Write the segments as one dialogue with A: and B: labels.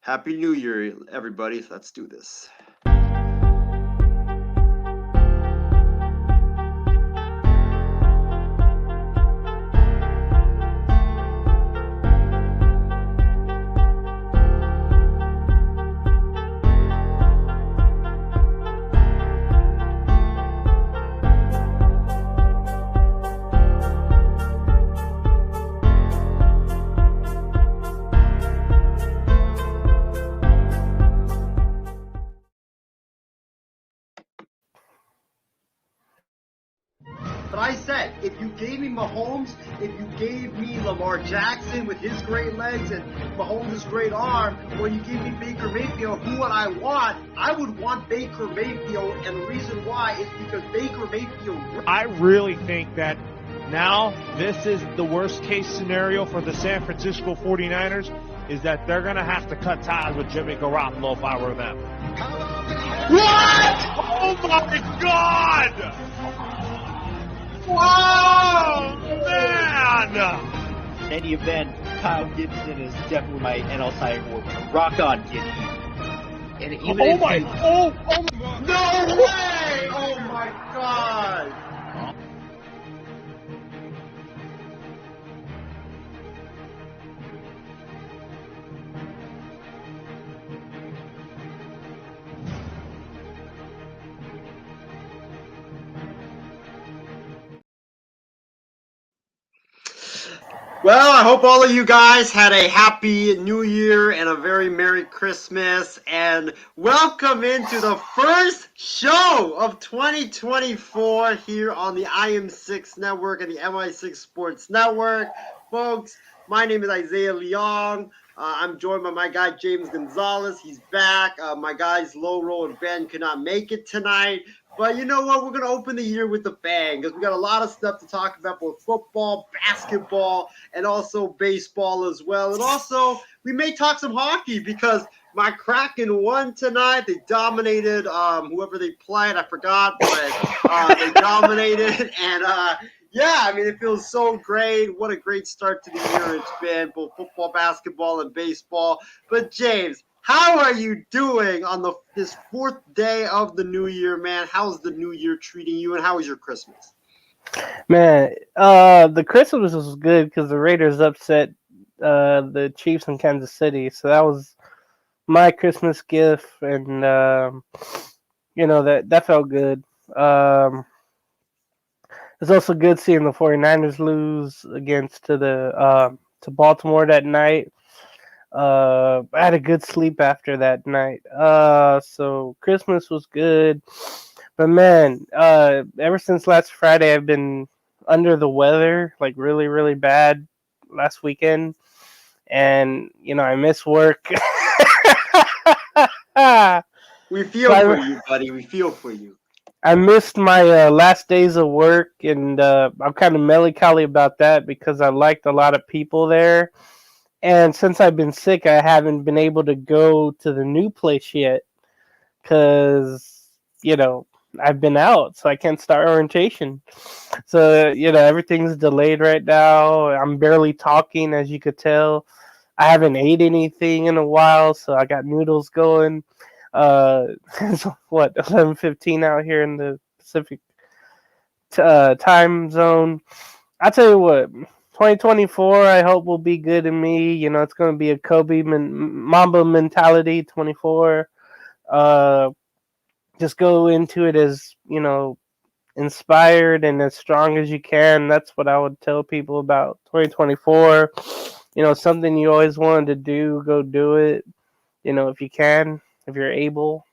A: Happy New Year, everybody. Let's do this.
B: But I said, if you gave me Mahomes, if you gave me Lamar Jackson with his great legs and Mahomes' great arm, or you gave me Baker Mayfield, who would I want? I would want Baker Mayfield, and the reason why is because Baker Mayfield.
C: I really think that now this is the worst case scenario for the San Francisco 49ers, is that they're going to have to cut ties with Jimmy Garoppolo if I were them. What? Oh my God! Wow, man!
D: In any event, Kyle Gibson is definitely my NL Cy Young Award winner. Rock on, Gibby.
B: And even
C: No way!
B: Oh my God!
A: Well, I hope all of you guys had a happy New Year and a very Merry Christmas. And welcome into the first show of 2024 here on the IM6 Network and the MI6 Sports Network. Folks, my name is Isaiah Leong. I'm joined by my guy James Gonzalez. He's back. My guys Loro and Ben could not make it tonight. But you know what? We're going to open the year with a bang because we got a lot of stuff to talk about, both football, basketball, and also baseball as well. And also, we may talk some hockey because my Kraken won tonight. They dominated whoever they played. I forgot, but they dominated. And, yeah, I mean, it feels so great. What a great start to the year it's been, both football, basketball, and baseball. But, James, how are you doing on this fourth day of the new year, man? How's the new year treating you, and how was your Christmas?
E: Man, the Christmas was good because the Raiders upset the Chiefs in Kansas City, so that was my Christmas gift, and that felt good. It's also good seeing the 49ers lose against to Baltimore that night. I had a good sleep after that night. So Christmas was good. But man, ever since last Friday, I've been under the weather, like really, really bad last weekend. And, I miss work.
A: We feel for you, buddy. We feel for you.
E: I missed my last days of work, and I'm kind of melancholy about that because I liked a lot of people there. And since I've been sick, I haven't been able to go to the new place yet because, I've been out, so I can't start orientation. So, everything's delayed right now. I'm barely talking, as you could tell. I haven't ate anything in a while, so I got noodles going. It's 11:15 out here in the Pacific time zone. I'll tell you what. 2024, I hope will be good to me. It's going to be a Kobe Mamba mentality. 24. Just go into it as inspired and as strong as you can. That's what I would tell people about 2024. Something you always wanted to do, go do it. If you can, if you're able,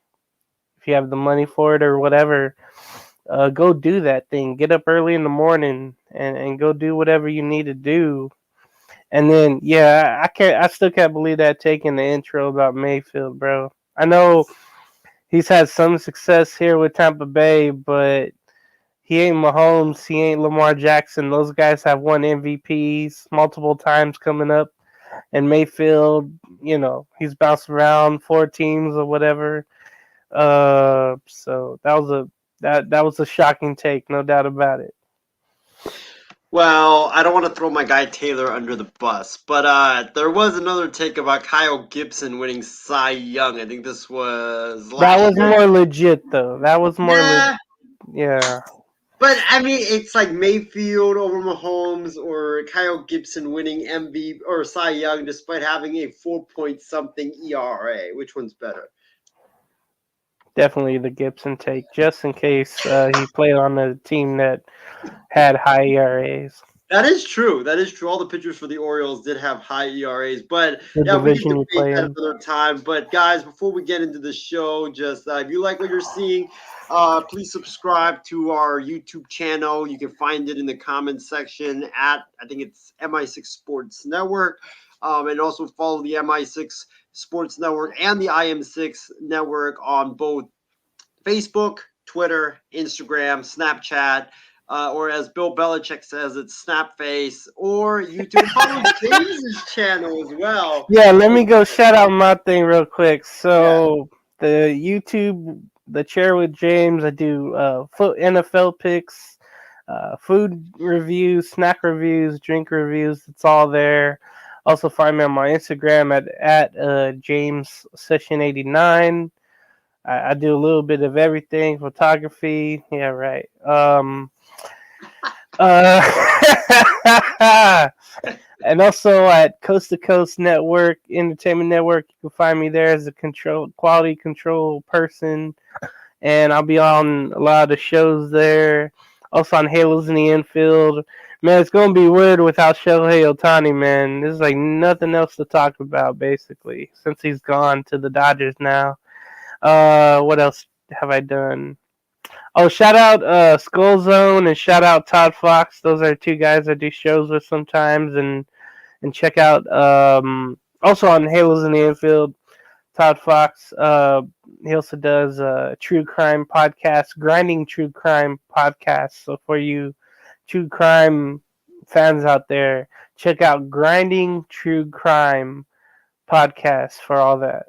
E: if you have the money for it or whatever. Go do that thing. Get up early in the morning and go do whatever you need to do. And then, I still can't believe that taking the intro about Mayfield, bro. I know he's had some success here with Tampa Bay, but he ain't Mahomes. He ain't Lamar Jackson. Those guys have won MVPs multiple times coming up. And Mayfield, he's bounced around 4 teams or whatever. So that was a shocking take, no doubt about it.
A: Well, I don't want to throw my guy Taylor under the bus, but there was another take about Kyle Gibson winning Cy Young. I think this was
E: That
A: last
E: was
A: year.
E: more legit, though. That was more legit.
A: Yeah,
E: Yeah.
A: but I mean, it's like Mayfield over Mahomes or Kyle Gibson winning MVP or Cy Young despite having a 4 point something ERA. Which one's better?
E: Definitely the Gibson take, just in case he played on a team that had high ERAs.
A: That is true. That is true. All the pitchers for the Orioles did have high ERAs, but
E: The
A: yeah, we can
E: division you
A: debate
E: play
A: that
E: in.
A: another time. But guys, before we get into the show, just if you like what you're seeing, please subscribe to our YouTube channel. You can find it in the comments section at I think it's MI6 Sports Network, and also follow the MI6 Sports Network and the IM6 Network on both Facebook, Twitter, Instagram, Snapchat, or as Bill Belichick says, it's Snapface, or YouTube. Follow James's channel as well.
E: Yeah, let me go shout out my thing real quick. So the YouTube, the chair with James, I do foot NFL picks, food reviews, snack reviews, drink reviews. It's all there. Also find me on my Instagram at James Session 89. I do a little bit of everything, photography. Yeah, right. And also at Coast to Coast Network, Entertainment Network, you can find me there as a quality control person, and I'll be on a lot of the shows there. Also on Halos in the Infield. Man, it's gonna be weird without Shohei Ohtani, man. There's like nothing else to talk about basically since he's gone to the Dodgers now. What else have I done? Oh, shout out Skull Zone and shout out Todd Fox. Those are two guys I do shows with sometimes, and check out also on Halos in the Infield. Todd Fox. He also does true crime podcast, Grinding True Crime podcast. So for you true crime fans out there, check out Grinding True Crime podcast for all that.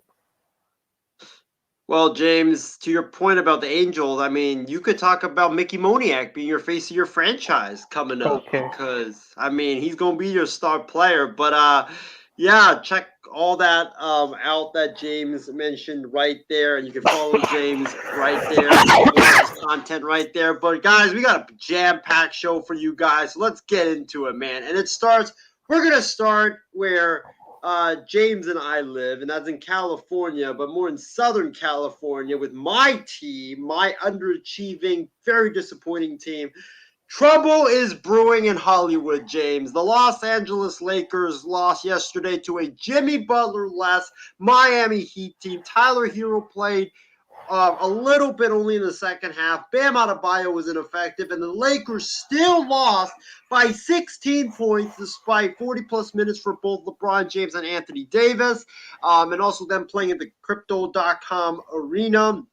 A: Well, James, to your point about the Angels, I mean, you could talk about Mickey Moniak being your face of your franchise coming up
E: Okay.
A: because I mean he's gonna be your star player. But yeah, check all that out that James mentioned right there, and you can follow James right there. His content right there. But guys, we got a jam-packed show for you guys. So let's get into it, man. And it starts. We're gonna start where James and I live, and that's in California, but more in Southern California with my team, my underachieving, very disappointing team. Trouble is brewing in Hollywood, James. The Los Angeles Lakers lost yesterday to a Jimmy Butler-less Miami Heat team. Tyler Hero played a little bit only in the second half. Bam Adebayo was ineffective, and the Lakers still lost by 16 points despite 40-plus minutes for both LeBron James and Anthony Davis, and also them playing in the Crypto.com arena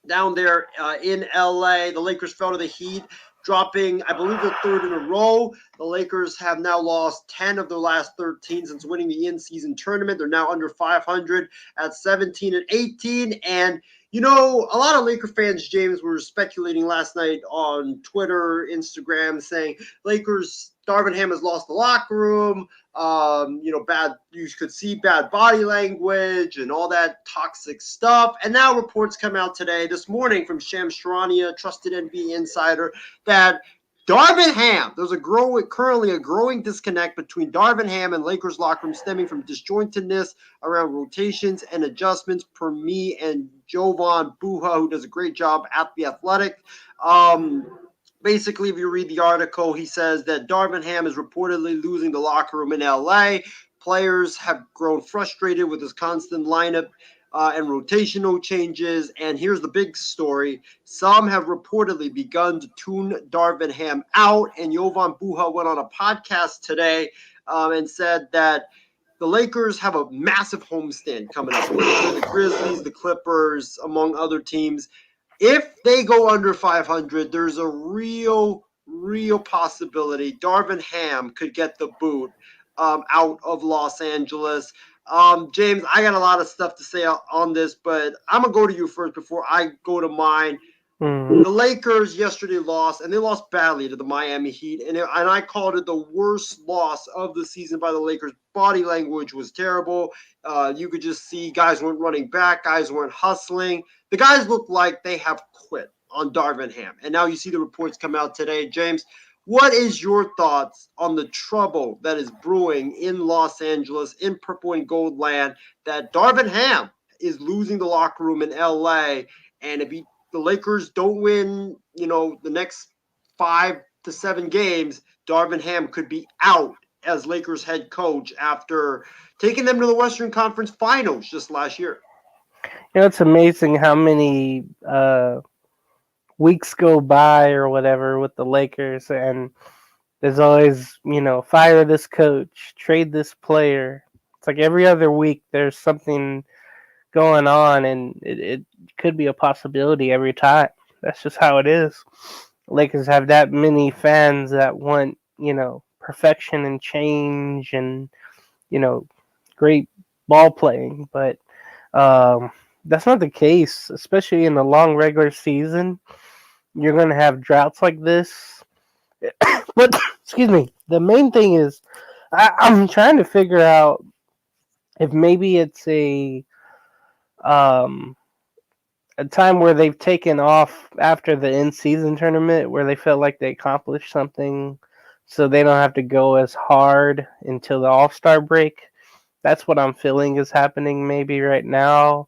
A: down there in L.A. The Lakers fell to the Heat, dropping, I believe, the third in a row. The Lakers have now lost 10 of their last 13 since winning the in-season tournament. They're now under 500 at 17-18, and you know, a lot of Laker fans, James, were speculating last night on Twitter, Instagram, saying Lakers, Darvin Ham has lost the locker room. You could see bad body language and all that toxic stuff. And now reports come out today, this morning, from Shams Charania, trusted NBA insider, that Darvin Ham, there's currently a growing disconnect between Darvin Ham and Lakers locker room stemming from disjointedness around rotations and adjustments per me and Jovan Buha, who does a great job at The Athletic. Basically, if you read the article, he says that Darvin Ham is reportedly losing the locker room in LA. Players have grown frustrated with his constant lineup and rotational changes. And here's the big story. Some have reportedly begun to tune Darvin Ham out. And Jovan Buha went on a podcast today and said that the Lakers have a massive homestand coming up. The Grizzlies, the Clippers, among other teams. If they go under 500, there's a real possibility Darvin Ham could get the boot out of Los Angeles. James, I got a lot of stuff to say on this, but I'm going to go to you first before I go to mine.
E: Mhm.
A: The Lakers yesterday lost, and they lost badly to the Miami Heat, and I called it the worst loss of the season by the Lakers. Body language was terrible. You could just see guys weren't running back, guys weren't hustling. The guys look like they have quit on Darvin Ham, and now you see the reports come out today. James, what is your thoughts on the trouble that is brewing in Los Angeles, in purple and gold land, that Darvin Ham is losing the locker room in LA, and if the Lakers don't win, the next 5 to 7 games, Darvin Ham could be out as Lakers head coach after taking them to the Western Conference Finals just last year.
E: It's amazing how many weeks go by or whatever with the Lakers, and there's always, fire this coach, trade this player. It's like every other week there's something going on, and it could be a possibility every time. That's just how it is. Lakers have that many fans that want, perfection and change and, great ball playing, but that's not the case, especially in the long regular season. You're going to have droughts like this. But, excuse me, the main thing is I'm trying to figure out if maybe it's a time where they've taken off after the in-season tournament where they felt like they accomplished something so they don't have to go as hard until the All-Star break. That's what I'm feeling is happening maybe right now.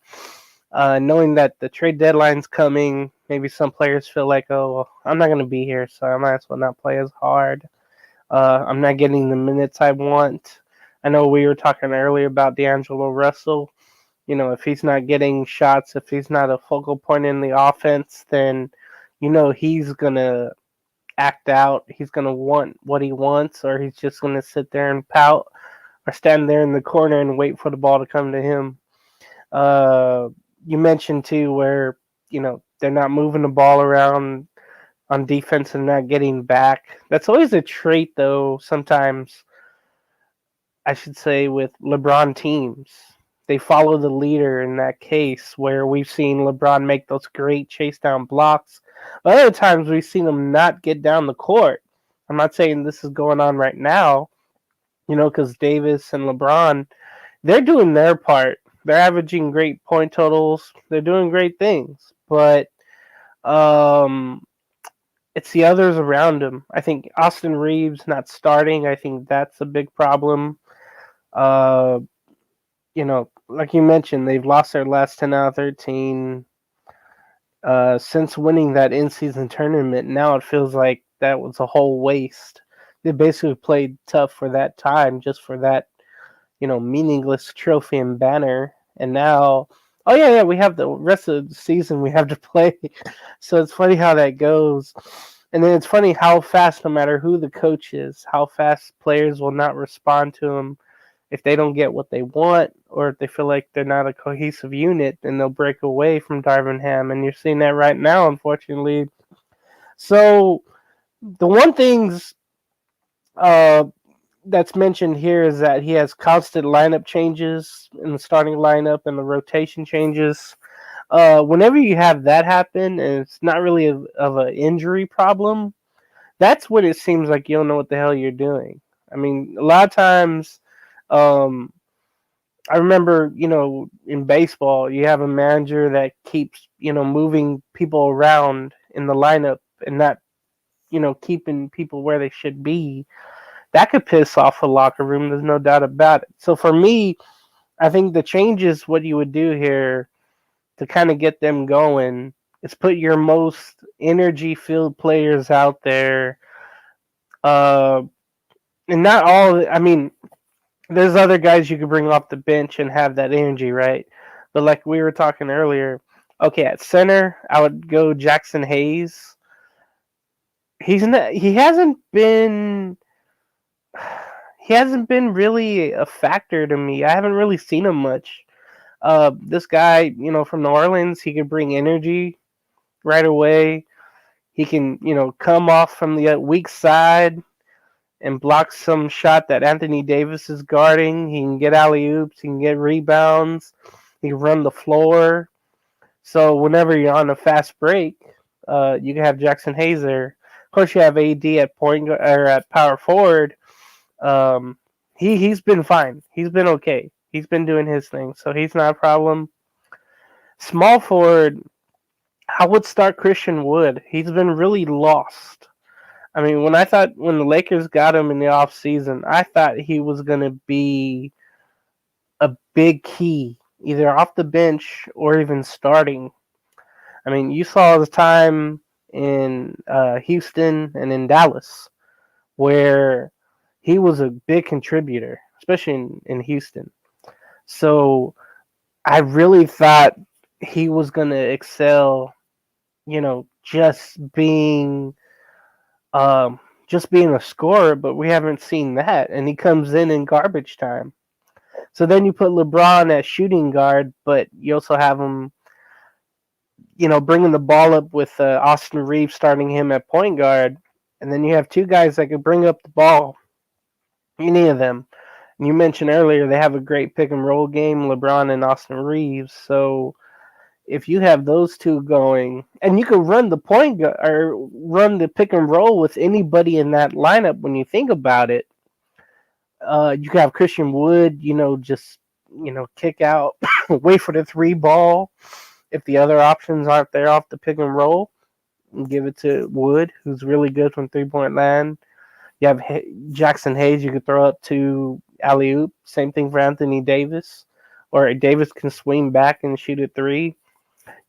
E: Knowing that the trade deadline's coming, maybe some players feel like, oh, well, I'm not going to be here, so I might as well not play as hard. I'm not getting the minutes I want. I know we were talking earlier about D'Angelo Russell. If he's not getting shots, if he's not a focal point in the offense, then, he's going to act out. He's going to want what he wants, or he's just going to sit there and pout or stand there in the corner and wait for the ball to come to him. You mentioned, too, where, they're not moving the ball around on defense and not getting back. That's always a trait, though, sometimes, I should say, with LeBron teams. They follow the leader in that case where we've seen LeBron make those great chase down blocks. But other times we've seen him not get down the court. I'm not saying this is going on right now, because Davis and LeBron, they're doing their part. They're averaging great point totals. They're doing great things. But it's the others around him. I think Austin Reeves not starting, I think that's a big problem. Like you mentioned, they've lost their last 10 out of 13 since winning that in-season tournament. Now it feels like that was a whole waste. They basically played tough for that time, just for that, meaningless trophy and banner. And now, oh yeah, we have the rest of the season we have to play. So it's funny how that goes. And then it's funny how fast, no matter who the coach is, how fast players will not respond to him. If they don't get what they want, or if they feel like they're not a cohesive unit, then they'll break away from Darvin Ham, and you're seeing that right now, unfortunately. So the one things that's mentioned here is that he has constant lineup changes in the starting lineup and the rotation changes. Whenever you have that happen, and it's not really of an injury problem, that's when it seems like you don't know what the hell you're doing. I mean, a lot of times. I remember, in baseball, you have a manager that keeps, moving people around in the lineup and not, keeping people where they should be. That could piss off a locker room. There's no doubt about it. So for me, I think the changes, what you would do here to kind of get them going is put your most energy-filled players out there. And not all, I mean, there's other guys you could bring off the bench and have that energy, right? But like we were talking earlier, okay, at center, I would go Jackson Hayes. He hasn't been really a factor to me. I haven't really seen him much. This guy, from New Orleans, he could bring energy right away. He can, come off from the weak side and block some shot that Anthony Davis is guarding. He can get alley-oops. He can get rebounds. He can run the floor. So whenever you're on a fast break, You can have Jackson Hayes there. Of course, you have AD at or at power forward. He's been fine. He's been okay. He's been doing his thing, so he's not a problem. Small forward, I would start Christian Wood. He's been really lost. I mean, when the Lakers got him in the offseason, I thought he was going to be a big key, either off the bench or even starting. I mean, you saw the time in Houston and in Dallas where he was a big contributor, especially in Houston. So I really thought he was going to excel, just being a scorer, but we haven't seen that. And he comes in garbage time. So then you put LeBron at shooting guard, but you also have him, bringing the ball up with Austin Reeves starting him at point guard. And then you have two guys that can bring up the ball, any of them. And you mentioned earlier they have a great pick and roll game, LeBron and Austin Reeves. So if you have those two going, and you can run the point guard or run the pick and roll with anybody in that lineup when you think about it, you can have Christian Wood, just kick out, wait for the three ball. If the other options aren't there off the pick and roll, give it to Wood, who's really good from 3-point land. You have Jackson Hayes, you could throw up to alley-oop. Same thing for Anthony Davis. Or Davis can swing back and shoot a three.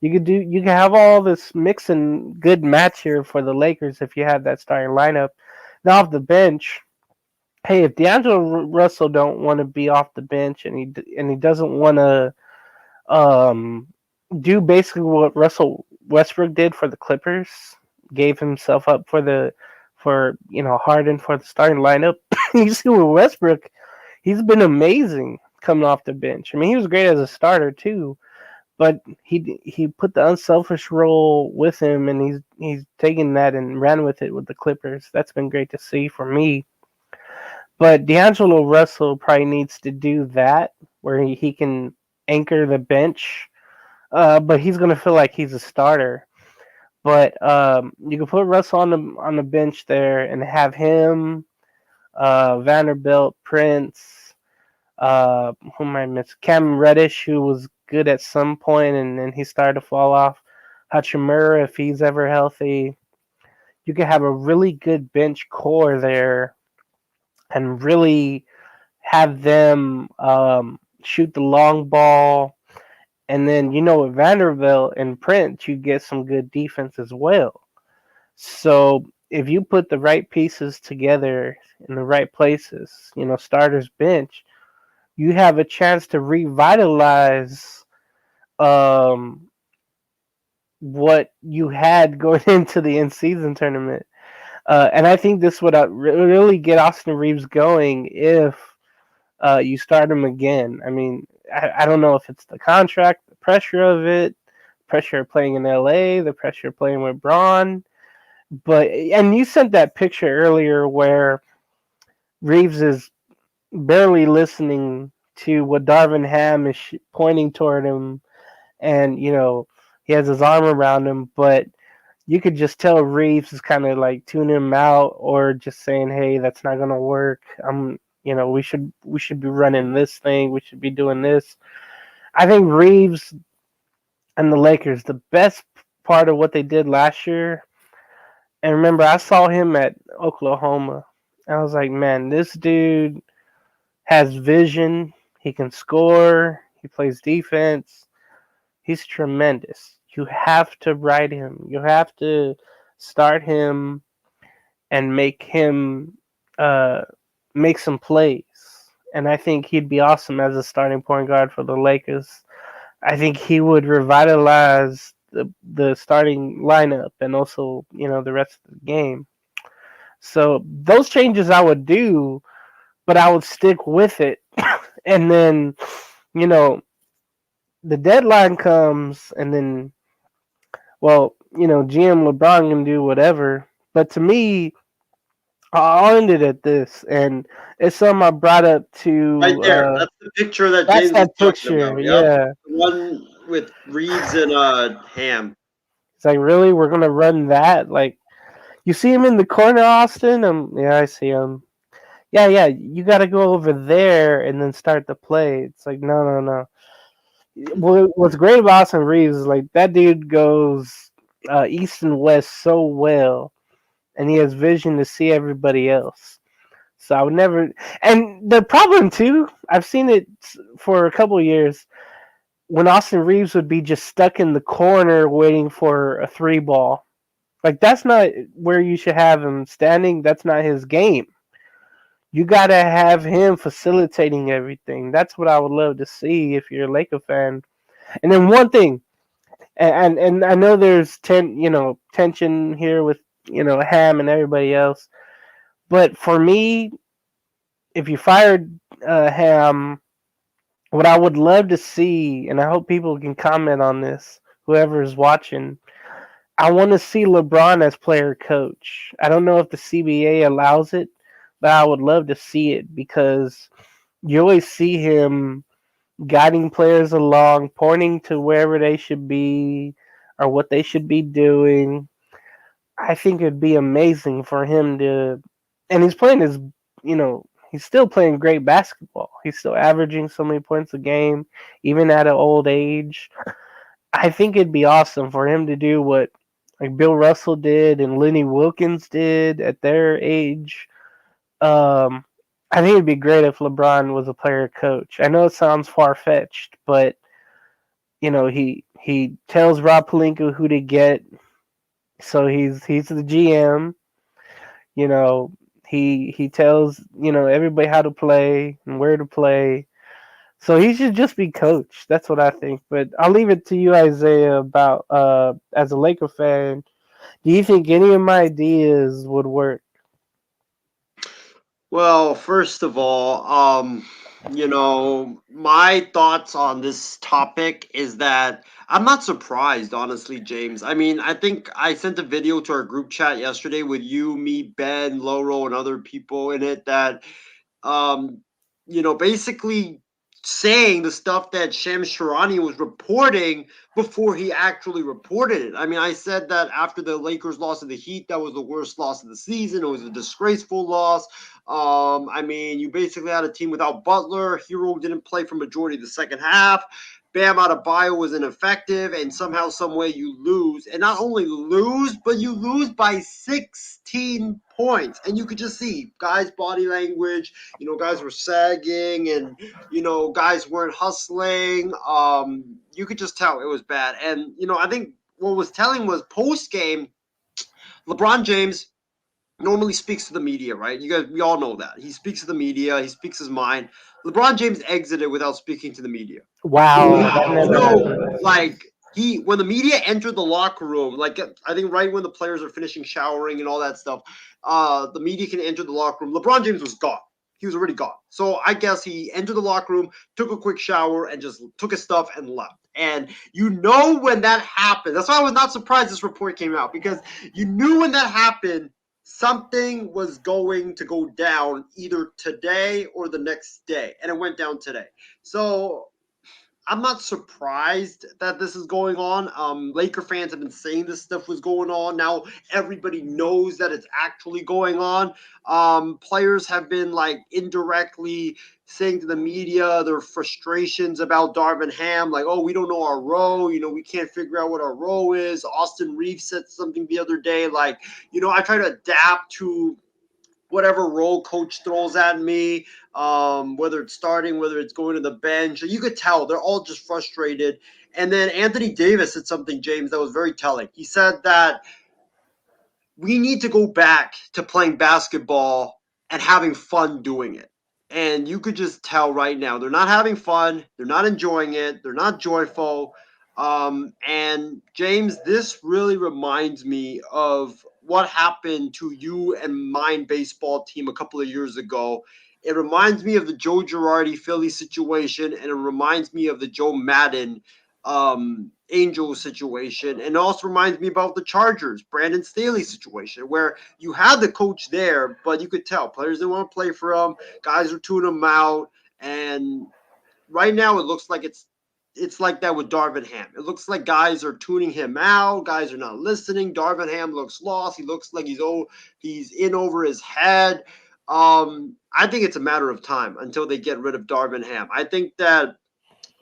E: You can have all this mix and good match here for the Lakers if you have that starting lineup. Now off the bench, hey, if D'Angelo Russell don't want to be off the bench and he doesn't want to do basically what Russell Westbrook did for the Clippers, gave himself up for Harden for the starting lineup. You see with Westbrook, he's been amazing coming off the bench. I mean, he was great as a starter too, but he put the unselfish role with him, and he's taken that and ran with it with the Clippers. That's been great to see for me. But D'Angelo Russell probably needs to do that, where he can anchor the bench, but he's going to feel like he's a starter. But you can put Russell on the bench there and have him, Vanderbilt, Prince, who am I missing? Cam Reddish, who was good at some point and then he started to fall off. Hachimura, if he's ever healthy. You can have a really good bench core there and really have them shoot the long ball. And then, with Vanderbilt and Prince, you get some good defense as well. So if you put the right pieces together in the right places, starters bench, you have a chance to revitalize what you had going into the in-season tournament. And I think this would really get Austin Reeves going if you start him again. I mean, I don't know if it's the contract, the pressure of it, pressure of playing in LA, the pressure of playing with Braun. And you sent that picture earlier where Reeves is barely listening to what Darvin Ham is pointing toward him, and he has his arm around him, but you could just tell Reeves is kind of like tuning him out or just saying, "Hey, that's not gonna work. We should be running this thing. We should be doing this." I think Reeves and the Lakers, the best part of what they did last year. And remember, I saw him at Oklahoma. I was like, man, this dude has vision. He can score. He plays defense. He's tremendous. You have to ride him. You have to start him and make him make some plays. And I think he'd be awesome as a starting point guard for the Lakers. I think he would revitalize the starting lineup and also, the rest of the game. So those changes I would do, but I would stick with it. And then, the deadline comes and then, GM LeBron can do whatever. But to me, I'll end it at this, and it's something I brought up to.
A: Right there, that's the picture that
E: that's
A: James
E: that
A: was talking
E: picture,
A: about.
E: yeah.
A: The one with Reeves and Ham.
E: It's like, really, we're gonna run that? Like, you see him in the corner, Austin? Yeah, I see him. Yeah, you got to go over there and then start the play. It's like, no. What's great about Austin Reeves is like that dude goes east and west so well, and he has vision to see everybody else. So I would never. And the problem too, I've seen it for a couple of years when Austin Reeves would be just stuck in the corner waiting for a three ball. Like that's not where you should have him standing. That's not his game. You gotta have him facilitating everything. That's what I would love to see if you're a Laker fan. And then one thing, and I know there's tension here with Ham and everybody else, but for me, if you fired Ham, what I would love to see, and I hope people can comment on this, whoever is watching, I want to see LeBron as player coach. I don't know if the CBA allows it, but I would love to see it because you always see him guiding players along, pointing to wherever they should be or what they should be doing. I think it'd be amazing for him to, and he's playing he's still playing great basketball. He's still averaging so many points a game, even at an old age. I think it'd be awesome for him to do what like Bill Russell did and Lenny Wilkins did at their age. I think it'd be great if LeBron was a player coach. I know it sounds far fetched, but he tells Rob Pelinka who to get, so he's the GM. He tells everybody how to play and where to play. So he should just be coached. That's what I think. But I'll leave it to you, Isaiah, about as a Laker fan, do you think any of my ideas would work?
A: Well, first of all, my thoughts on this topic is that I'm not surprised, honestly, James. I mean, I think I sent a video to our group chat yesterday with you, me, Ben, Loro, and other people in it that, basically saying the stuff that Shams Charania was reporting before he actually reported it. I mean, I said that after the Lakers lost to the Heat, that was the worst loss of the season. It was a disgraceful loss. I mean, you basically had a team without Butler. Hero didn't play for majority of the second half. Bam Adebayo was ineffective, and somehow, some way, you lose. And not only lose, but you lose by 16 points. And you could just see guys' body language. Guys were sagging, and guys weren't hustling. You could just tell it was bad. And I think what was telling was post game, LeBron James normally speaks to the media, right? We all know that. He speaks to the media. He speaks his mind. LeBron James exited without speaking to the media.
E: Wow.
A: When the media entered the locker room, like I think right when the players are finishing showering and all that stuff, the media can enter the locker room. LeBron James was gone. He was already gone. So I guess he entered the locker room, took a quick shower, and just took his stuff and left. And when that happened, that's why I was not surprised this report came out, because you knew when that happened, something was going to go down either today or the next day, and it went down today. So I'm not surprised that this is going on. Laker fans have been saying this stuff was going on. Now everybody knows that it's actually going on. Players have been indirectly saying to the media their frustrations about Darvin Ham, like, oh, we don't know our role. We can't figure out what our role is. Austin Reeves said something the other day, I try to adapt to whatever role coach throws at me, whether it's starting, whether it's going to the bench. You could tell they're all just frustrated. And then Anthony Davis said something, James, that was very telling. He said that we need to go back to playing basketball and having fun doing it. And you could just tell right now they're not having fun. They're not enjoying it. They're not joyful. And James, this really reminds me of what happened to you and mine baseball team a couple of years ago. It reminds me of the Joe Girardi Philly situation, and it reminds me of the Joe Madden Angels situation, and also reminds me about the Chargers Brandon Staley situation, where you had the coach there, but you could tell players didn't want to play for him. Guys were tuning him out, and right now it looks like it's it's like that with Darvin Ham. It looks like guys are tuning him out. Guys are not listening. Darvin Ham looks lost. He looks like he's in over his head. I think it's a matter of time until they get rid of Darvin Ham. I think that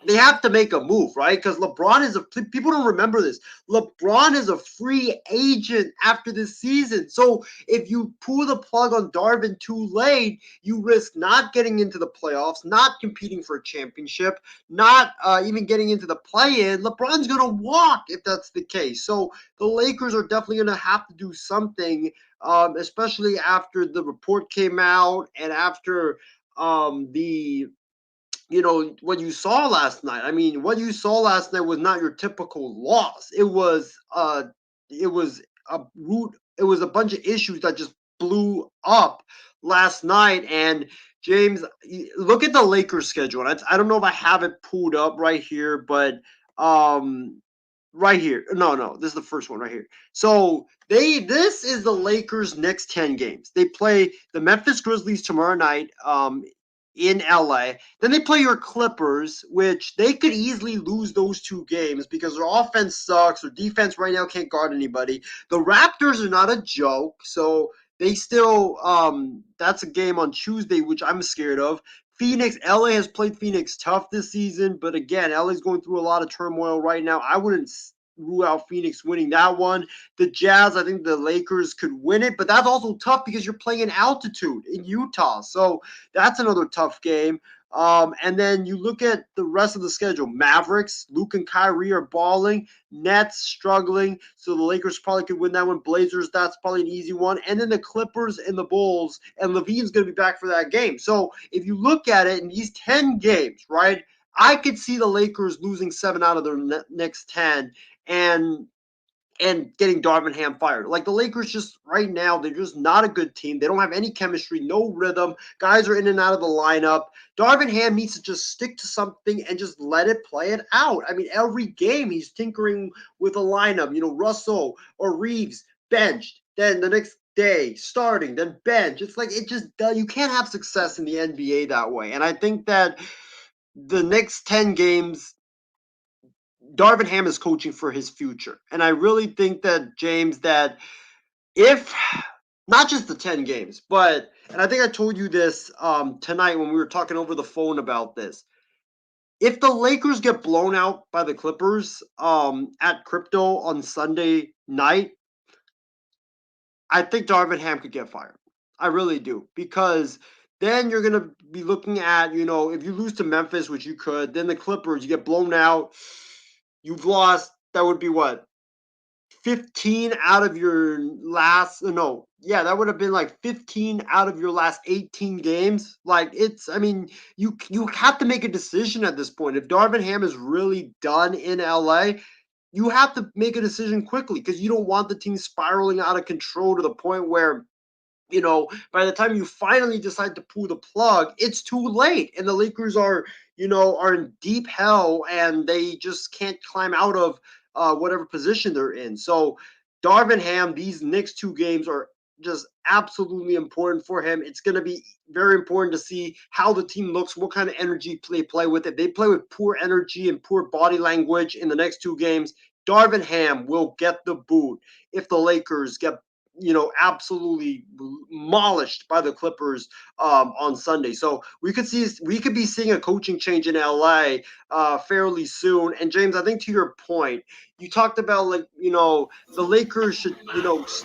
A: they have to make a move, right? Because LeBron is people don't remember this. LeBron is a free agent after this season. So if you pull the plug on Darvin too late, you risk not getting into the playoffs, not competing for a championship, not even getting into the play-in. LeBron's going to walk if that's the case. So the Lakers are definitely going to have to do something, especially after the report came out and after what you saw last night. I mean, what you saw last night was not your typical loss. It was a bunch of issues that just blew up last night. And James, look at the Lakers schedule. I don't know if I have it pulled up right here, but right here. No, this is the first one right here. So this is the Lakers' next 10 games. They play the Memphis Grizzlies tomorrow night. In LA. Then they play your Clippers, which they could easily lose those two games because their offense sucks. Their defense right now can't guard anybody. The Raptors are not a joke, so they still that's a game on Tuesday, which I'm scared of. LA has played Phoenix tough this season, but again, LA's going through a lot of turmoil right now. I wouldn't rule out Phoenix winning that one. The Jazz, I think the Lakers could win it, but that's also tough because you're playing in altitude in Utah. So that's another tough game. And then you look at the rest of the schedule. Mavericks, Luke and Kyrie are balling. Nets struggling. So the Lakers probably could win that one. Blazers, that's probably an easy one. And then the Clippers and the Bulls, and LaVine's going to be back for that game. So if you look at it in these 10 games, right, I could see the Lakers losing 7 out of their next 10 and getting Darvin Ham fired. Like the Lakers just right now, they're just not a good team. They don't have any chemistry, no rhythm. Guys are in and out of the lineup. Darvin Ham needs to just stick to something and just let it play it out. I mean, every game he's tinkering with a lineup. Russell or Reeves benched. Then the next day starting, then bench. It's like you can't have success in the NBA that way. And I think that the next 10 games, Darvin Ham is coaching for his future. And I really think that, James, that if not just the 10 games, but, and I think I told you this tonight when we were talking over the phone about this. If the Lakers get blown out by the Clippers at Crypto on Sunday night, I think Darvin Ham could get fired. I really do. Because then you're going to be looking at, if you lose to Memphis, which you could, then the Clippers, you get blown out. You've lost, that would be what? 15 out of your last, that would have been like 15 out of your last 18 games. Like you have to make a decision at this point. If Darvin Ham is really done in LA, you have to make a decision quickly because you don't want the team spiraling out of control to the point where, by the time you finally decide to pull the plug, it's too late. And the Lakers are in deep hell and they just can't climb out of whatever position they're in. So Darvin Ham, these next 2 games are just absolutely important for him. It's going to be very important to see how the team looks, what kind of energy they play with. If they play with poor energy and poor body language in the next 2 games, Darvin Ham will get the boot if the Lakers get absolutely demolished by the Clippers on Sunday. So we could be seeing a coaching change in LA fairly soon. And James, I think to your point, you talked about the Lakers should,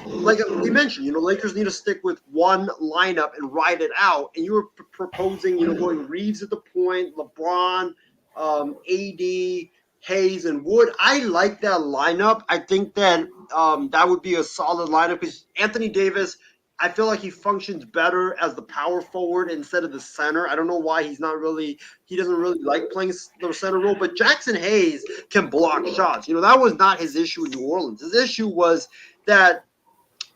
A: like we mentioned, Lakers need to stick with one lineup and ride it out. And you were proposing, going Reeves at the point, LeBron, AD, Hayes, and Wood. I like that lineup. I think that that would be a solid lineup because Anthony Davis, I feel like he functions better as the power forward instead of the center. I don't know why he doesn't really like playing the center role, but Jackson Hayes can block shots. That was not his issue in New Orleans. His issue was that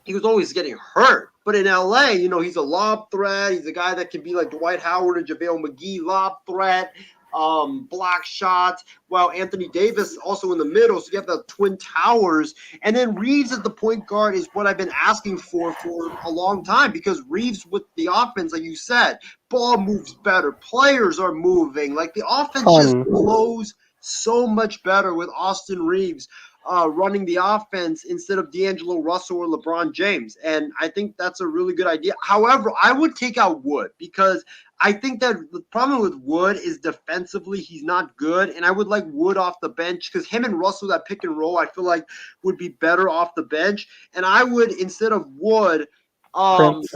A: he was always getting hurt. But in LA, he's a lob threat. He's a guy that can be like Dwight Howard and JaVale McGee, lob threat. Block shots, while Anthony Davis also in the middle. So you have the twin towers. And then Reeves at the point guard is what I've been asking for a long time because Reeves with the offense, like you said, ball moves better. Players are moving. Like the offense just flows so much better with Austin Reeves running the offense instead of D'Angelo Russell or LeBron James. And I think that's a really good idea. However, I would take out Wood because I think that the problem with Wood is defensively he's not good. And I would like Wood off the bench because him and Russell, that pick and roll, I feel like would be better off the bench. And I would, instead of Wood,
E: Prince.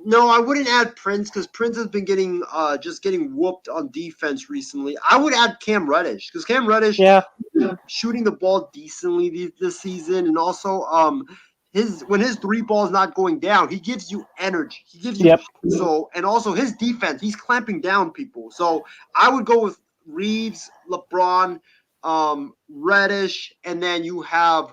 A: no, I wouldn't add Prince because Prince has been getting whooped on defense recently. I would add Cam Reddish because Cam Reddish
E: Yeah.
A: shooting the ball decently this season, and also when his three ball is not going down, he gives you energy. He gives you so, and also his defense, he's clamping down people. So I would go with Reeves, LeBron, Reddish, and then you have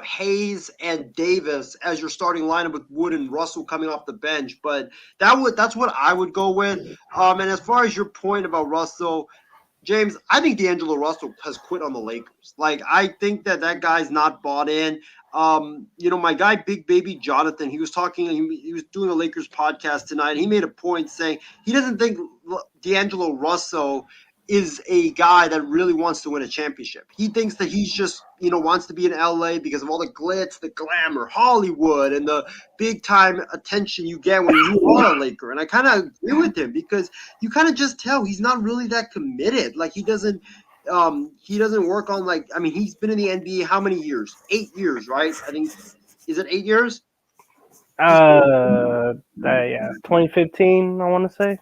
A: Hayes and Davis as your starting lineup with Wood and Russell coming off the bench. But that's what I would go with. And as far as your point about Russell, James, I think D'Angelo Russell has quit on the Lakers. Like, I think that guy's not bought in. My guy, Big Baby Jonathan, he was doing a Lakers podcast tonight. And he made a point saying he doesn't think D'Angelo Russell is a guy that really wants to win a championship. He thinks that he's just, wants to be in LA because of all the glitz, the glamour, Hollywood, and the big time attention you get when you are a Laker. And I kind of agree with him because you kind of just tell he's not really that committed. Like he doesn't work on he's been in the NBA how many years? 8 years, right? I think, is it 8 years?
E: Yeah, 2015, I want to say.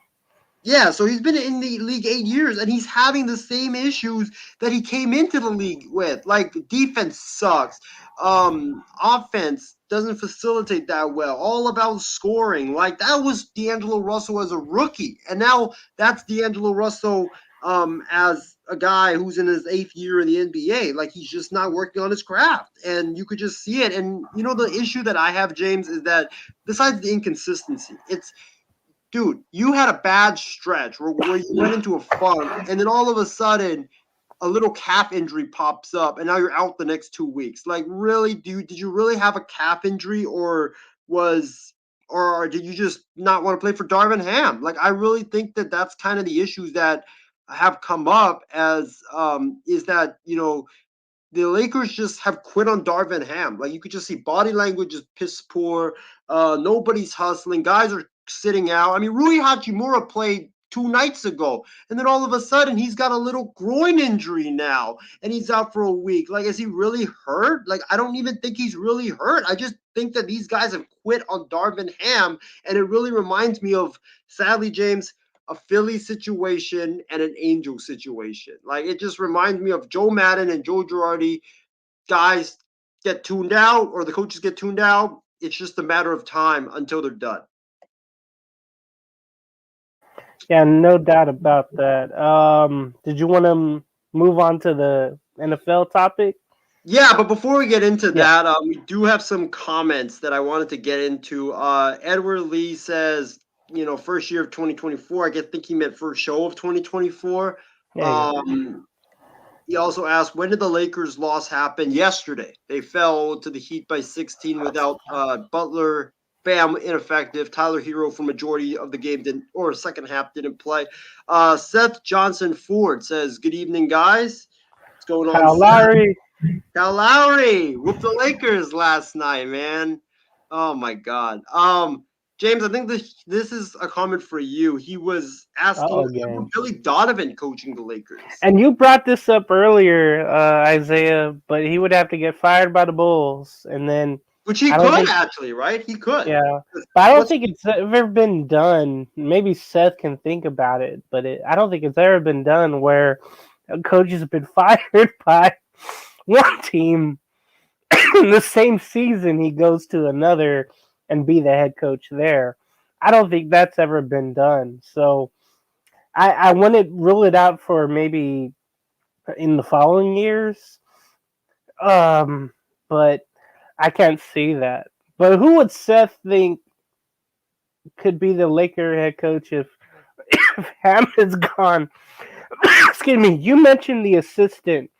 A: Yeah, so he's been in the league 8 years, and he's having the same issues that he came into the league with. Like, defense sucks. Offense doesn't facilitate that well. All about scoring. Like, that was D'Angelo Russell as a rookie. And now that's D'Angelo Russell as a guy who's in his 8th year in the NBA. Like, he's just not working on his craft. And you could just see it. And, the issue that I have, James, is that besides the inconsistency, dude, you had a bad stretch where you went into a funk, and then all of a sudden, a little calf injury pops up, and now you're out the next 2 weeks. Like, really, did you really have a calf injury, or did you just not want to play for Darvin Ham? Like, I really think that that's kind of the issues that have come up is that, the Lakers just have quit on Darvin Ham. Like, you could just see body language is piss poor. Nobody's hustling. Guys are sitting out. I mean, Rui Hachimura played 2 nights ago, and then all of a sudden he's got a little groin injury now, and he's out for a week. Like, is he really hurt? Like, I don't even think he's really hurt. I just think that these guys have quit on Darvin Ham, and it really reminds me of, sadly, James, a Philly situation and an Angel situation. Like, it just reminds me of Joe Madden and Joe Girardi. Guys get tuned out, or the coaches get tuned out. It's just a matter of time until they're done.
E: Yeah, no doubt about that. Did you want to move on to the NFL topic?
A: Yeah, but before we get into that, we do have some comments that I wanted to get into. Edward Lee says, first year of 2024. I think he meant first show of 2024. He also asked, when did the Lakers' loss happen? Yesterday. They fell to the Heat by 16 without Butler. Bam, ineffective. Tyler Hero for majority of the game second half didn't play. Seth Johnson Ford says, good evening, guys. What's going on? Kyle Lowry whooped the Lakers last night, man. Oh my God. James, I think this is a comment for you. He was asking Billy Donovan coaching the Lakers.
E: And you brought this up earlier, Isaiah, but he would have to get fired by the Bulls, and then
A: which he could actually, right? He could.
E: Yeah, but I don't think it's ever been done. Maybe Seth can think about it, but I don't think it's ever been done where a coach has been fired by one team in the same season he goes to another and be the head coach there. I don't think that's ever been done. So I want to rule it out for maybe in the following years. But I can't see that. But who would Seth think could be the Laker head coach if Ham is gone? Excuse me. You mentioned the assistant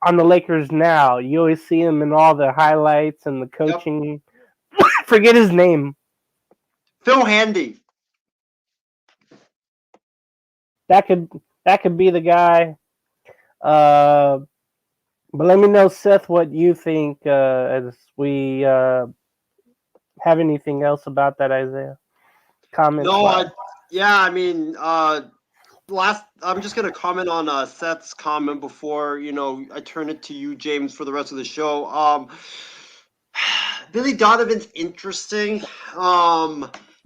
E: on the Lakers now. You always see him in all the highlights and the coaching. Yep. Forget his name.
A: Phil Handy.
E: That could that could be the guy. But let me know, Seth, what you think as we have anything else about that, Isaiah. Comments.
A: No,
E: wise.
A: I mean, I'm just gonna comment on Seth's comment before I turn it to you, James, for the rest of the show. Billy Donovan's interesting.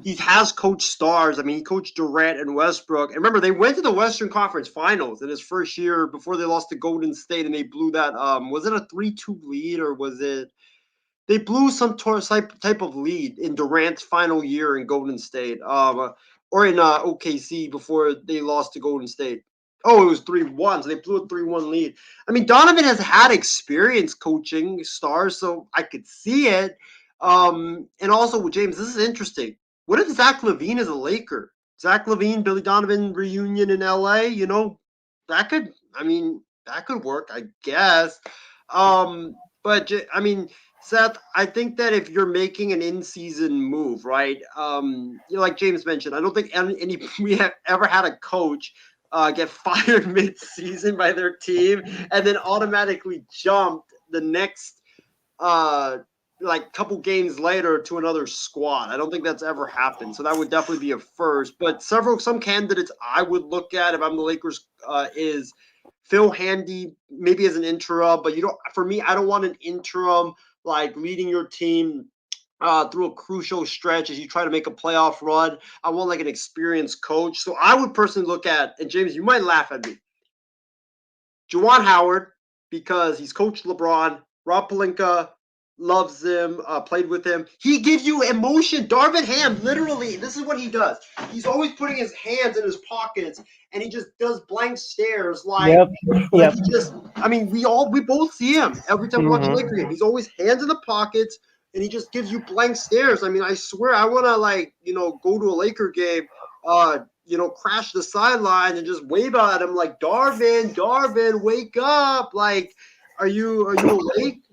A: He has coached stars. I mean, he coached Durant and Westbrook. And remember, they went to the Western Conference Finals in his first year before they lost to Golden State, and they blew that. Was it a 3-2 lead, or was it? They blew some type of lead in Durant's final year in Golden State, or in OKC before they lost to Golden State. Oh, it was 3-1, so they blew a 3-1 lead. I mean, Donovan has had experience coaching stars, so I could see it. And also, James, this is interesting. What if Zach LaVine is a Laker? Zach LaVine, Billy Donovan reunion in LA, that could work, I guess. But I mean, Seth, I think that if you're making an in-season move, right? Like James mentioned, I don't think we have ever had a coach get fired mid-season by their team and then automatically jumped the next couple games later to another squad. I don't think that's ever happened. So that would definitely be a first. But some candidates I would look at if I'm the Lakers is Phil Handy, maybe as an interim. But for me, I don't want an interim like leading your team through a crucial stretch as you try to make a playoff run. I want like an experienced coach. So I would personally look at, and James, you might laugh at me, Juwan Howard, because he's coached LeBron. Rob Pelinka loves him, played with him. He gives you emotion. Darvin Ham, literally, this is what he does. He's always putting his hands in his pockets, and he just does blank stares. Yep. He just, I mean, we both see him every time we watch a Laker game. He's always hands in the pockets, and he just gives you blank stares. I mean, I swear, I want to go to a Laker game, crash the sideline and just wave at him like, Darvin, wake up! Like, are you awake?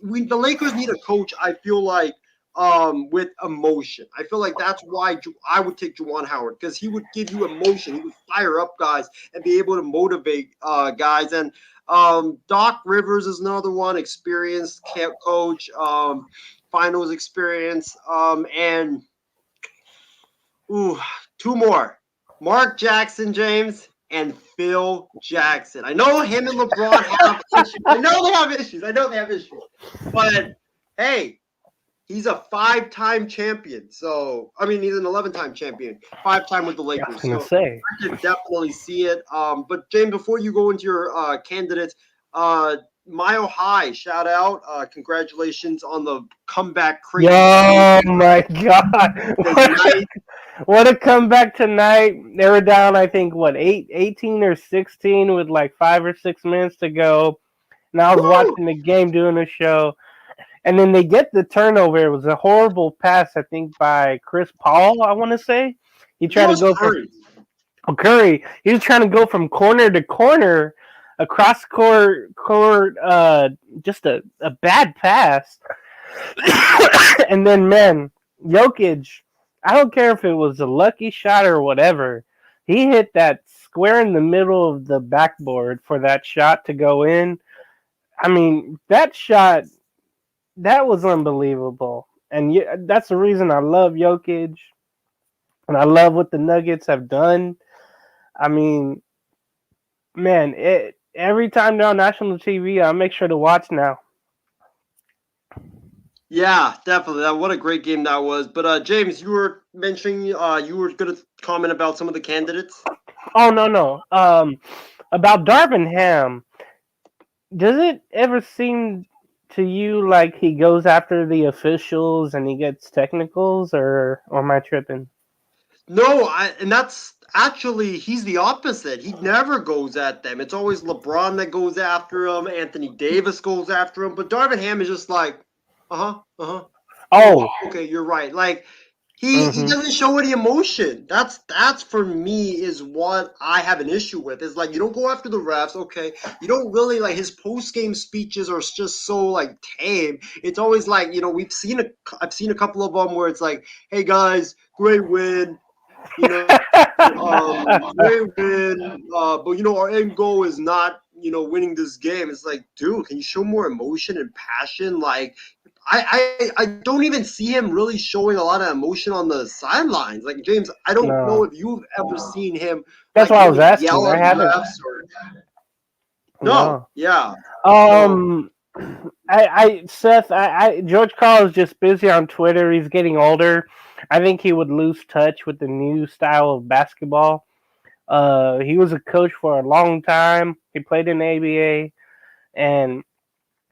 A: The Lakers need a coach, I feel like, with emotion. I feel like that's why I would take Juwan Howard, because he would give you emotion. He would fire up guys and be able to motivate guys. And Doc Rivers is another one, experienced camp coach, finals experience. And two more. Mark Jackson, James, and Phil Jackson. I know him and LeBron have issues. I know they have issues. But, hey, he's a 5-time champion. So, I mean, he's an 11-time champion. 5-time with the Lakers. I can definitely see it. But, James, before you go into your candidates, Mile High, shout out. Congratulations on the comeback. Crazy.
E: Oh, my God. What a comeback tonight. They were down, I think, 18 or 16 with like 5 or 6 minutes to go. And I was watching the game, doing a show. And then they get the turnover. It was a horrible pass, I think, by Chris Paul, I want to say. He tried to go from Curry. He was trying to go from corner to corner across court, just a bad pass. And then, man, Jokic, I don't care if it was a lucky shot or whatever. He hit that square in the middle of the backboard for that shot to go in. I mean, that shot, that was unbelievable. And that's the reason I love Jokic. And I love what the Nuggets have done. I mean, man, every time they're on national TV, I make sure to watch now.
A: Yeah, definitely. What a great game that was. But James, you were mentioning you were going to comment about some of the candidates.
E: Oh no. About Darvin Ham. Does it ever seem to you like he goes after the officials and he gets technicals, or am I tripping?
A: No, and that's actually, he's the opposite. He never goes at them. It's always LeBron that goes after him. Anthony Davis goes after him. But Darvin Ham is just like, Oh, okay, you're right. Like, he doesn't show any emotion. That's for me is what I have an issue with. Is like, you don't go after the refs, okay? You don't really, like, his post-game speeches are just so like tame. It's always like, I've seen a couple of them where it's like, hey guys, great win. Great win. But our end goal is not winning this game. It's like, dude, can you show more emotion and passion? Like, I don't even see him really showing a lot of emotion on the sidelines. Like, James, I don't know
E: No.
A: if you've ever seen him
E: That's
A: like
E: why I was
A: really
E: asking.
A: yell
E: I
A: at
E: haven't.
A: refs or
E: No.
A: yeah.
E: Seth, George Karl is just busy on Twitter. He's getting older. I think he would lose touch with the new style of basketball. He was a coach for a long time. He played in the ABA, and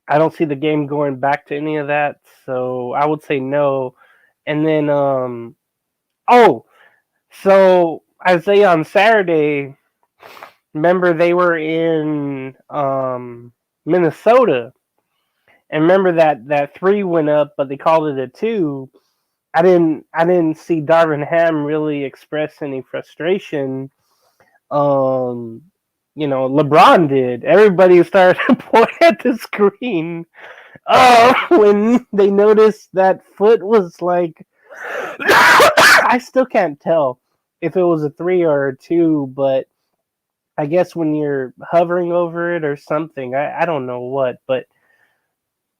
E: I don't see the game going back to any of that. So I would say no. And then, so Isaiah on Saturday. Remember they were in Minnesota. And remember that 3 went up, but they called it a 2. I didn't see Darvin Ham really express any frustration. LeBron did. Everybody started to point at the screen when they noticed that Foot was like, I still can't tell if it was a 3 or a 2, but I guess when you're hovering over it or something, I don't know what, but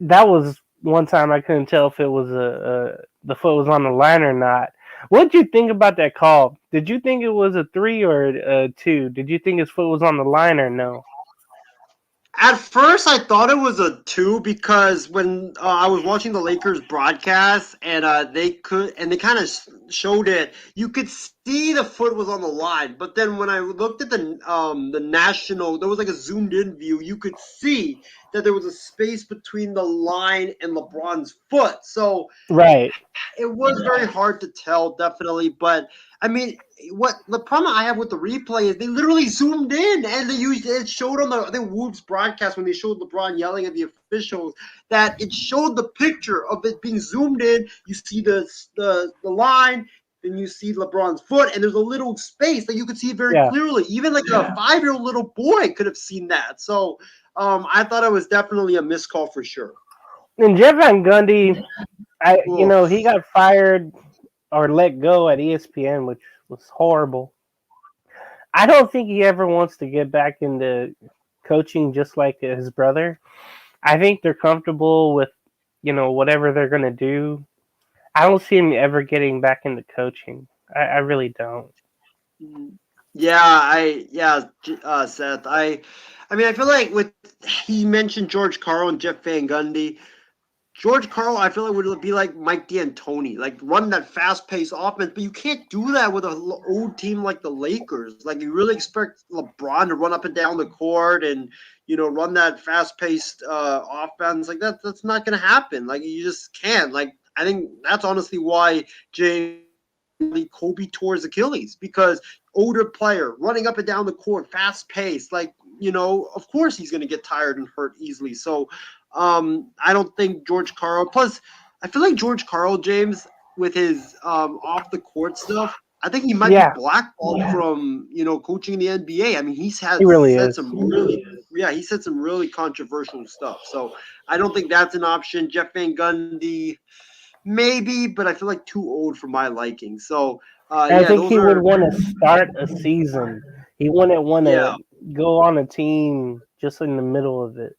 E: that was one time I couldn't tell if it was the foot was on the line or not. What did you think about that call? Did you think it was a 3 or a 2? Did you think his foot was on the line or no?
A: At first, I thought it was a 2 because when I was watching the Lakers broadcast and they kind of showed it, you could see the foot was on the line. But then when I looked at the national, there was like a zoomed in view. You could see that there was a space between the line and LeBron's foot. So
E: Right.
A: it was very hard to tell, definitely. But I mean, what the problem I have with the replay is they literally zoomed in and it showed on the Woods broadcast when they showed LeBron yelling at the officials that it showed the picture of it being zoomed in. You see the line, then you see LeBron's foot, and there's a little space that you could see very clearly. Even like a 5-year-old little boy could have seen that. So I thought it was definitely a missed call for sure.
E: And Jeff Van Gundy, he got fired or let go at ESPN, which was horrible. I don't think he ever wants to get back into coaching just like his brother. I think they're comfortable with, whatever they're going to do. I don't see him ever getting back into coaching. I really don't.
A: Yeah, Seth. I mean, I feel like he mentioned George Karl and Jeff Van Gundy. George Karl, I feel like would be like Mike D'Antoni, like run that fast-paced offense, but you can't do that with an old team like the Lakers. Like you really expect LeBron to run up and down the court and run that fast-paced offense like that. That's not going to happen. Like you just can't. Like I think that's honestly why Kobe tore his Achilles, because older player running up and down the court, fast-paced. Like of course he's going to get tired and hurt easily. So. I don't think George Karl. Plus, I feel like George Karl, James, with his off the court stuff, I think he might be blackballed from coaching in the NBA. I mean, he said some really controversial stuff. So I don't think that's an option. Jeff Van Gundy, maybe, but I feel like too old for my liking. So
E: I think he would want to start a season. He wouldn't want to go on a team just in the middle of it.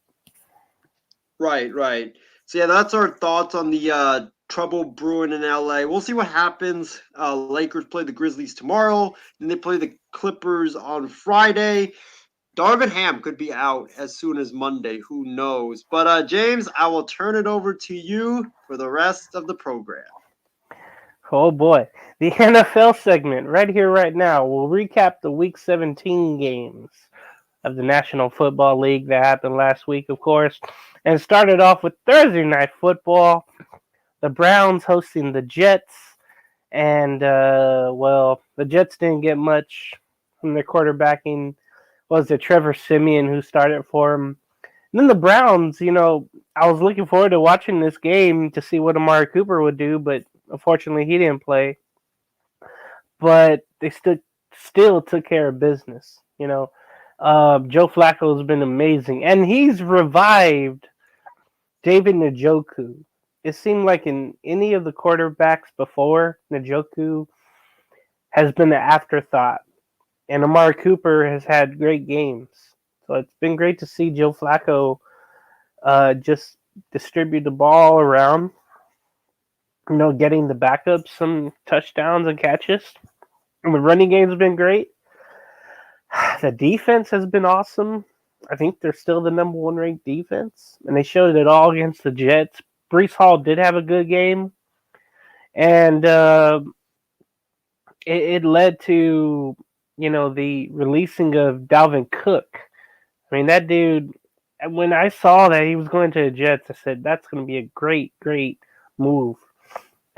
A: Right. So yeah, that's our thoughts on the trouble brewing in LA. We'll see what happens. Lakers play the Grizzlies tomorrow, then they play the Clippers on Friday. Darvin Ham could be out as soon as Monday. Who knows? But James, I will turn it over to you for the rest of the program.
E: Oh boy, the NFL segment right here, right now. We'll recap the Week 17 games of the National Football League that happened last week, of course. And started off with Thursday Night Football. The Browns hosting the Jets. And, the Jets didn't get much from their quarterbacking. Was it Trevor Siemian who started for them? And then the Browns, I was looking forward to watching this game to see what Amari Cooper would do, but unfortunately he didn't play. But they still took care of business, Joe Flacco has been amazing. And he's revived David Njoku. It seemed like in any of the quarterbacks before, Njoku has been an afterthought. And Amari Cooper has had great games. So it's been great to see Joe Flacco just distribute the ball around, getting the backups some touchdowns and catches. And the running game's been great. The defense has been awesome. I think they're still the number one ranked defense, and they showed it all against the Jets. Breece Hall did have a good game, and it led to the releasing of Dalvin Cook. I mean, that dude. When I saw that he was going to the Jets, I said that's going to be a great, great move,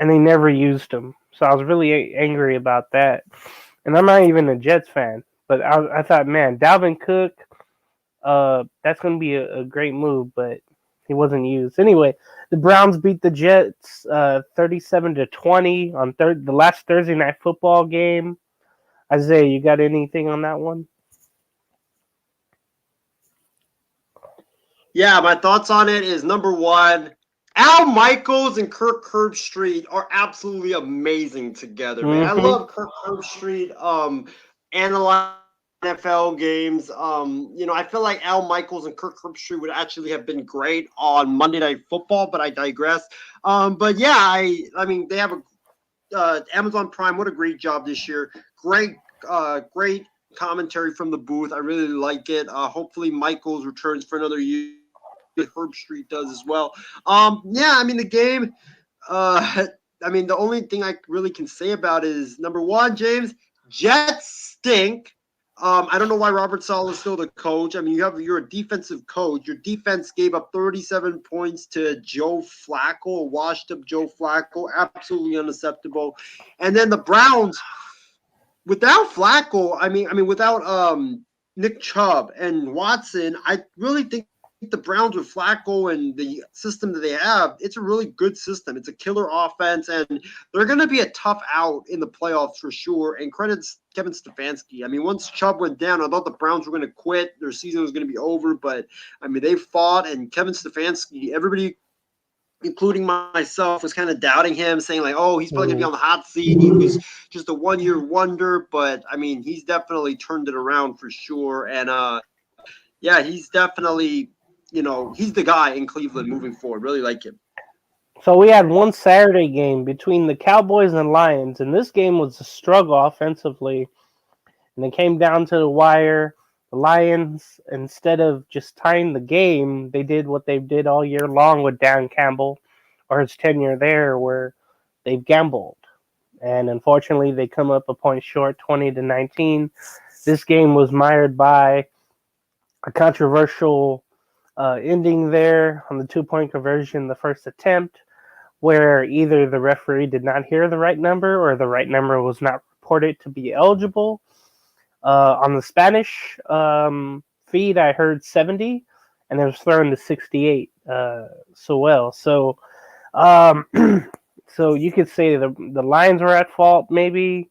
E: and they never used him. So I was really angry about that. And I'm not even a Jets fan, but I thought, man, Dalvin Cook. That's going to be a great move, but he wasn't used. Anyway, the Browns beat the Jets 37-20 on the last Thursday night football game. Isaiah, you got anything on that one?
A: Yeah, my thoughts on it is, number one, Al Michaels and Kirk Herbstreit are absolutely amazing together, man. I love Kirk Herbstreit analyzing NFL games. I feel like Al Michaels and Kirk Herbstreit would actually have been great on Monday Night Football, but I digress. But yeah, I mean, they have Amazon Prime. What a great job this year. Great commentary from the booth. I really like it. Hopefully Michaels returns for another year. Herbstreit does as well. Yeah, I mean, the game, the only thing I really can say about it is, number one, James, Jets stink. I don't know why Robert Saleh is still the coach. I mean, you're a defensive coach. Your defense gave up 37 points to Joe Flacco, a washed-up Joe Flacco, absolutely unacceptable. And then the Browns, without Flacco, without Nick Chubb and Watson, I really think the Browns with Flacco and the system that they have, it's a really good system. It's a killer offense, and they're going to be a tough out in the playoffs for sure. And credits Kevin Stefanski. I mean, once Chubb went down, I thought the Browns were going to quit. Their season was going to be over, but I mean, they fought, and Kevin Stefanski, everybody, including myself, was kind of doubting him, saying like, oh, he's probably going to be on the hot seat. He was just a one-year wonder, but I mean, he's definitely turned it around for sure. And yeah, he's definitely, he's the guy in Cleveland moving forward. Really like him.
E: So we had one Saturday game between the Cowboys and Lions, and this game was a struggle offensively. And it came down to the wire. The Lions, instead of just tying the game, they did what they did all year long with Dan Campbell or his tenure there, where they've gambled. And unfortunately, they come up a point short, 20-19. This game was mired by a controversial ending there on the 2-point conversion, the first attempt, where either the referee did not hear the right number or the right number was not reported to be eligible. On the Spanish feed, I heard 70, and it was thrown to 68. So you could say the Lions were at fault, maybe,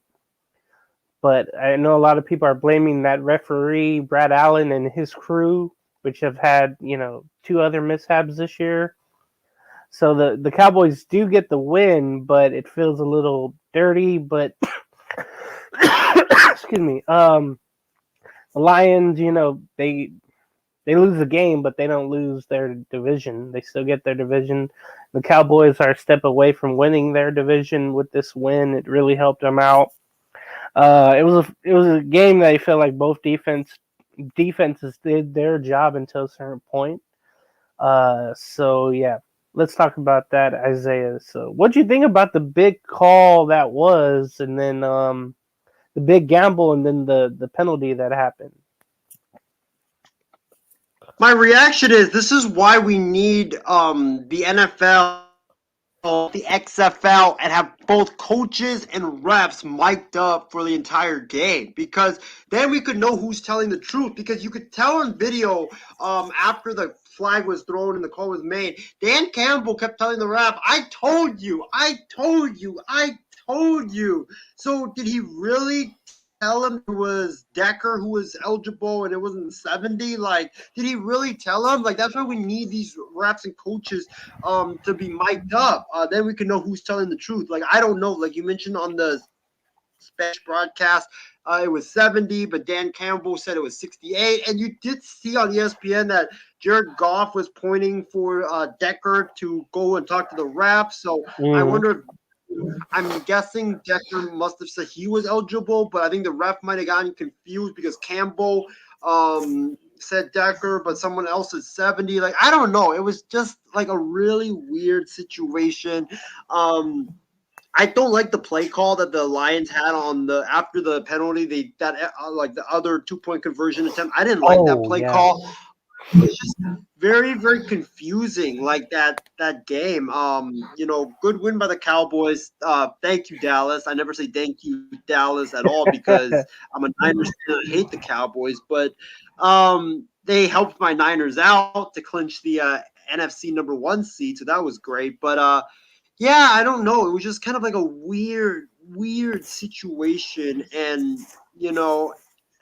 E: but I know a lot of people are blaming that referee, Brad Allen, and his crew, which have had, 2 other mishaps this year. So the Cowboys do get the win, but it feels a little dirty. But excuse me, the Lions, they lose the game, but they don't lose their division. They still get their division. The Cowboys are a step away from winning their division with this win. It really helped them out. It was a game that I felt like both defenses did their job until a certain point. So yeah, let's talk about that, Isaiah. So what do you think about the big call that was, and then the big gamble, and then the penalty that happened?
A: My reaction is, this is why we need the NFL, the XFL, and have both coaches and refs mic'd up for the entire game, because then we could know who's telling the truth. Because you could tell on video after the flag was thrown and the call was made, Dan Campbell kept telling the ref, I told you. So did he really tell him it was Decker who was eligible and it wasn't 70? Like, did he really tell him? Like, that's why we need these refs and coaches to be mic'd up. Then we can know who's telling the truth. Like, I don't know. Like you mentioned on the Spanish broadcast, it was 70, but Dan Campbell said it was 68. And you did see on ESPN that Jared Goff was pointing for Decker to go and talk to the ref. So I wonder if, I'm guessing Decker must have said he was eligible, but I think the ref might have gotten confused because Campbell said Decker, but someone else said 70. Like, I don't know. It was just like a really weird situation. I don't like the play call that the Lions had on the after the penalty. Like the other 2-point conversion attempt. I didn't like that play call. It was just very, very confusing. Like that game. Good win by the Cowboys. Thank you, Dallas. I never say thank you, Dallas, at all because I'm a Niners fan. I hate the Cowboys, but they helped my Niners out to clinch the NFC number 1 seed, so that was great. But yeah, I don't know. It was just kind of like a weird situation. And,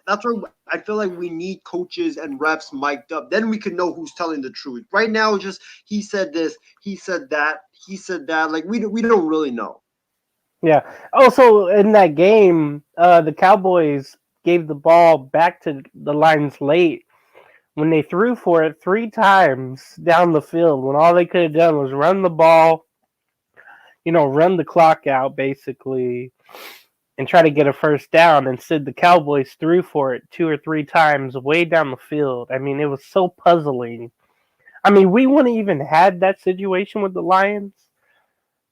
A: that's where I feel like we need coaches and refs mic'd up. Then we can know who's telling the truth. Right now, just he said this, he said that, he said that. Like, we don't really know.
E: Yeah. Also, in that game, the Cowboys gave the ball back to the Lions late when they threw for it 3 times down the field when all they could have done was run the ball, run the clock out basically, and try to get a first down. Instead, the Cowboys threw for it 2 or 3 times way down the field. I mean, it was so puzzling. I mean, we wouldn't even had that situation with the Lions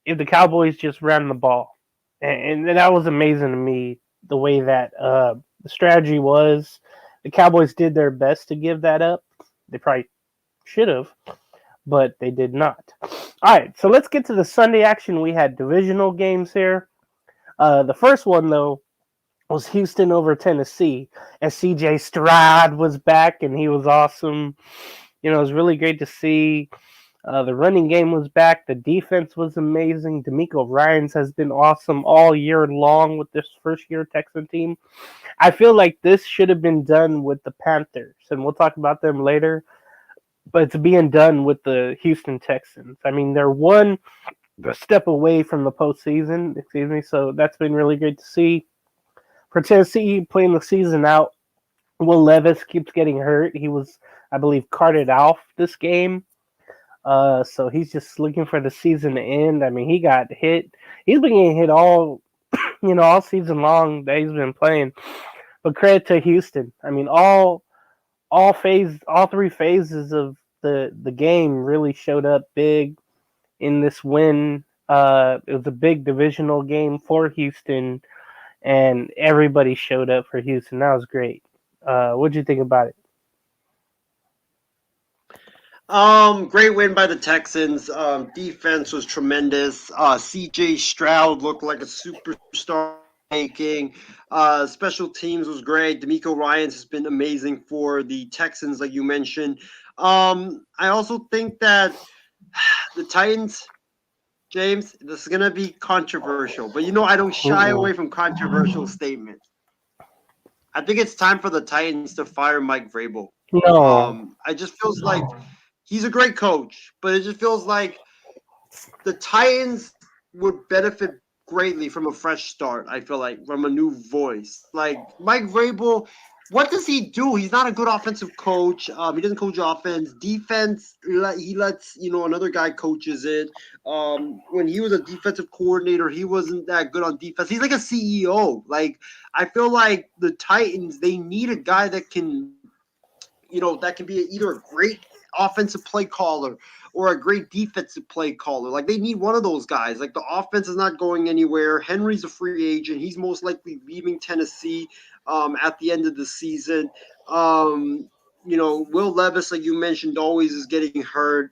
E: if the Cowboys just ran the ball. And that was amazing to me, the way that the strategy was. The Cowboys did their best to give that up. They probably should have, but they did not. All right, so let's get to the Sunday action. We had divisional games here. The first one, though, was Houston over Tennessee. And C.J. Stroud was back, and he was awesome. It was really great to see. The running game was back. The defense was amazing. DeMeco Ryans has been awesome all year long with this first-year Texan team. I feel like this should have been done with the Panthers, and we'll talk about them later. But it's being done with the Houston Texans. I mean, they're one step away from the postseason, so that's been really great to see. For Tennessee, playing the season out, Will Levis keeps getting hurt. He was, I believe, carted off this game. So he's just looking for the season to end. I mean, he got hit. He's been getting hit all, all season long that he's been playing. But credit to Houston. I mean, all 3 phases of the game really showed up big in this win. It was a big divisional game for Houston, and everybody showed up for Houston. That was great. What'd you think about it?
A: Great win by the Texans. Defense was tremendous. C.J. Stroud looked like a superstar making. Special teams was great. DeMeco Ryans has been amazing for the Texans, like you mentioned. I also think that the Titans, James, this is going to be controversial, but I don't shy away from controversial statements. I think it's time for the Titans to fire Mike Vrabel.
E: No.
A: I just feels like he's a great coach, but it just feels like the Titans would benefit greatly from a fresh start. I feel like from a new voice. Like Mike Vrabel, what does he do? He's not a good offensive coach. He doesn't coach offense. Defense, he lets another guy coaches it. When he was a defensive coordinator, he wasn't that good on defense. He's like a CEO. Like I feel like the Titans, they need a guy that can, that can be either a great offensive play caller or a great defensive play caller. Like they need one of those guys. Like the offense is not going anywhere. Henry's a free agent. He's most likely leaving Tennessee at the end of the season. Will Levis, like you mentioned, always is getting hurt.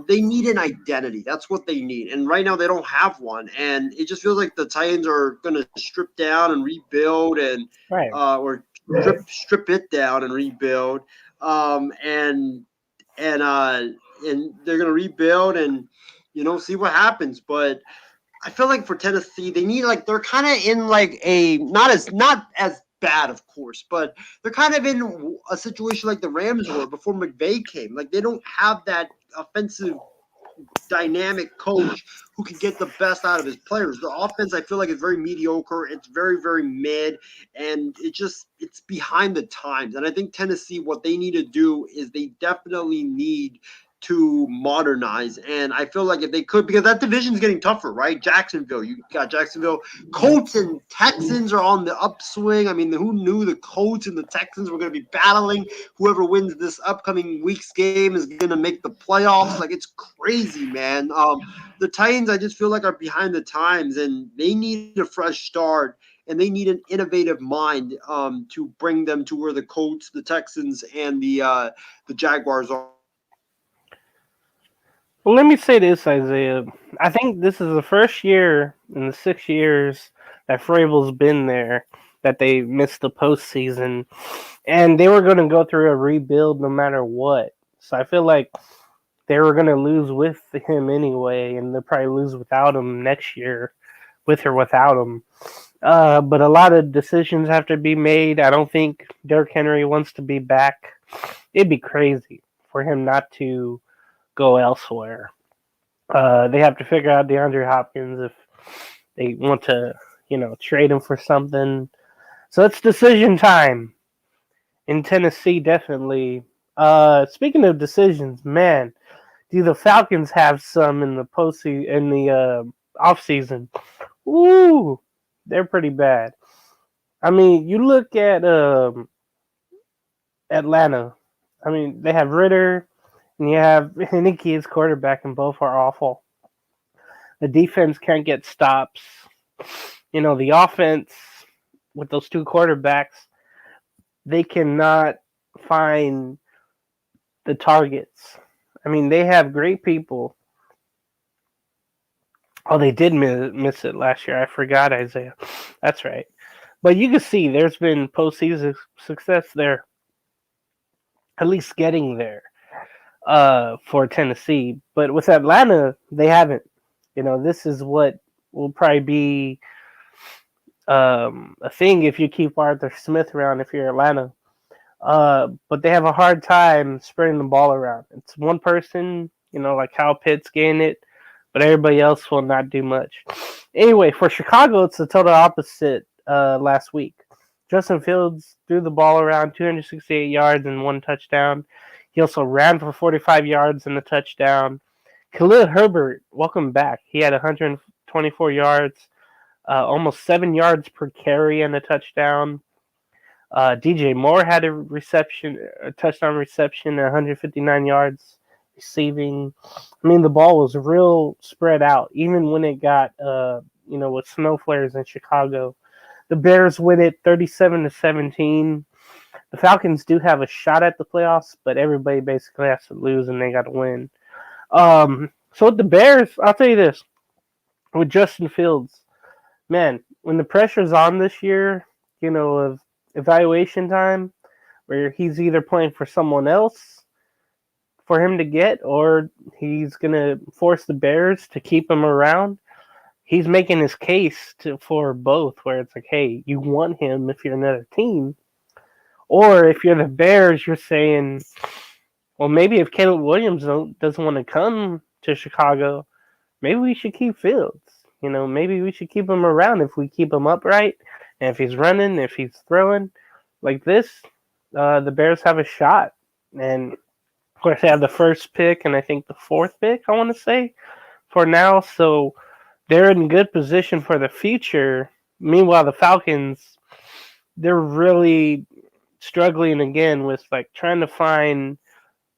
A: They need an identity. That's what they need. And right now they don't have one. And it just feels like the Titans are going to strip down and rebuild and or strip it down and rebuild. And they're going to rebuild and, see what happens. But I feel like for Tennessee, they need they're kind of in not as bad, of course, but they're kind of in a situation like the Rams were before McVay came. Like they don't have that offensive
B: dynamic coach who can get the best out of his players. The offense, I feel like, is very mediocre. It's very, very mid, and it's behind the times. And I think Tennessee, what they need to do is they definitely need to modernize. And I feel like if they could, because that division is getting tougher, right? Jacksonville, you got Jacksonville. Colts and Texans are on the upswing. I mean, who knew the Colts and the Texans were going to be battling? Whoever wins this upcoming week's game is going to make the playoffs. Like, it's crazy, man. The Titans, I just feel like, are behind the times, and they need a fresh start. And they need an innovative mind to bring them to where the Colts, the Texans, and the Jaguars are.
E: Well, let me say this, Isaiah. I think this is the first year in the 6 years that Vrabel's been there that they missed the postseason, and they were going to go through a rebuild no matter what. So I feel like they were going to lose with him anyway, and they'll probably lose without him next year, with or without him. But a lot of decisions have to be made. I don't think Derrick Henry wants to be back. It'd be crazy for him not to go elsewhere. They have to figure out DeAndre Hopkins if they want to, trade him for something. So it's decision time in Tennessee, definitely. Speaking of decisions, man, do the Falcons have some in the postseason, in the offseason? Ooh, they're pretty bad. I mean, you look at Atlanta. I mean, they have Ritter, and you have Heineke as quarterback, and both are awful. The defense can't get stops. The offense with those two quarterbacks, they cannot find the targets. I mean, they have great people. Oh, they did miss it last year. I forgot, Isaiah. That's right. But you can see there's been postseason success there. At least getting there. For Tennessee, but with Atlanta, they haven't. This is what will probably be a thing if you keep Arthur Smith around if you're Atlanta. But they have a hard time spreading the ball around. It's one person, like Kyle Pitts getting it, but everybody else will not do much. Anyway, for Chicago, it's the total opposite last week. Justin Fields threw the ball around 268 yards and 1 touchdown. He also ran for 45 yards and a touchdown. Khalil Herbert, welcome back. He had 124 yards, almost 7 yards per carry and a touchdown. DJ Moore had a touchdown reception, 159 yards receiving. I mean, the ball was real spread out, even when it got, with snow flares in Chicago. The Bears win it 37-17. The Falcons do have a shot at the playoffs, but everybody basically has to lose and they got to win. So with the Bears, I'll tell you this. With Justin Fields, man, when the pressure's on this year, of evaluation time, where he's either playing for someone else for him to get, or he's going to force the Bears to keep him around, he's making his case for both, where it's like, hey, you want him if you're another team. Or if you're the Bears, you're saying, well, maybe if Caleb Williams doesn't want to come to Chicago, maybe we should keep Fields. Maybe we should keep him around if we keep him upright. And if he's running, if he's throwing like this, the Bears have a shot. And, of course, they have the first pick and I think the 4th pick, I want to say, for now. So they're in good position for the future. Meanwhile, the Falcons, they're really struggling again with trying to find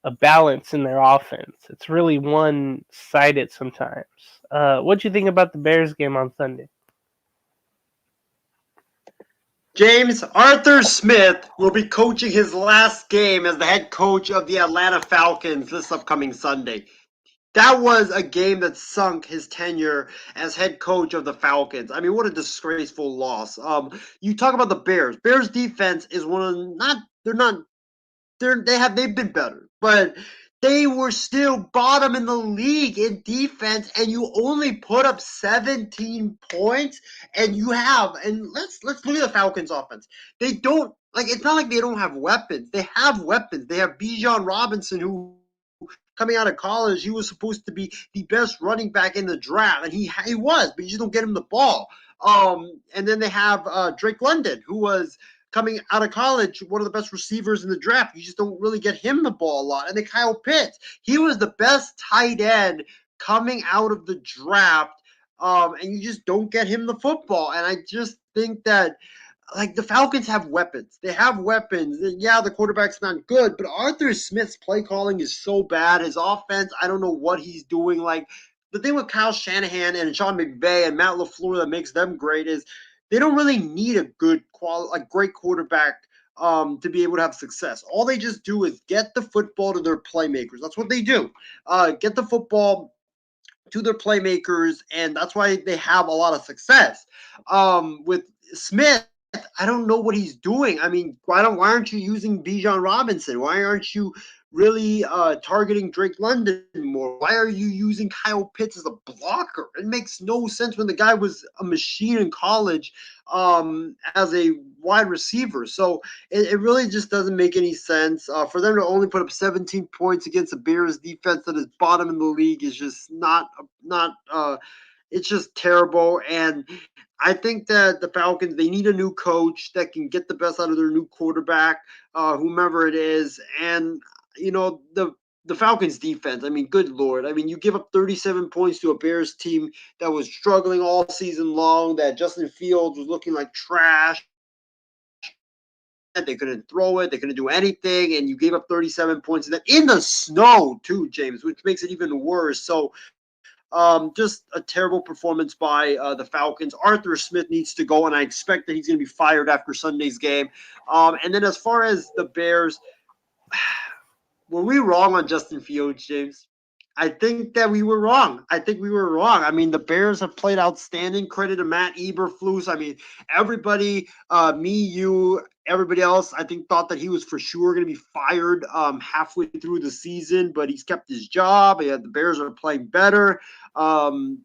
E: a balance in their offense. It's really one-sided sometimes. What do you think about the Bears game on Sunday?
B: James, Arthur Smith will be coaching his last game as the head coach of the Atlanta Falcons this upcoming Sunday. That was a game that sunk his tenure as head coach of the Falcons. I mean, what a disgraceful loss. You talk about the Bears. Bears defense is they've been better, but they were still bottom in the league in defense, and you only put up 17 points, and let's look at the Falcons offense. They don't, it's not like they don't have weapons. They have weapons. They have Bijan Robinson, who
A: coming out of college, he was supposed to be the best running back in the draft, and he was, but you just don't get him the ball. And then they have Drake London, who was coming out of college, one of the best receivers in the draft. You just don't really get him the ball a lot. And then Kyle Pitts, he was the best tight end coming out of the draft, and you just don't get him the football. And I just think that, like, the Falcons have weapons. They have weapons. Yeah, the quarterback's not good, but Arthur Smith's play calling is so bad. His offense, I don't know what he's doing. Like, the thing with Kyle Shanahan and Sean McVay and Matt LaFleur that makes them great is they don't really need a great quarterback to be able to have success. All they just do is get the football to their playmakers. That's what they do. Get the football to their playmakers, and that's why they have a lot of success. With Smith, I don't know what he's doing. I mean, why aren't you using Bijan Robinson? Why aren't you really targeting Drake London more? Why are you using Kyle Pitts as a blocker? It makes no sense when the guy was a machine in college as a wide receiver. So it really just doesn't make any sense. For them to only put up 17 points against the Bears defense that is bottom in the league is just not it's just terrible. And I think that the Falcons, they need a new coach that can get the best out of their new quarterback, whomever it is. And, you know, the Falcons defense, I mean, good Lord. I mean, you give up 37 points to a Bears team that was struggling all season long, that Justin Fields was looking like trash. They couldn't throw it. They couldn't do anything. And you gave up 37 points in the snow, too, James, which makes it even worse. So, just a terrible performance by the Falcons. Arthur Smith needs to go, and I expect that he's going to be fired after Sunday's game. And then as far as the Bears, were we wrong on Justin Fields, James? I think that we were wrong. I mean, the Bears have played outstanding. Credit to Matt Eberflus. I mean, everybody, me, you, everybody else, I think thought that he was for sure going to be fired halfway through the season, but he's kept his job. The Bears are playing better. You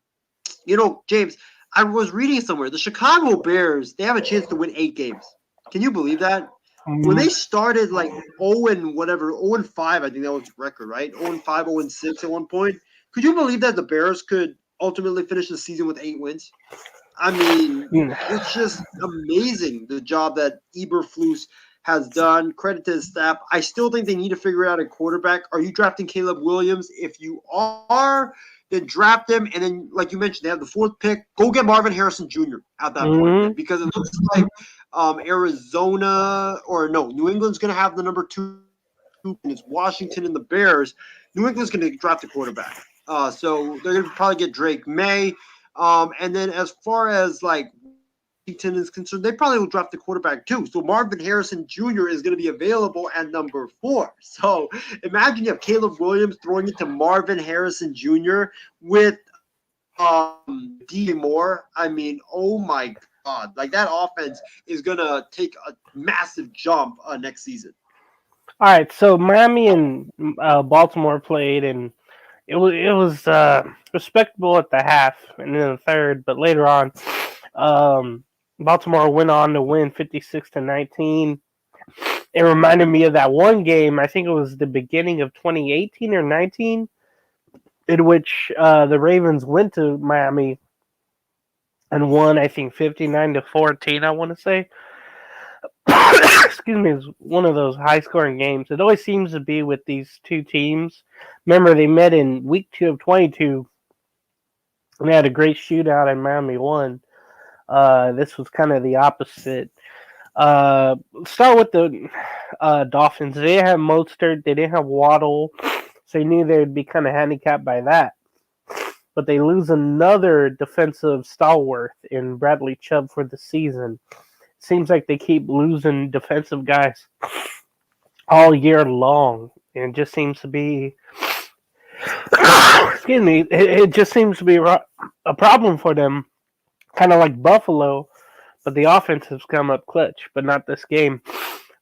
A: know, James, I was reading somewhere, the Chicago Bears, they have a chance to win 8 games. Can you believe that? When they started like 0-5, I think that was the record, right? 0-5, 0-6 at one point. Could you believe that the Bears could ultimately finish the season with 8 wins? I mean, it's just amazing the job that Eberflus has done. Credit to his staff. I still think they need to figure out a quarterback. Are you drafting Caleb Williams? If you are, then draft him. And then, like you mentioned, they have the 4th pick. Go get Marvin Harrison Jr. at that point, because it looks like New England's going to have the number 2, and it's Washington and the Bears. New England's going to draft a quarterback. So they're going to probably get Drake May. And then as far as like Washington is concerned, they probably will draft the quarterback too. So Marvin Harrison Jr. is going to be available at number 4. So imagine you have Caleb Williams throwing it to Marvin Harrison Jr. with DJ Moore. I mean, oh my God, like that offense is going to take a massive jump next season.
E: All right, so Miami and Baltimore played, and it was respectable at the half and then the third, but later on, Baltimore went on to win 56-19. It reminded me of that one game. I think it was the beginning of 2018 or 19, in which the Ravens went to Miami and won, I think 59-14. I want to say. Excuse me, it's one of those high-scoring games. It always seems to be with these two teams. Remember, they met in week 2 of 22, and they had a great shootout, and Miami won. This was kind of the opposite. Start with the Dolphins. They didn't have Mostert. They didn't have Waddle, so you knew they would be kind of handicapped by that. But they lose another defensive stalwart in Bradley Chubb for the season. Seems like they keep losing defensive guys all year long. And it just seems to be, excuse me, it just seems to be a problem for them, kind of like Buffalo. But the offense has come up clutch, but not this game.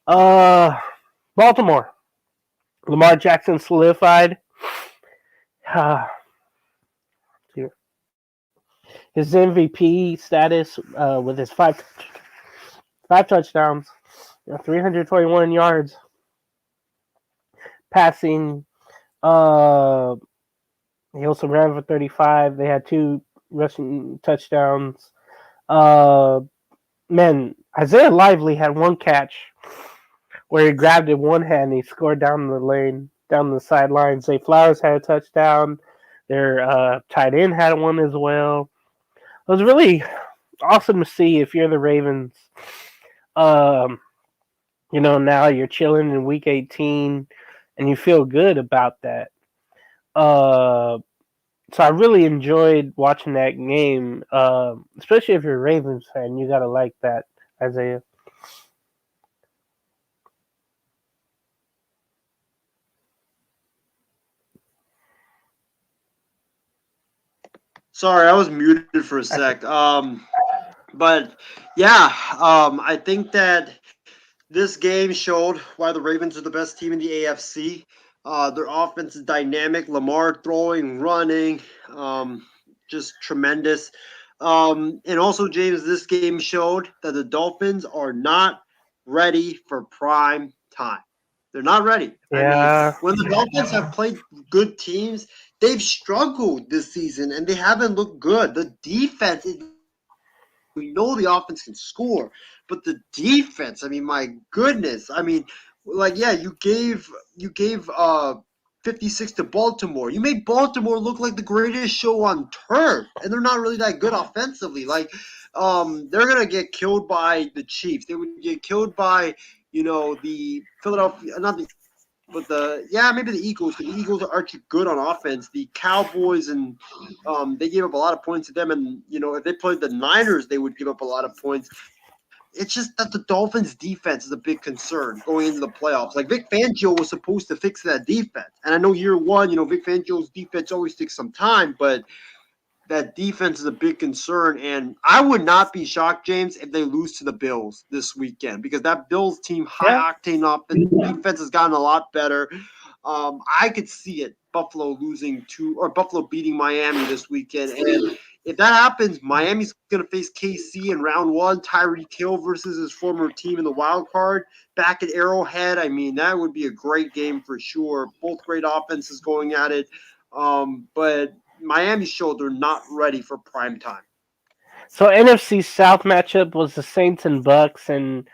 E: Baltimore. Lamar Jackson solidified his MVP status with his 5 touchdowns, 321 yards passing, Uh, he also ran for 35. They had 2 rushing touchdowns. Uh, man, Isaiah Lively had 1 catch where he grabbed it in one hand and he scored down the lane, down the sidelines. Zay Flowers had a touchdown. Their tight end had one as well. It was really awesome to see if you're the Ravens. Um, now you're chilling in week 18 and you feel good about that. So I really enjoyed watching that game, especially if you're a Ravens fan. You got to like that, Isaiah.
A: Sorry, I was muted for a sec. But yeah, I think that this game showed why the Ravens are the best team in the AFC. Their offense is dynamic. Lamar throwing, running, just tremendous. And also, James, this game showed that the Dolphins are not ready for prime time. They're not ready.
E: Yeah.
A: When the Dolphins have played good teams, they've struggled this season and they haven't looked good. The defense, we know the offense can score, but the defense, my goodness. You gave 56 to Baltimore. You made Baltimore look like the greatest show on turf, and they're not really that good offensively. They're gonna get killed by the Chiefs. They would get killed by, the Philadelphia, not the maybe the Eagles, because the Eagles are actually good on offense. The Cowboys and they gave up a lot of points to them, and if they played the Niners, they would give up a lot of points. It's just that the Dolphins' defense is a big concern going into the playoffs. Like Vic Fangio was supposed to fix that defense, and I know year one, Vic Fangio's defense always takes some time, but that defense is a big concern, and I would not be shocked, James, if they lose to the Bills this weekend, because that Bills team, high-octane offense, defense has gotten a lot better. I could see it, Buffalo beating Miami this weekend, and if that happens, Miami's going to face KC in round 1, Tyreek Hill versus his former team in the wild card, back at Arrowhead. That would be a great game for sure. Both great offenses going at it, but Miami showed they're not ready for prime time.
E: So NFC South matchup was the Saints and Bucks, and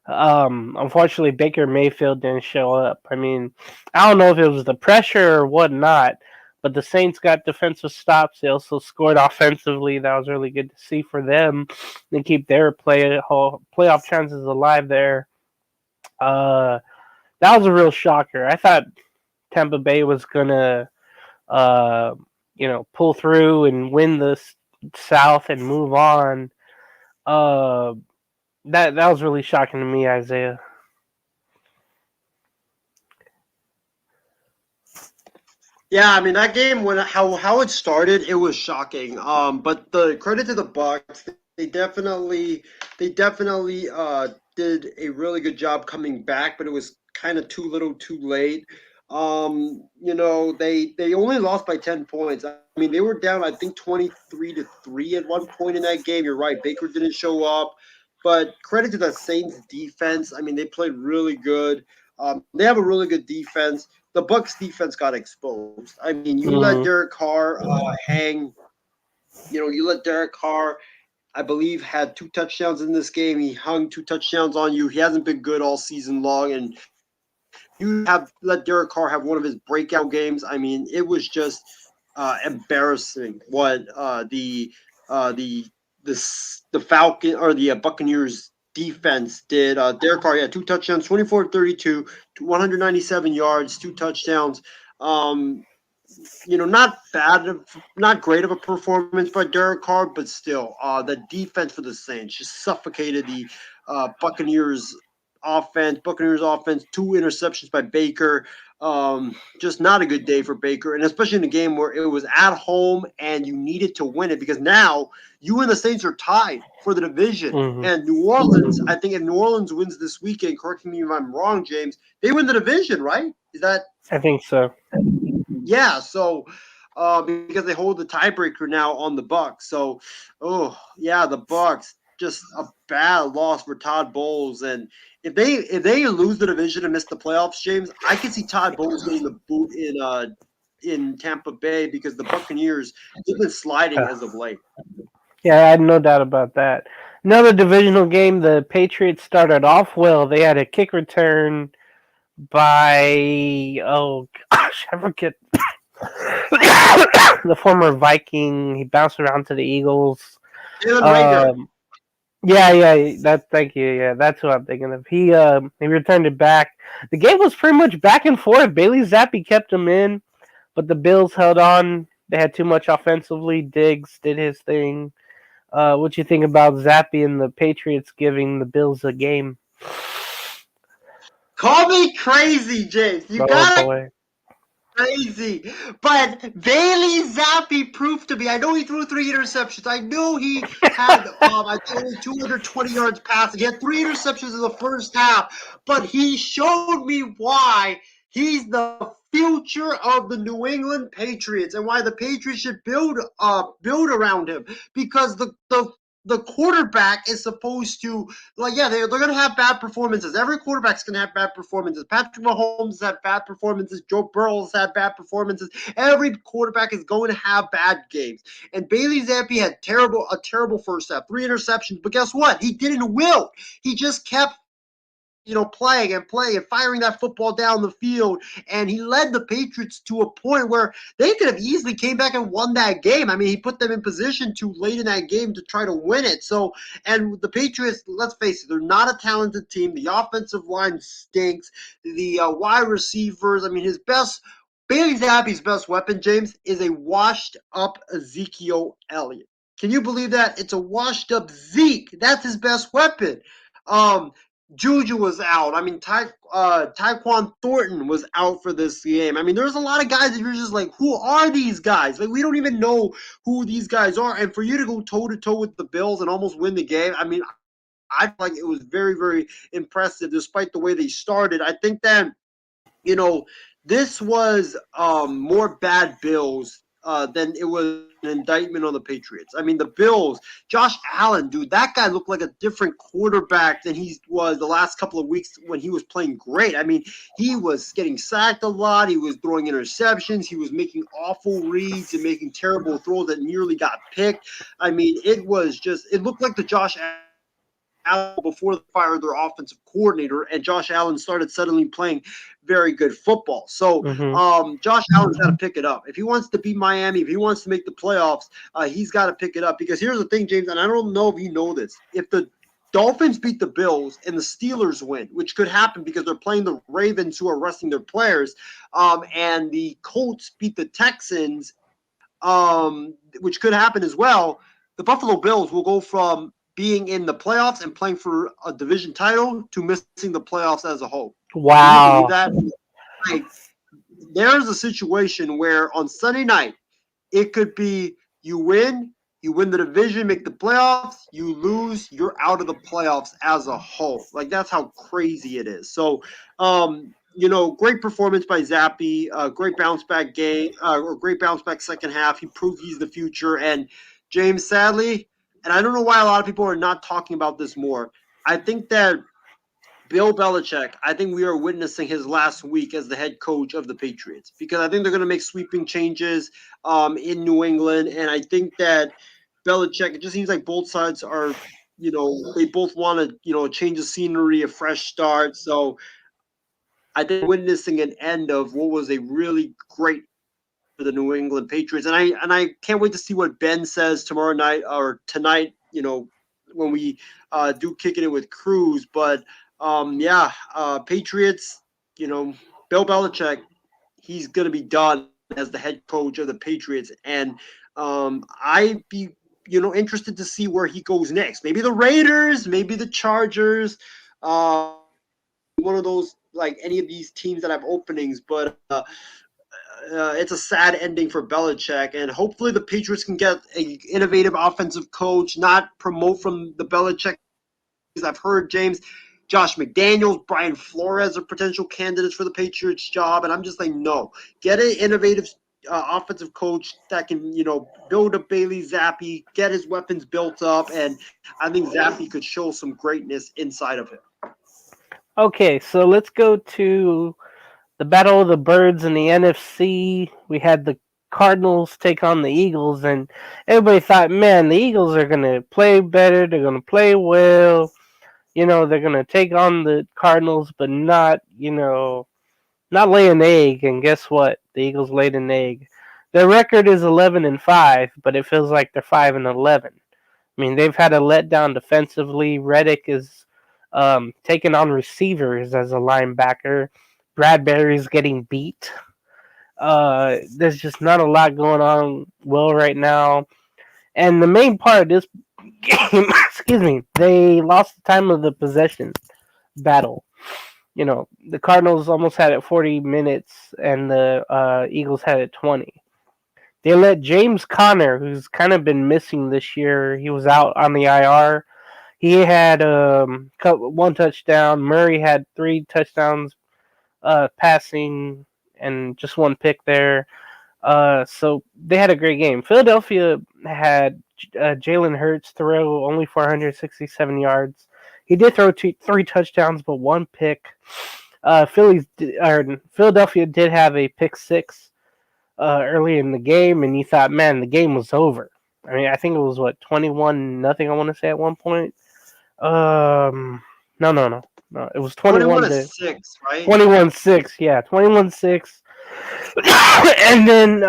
E: unfortunately Baker Mayfield didn't show up. I don't know if it was the pressure or whatnot, but the Saints got defensive stops. They also scored offensively. That was really good to see for them. They keep their playoff chances alive there. That was a real shocker. I thought Tampa Bay was gonna pull through and win the South and move on. That was really shocking to me, Isaiah.
A: Yeah, that game, how it started, it was shocking. But the credit to the Bucks, they definitely did a really good job coming back, but it was kind of too little, too late. They only lost by 10 points. They were down, I think, 23-3 at one point in that game. You're right, Baker didn't show up, but credit to the Saints defense. They played really good. They have a really good defense. The Bucks defense got exposed. Let Derek Carr hang. You let Derek Carr, I believe, had 2 touchdowns in this game. He hung 2 touchdowns on you. He hasn't been good all season long, and you have let Derek Carr have one of his breakout games. It was just embarrassing what the Falcon or the Buccaneers defense did. Derek Carr had 2 touchdowns, 24-32, 197 yards, 2 touchdowns. Not bad, not great of a performance by Derek Carr, but still, the defense for the Saints just suffocated the Buccaneers offense. 2 interceptions by Baker. Just not a good day for Baker, and especially in a game where it was at home and you needed to win it, because now you and the Saints are tied for the division. And New Orleans, I think if New Orleans wins this weekend, correct me if I'm wrong, James, they win the division, right? Is that?
E: I think so.
A: Yeah, so because they hold the tiebreaker now on the Bucks. So, the Bucks, just a bad loss for Todd Bowles. And if they lose the division and miss the playoffs, James, I can see Todd Bowles getting the boot in Tampa Bay because the Buccaneers have been sliding as of late.
E: Yeah, I had no doubt about that. Another divisional game, the Patriots started off well. They had a kick return by, oh gosh, I forget. The former Viking. He bounced around to the Eagles.
A: Jalen Rager.
E: Thank you. Yeah, that's who I'm thinking of. He returned it back. The game was pretty much back and forth. Bailey Zappi kept him in, but the Bills held on. They had too much offensively. Diggs did his thing. What you think about Zappi and the Patriots giving the Bills a game?
A: Call me crazy, James. You gotta crazy. But Bailey Zappi proved to be. I know he threw 3 interceptions. I know he had I think 220 yards passing. He had 3 interceptions in the first half. But he showed me why he's the future of the New England Patriots and why the Patriots should build around him. Because the quarterback is supposed to, they're going to have bad performances. Every quarterback's going to have bad performances. Patrick Mahomes had bad performances. Joe Burrow's had bad performances. Every quarterback is going to have bad games. And Bailey Zappi had a terrible first half, 3 interceptions. But guess what? He didn't wilt. He just kept playing and firing that football down the field. And he led the Patriots to a point where they could have easily came back and won that game. I mean, he put them in position to late in that game to try to win it. So, and the Patriots, let's face it, they're not a talented team. The offensive line stinks. The wide receivers, I mean, Bailey Zappi's best weapon, James, is a washed-up Ezekiel Elliott. Can you believe that? It's a washed-up Zeke. That's his best weapon. Juju was out. I mean, Tyquan Thornton was out for this game. I mean, there's a lot of guys that you're just like, who are these guys? Like, we don't even know who these guys are. And for you to go toe-to-toe with the Bills and almost win the game, I mean, I feel like it was very, very impressive despite the way they started. I think that, this was more bad Bills than it was an indictment on the Patriots. I mean, the Bills, Josh Allen, dude, that guy looked like a different quarterback than he was the last couple of weeks when he was playing great. I mean, he was getting sacked a lot. He was throwing interceptions. He was making awful reads and making terrible throws that nearly got picked. I mean, it looked like the Josh Allen before they fired their offensive coordinator, and Josh Allen started suddenly playing very good football. So Josh Allen's got to pick it up. If he wants to beat Miami, if he wants to make the playoffs, he's got to pick it up. Because here's the thing, James, and I don't know if you know this. If the Dolphins beat the Bills and the Steelers win, which could happen because they're playing the Ravens who are resting their players, and the Colts beat the Texans, which could happen as well, the Buffalo Bills will go from being in the playoffs and playing for a division title to missing the playoffs as a whole.
E: Wow.
A: Can you believe that? Like, there's a situation where on Sunday night, it could be you win the division, make the playoffs, you lose, you're out of the playoffs as a whole. Like, that's how crazy it is. So, great performance by Zappi, great bounce back game, or great bounce back second half. He proved he's the future. And James, sadly, and I don't know why a lot of people are not talking about this more, I think that Bill Belichick, I think we are witnessing his last week as the head coach of the Patriots, because I think they're going to make sweeping changes in New England. And I think that Belichick, it just seems like both sides are, they both want to, a change of scenery, a fresh start. So I think witnessing an end of what was a really great for the New England Patriots. And I can't wait to see what Ben says tomorrow night or tonight, when we do Kicking It with Cruz. But Patriots, Bill Belichick, he's going to be done as the head coach of the Patriots. And I'd be, interested to see where he goes next. Maybe the Raiders, maybe the Chargers, one of those, like any of these teams that have openings. But it's a sad ending for Belichick, and hopefully the Patriots can get an innovative offensive coach, not promote from the Belichick. I've heard, James, Josh McDaniels, Brian Flores are potential candidates for the Patriots job, and I'm just like, no. Get an innovative offensive coach that can, build up Bailey Zappi, get his weapons built up, and I think Zappi could show some greatness inside of him.
E: Okay, so let's go to the Battle of the Birds in the NFC. We had the Cardinals take on the Eagles, and everybody thought, man, the Eagles are going to play better. They're going to play well. They're going to take on the Cardinals, but not lay an egg. And guess what? The Eagles laid an egg. Their record is 11-5, but it feels like they're 5-11. I mean, they've had a letdown defensively. Reddick is taking on receivers as a linebacker. Bradbury's getting beat. There's just not a lot going on well right now. And the main part of this game, excuse me, they lost the time of the possession battle. The Cardinals almost had it 40 minutes, and the Eagles had it 20. They let James Conner, who's kind of been missing this year, he was out on the IR. He had one touchdown. Murray had 3 touchdowns passing and just 1 pick there. So they had a great game. Philadelphia had Jalen Hurts throw only 467 yards. He did throw 3 touchdowns, but 1 pick. Philadelphia did have a pick 6 early in the game, and you thought, man, the game was over. I mean, I think it was 21-0. I want to say at one point. No. It was
A: 21-6, right?
E: 21-6, yeah, 21-6. And then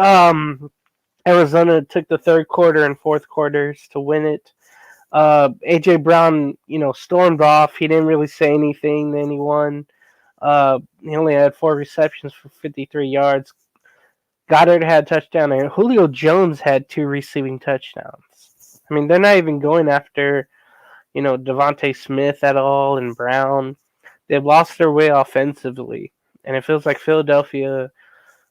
E: Arizona took the third quarter and fourth quarters to win it. AJ Brown, stormed off. He didn't really say anything to anyone. He only had 4 receptions for 53 yards. Goddard had a touchdown, and Julio Jones had 2 receiving touchdowns. I mean, they're not even going after, Devontae Smith at all and Brown. They've lost their way offensively, and it feels like Philadelphia,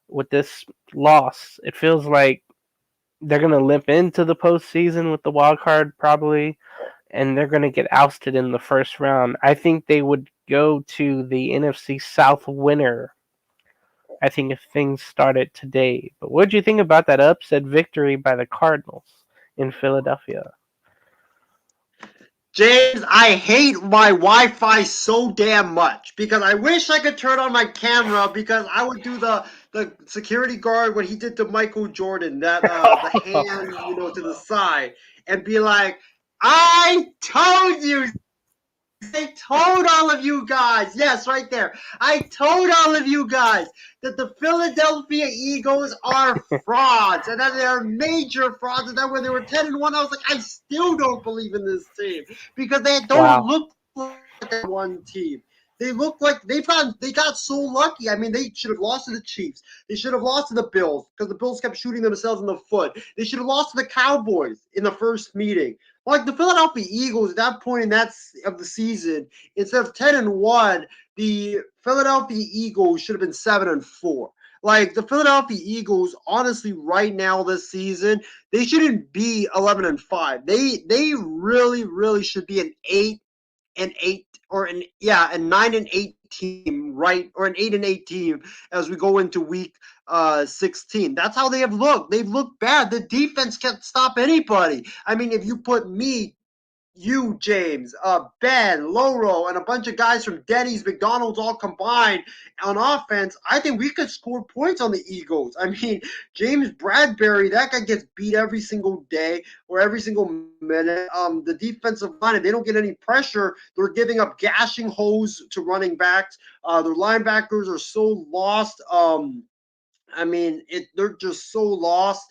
E: with this loss, it feels like they're going to limp into the postseason with the wild card probably, and they're going to get ousted in the first round. I think they would go to the NFC South winner, I think, if things started today. But what did you think about that upset victory by the Cardinals in Philadelphia?
A: James, I hate my Wi-Fi so damn much because I wish I could turn on my camera because I would do the security guard what he did to Michael Jordan, that the hand, to the side, and be like, I told you. I told all of you guys, yes, right there. I told all of you guys that the Philadelphia Eagles are frauds and that they are major frauds. And that when they were 10-1, I was like, I still don't believe in this team because they don't look like one team. They look like they got so lucky. I mean, they should have lost to the Chiefs. They should have lost to the Bills because the Bills kept shooting themselves in the foot. They should have lost to the Cowboys in the first meeting. Like the Philadelphia Eagles at that point of the season, instead of 10-1, the Philadelphia Eagles should have been 7-4. Like the Philadelphia Eagles, honestly, right now this season, they shouldn't be 11-5. They really, really should be an 8-8 or a 9-8 team, right? Or an 8-8 team as we go into week 16. That's how they have looked. They've looked bad. The defense can't stop anybody. I mean, if you put me, you, James, Ben, Loro, and a bunch of guys from Denny's, McDonald's all combined on offense, I think we could score points on the Eagles. I mean, James Bradbury, that guy gets beat every single day or every single minute. The defensive line, if they don't get any pressure, they're giving up gashing holes to running backs. Their linebackers are so lost. I mean, they're just so lost.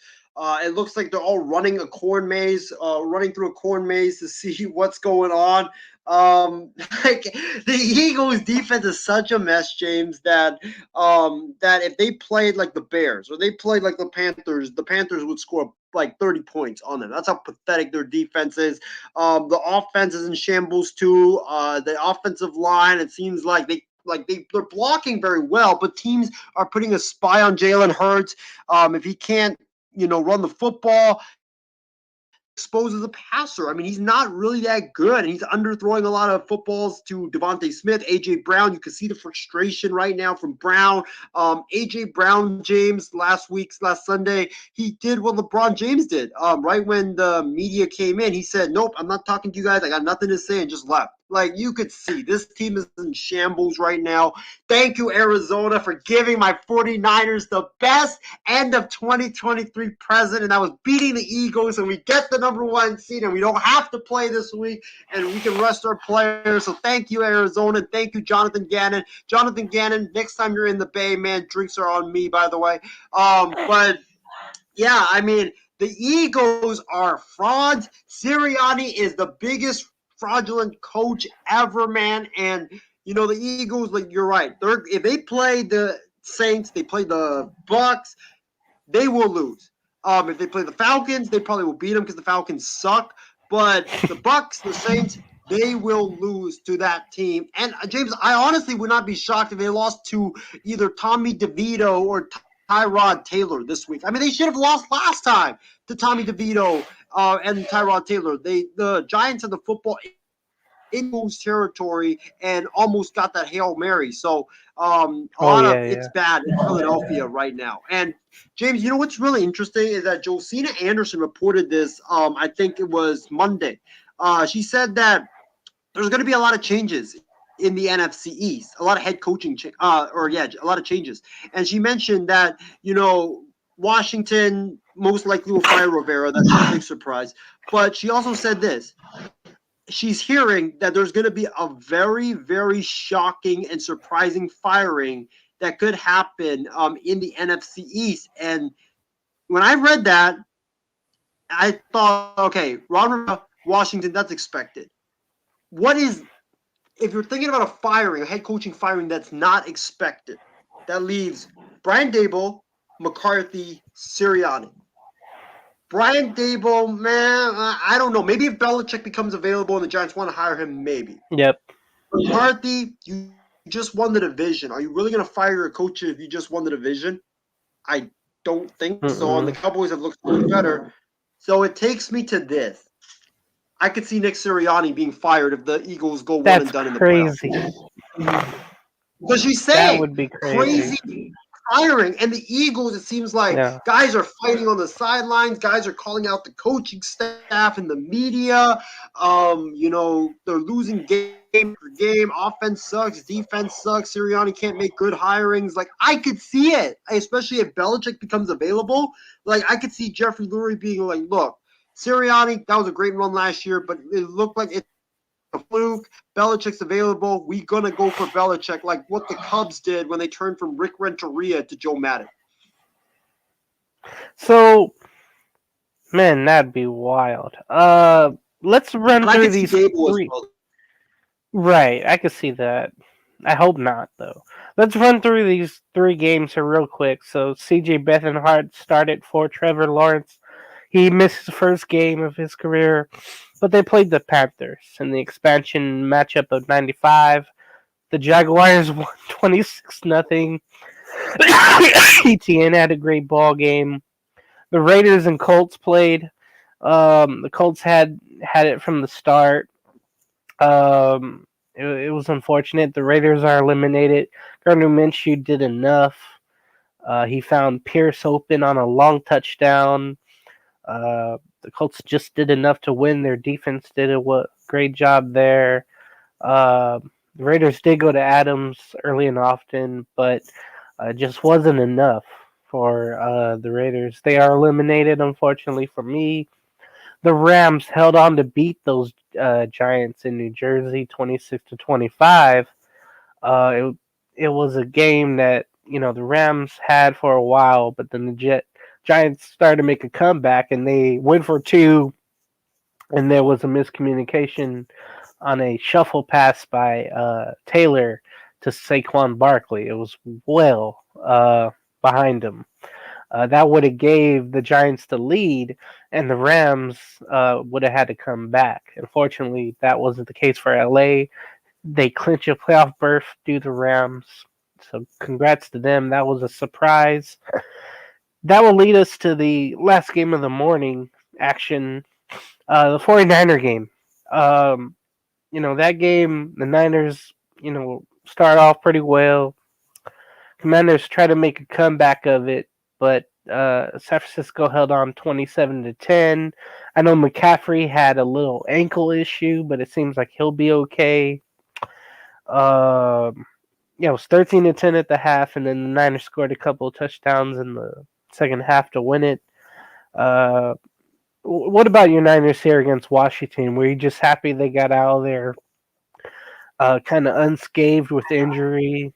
A: It looks like they're all running a corn maze, running through a corn maze to see what's going on. Like the Eagles' defense is such a mess, James, that if they played like the Bears or they played like the Panthers would score like 30 points on them. That's how pathetic their defense is. The offense is in shambles too. The offensive line, it seems like they're blocking very well, but teams are putting a spy on Jalen Hurts. If he can't, run the football, exposed as a passer. I mean, he's not really that good. He's underthrowing a lot of footballs to Devontae Smith, A.J. Brown. You can see the frustration right now from Brown. A.J. Brown, James, last Sunday, he did what LeBron James did. Right when the media came in, he said, nope, I'm not talking to you guys. I got nothing to say, and just left. Like, you could see, this team is in shambles right now. Thank you, Arizona, for giving my 49ers the best end of 2023 present, and that was beating the Eagles, and we get the number 1 seed, and we don't have to play this week, and we can rest our players. So thank you, Arizona. Thank you, Jonathan Gannon. Jonathan Gannon, next time you're in the Bay, man, drinks are on me, by the way. But, yeah, I mean, the Eagles are frauds. Sirianni is the biggest fraudulent coach ever, man. And, you know, the Eagles, like, you're right. If they play the Saints, they play the Bucks, they will lose. If they play the Falcons, they probably will beat them because the Falcons suck. But the Bucks, the Saints, they will lose to that team. And, James, I honestly would not be shocked if they lost to either Tommy DeVito or Tyrod Taylor this week. I mean, they should have lost last time to Tommy DeVito and Tyrod Taylor. The Giants had the football in Eagles territory and almost got that Hail Mary. So it's bad in Philadelphia right now. And James, you know what's really interesting is that Josina Anderson reported this. I think it was Monday. She said that there's going to be a lot of changes in the NFC East, a lot of head coaching, a lot of changes. And she mentioned that, you know, Washington most likely will fire Rivera. That's a big surprise. But she also said this. She's hearing that there's going to be a very, very shocking and surprising firing that could happen in the NFC East. And when I read that, I thought, okay, Ron Rivera, Washington, that's expected. If you're thinking about a head coaching firing that's not expected, that leaves Brian Daboll, McCarthy, Sirianni. Brian Daboll, man, I don't know. Maybe if Belichick becomes available and the Giants want to hire him, maybe.
E: Yep.
A: McCarthy, you just won the division. Are you really going to fire your coach if you just won the division? I don't think so. And the Cowboys have looked really better. So it takes me to this. I could see Nick Sirianni being fired if the Eagles go one and done in the playoffs. Because she's saying
E: that would be crazy
A: firing, and the Eagles, it seemes like guys are fighting on the sidelines. Guys are calling out the coaching staff and the media. You know, they're losing game per game. Offense sucks. Defense sucks. Sirianni can't make good hirings. Like, I could see it, especially if Belichick becomes available. Like, I could see Jeffrey Lurie being like, look, Sirianni, that was a great run last year, but it looked like it's a fluke. Belichick's available. We're going to go for Belichick, like what the Cubs did when they turned from Rick Renteria to Joe Madden.
E: So, man, that'd be wild. Let's run through these three. Right, I could see that. I hope not, though. Let's run through these 3 games here real quick. So, C.J. Beathard started for Trevor Lawrence. He missed the first game of his career, but they played the Panthers in the expansion matchup of 95. The Jaguars won 26-0. ETN had a great ball game. The Raiders and Colts played. The Colts had it from the start. It was unfortunate. The Raiders are eliminated. Gardner Minshew did enough. He found Pierce open on a long touchdown. The Colts just did enough to win. Their defense did a great job there. The Raiders did go to Adams early and often, but it just wasn't enough for the Raiders. They are eliminated, unfortunately for me. The Rams held on to beat those Giants in New Jersey, 26-25. It was a game that, you know, the Rams had for a while, but then the Giants started to make a comeback, and they went for 2, and there was a miscommunication on a shuffle pass by Taylor to Saquon Barkley. It was well behind him. That would have gave the Giants the lead, and the Rams would have had to come back. Unfortunately, that wasn't the case for LA. They clinch a playoff berth due to the Rams. So congrats to them. That was a surprise. That will lead us to the last game of the morning action. The 49er game. That game, the Niners, start off pretty well. Commanders try to make a comeback of it, but San Francisco held on 27-10. I know McCaffrey had a little ankle issue, but it seems like he'll be okay. It was 13-10 at the half, and then the Niners scored a couple of touchdowns in the second half to win it. What about your Niners here against Washington? Were you just happy they got out of there kind of unscathed with injury?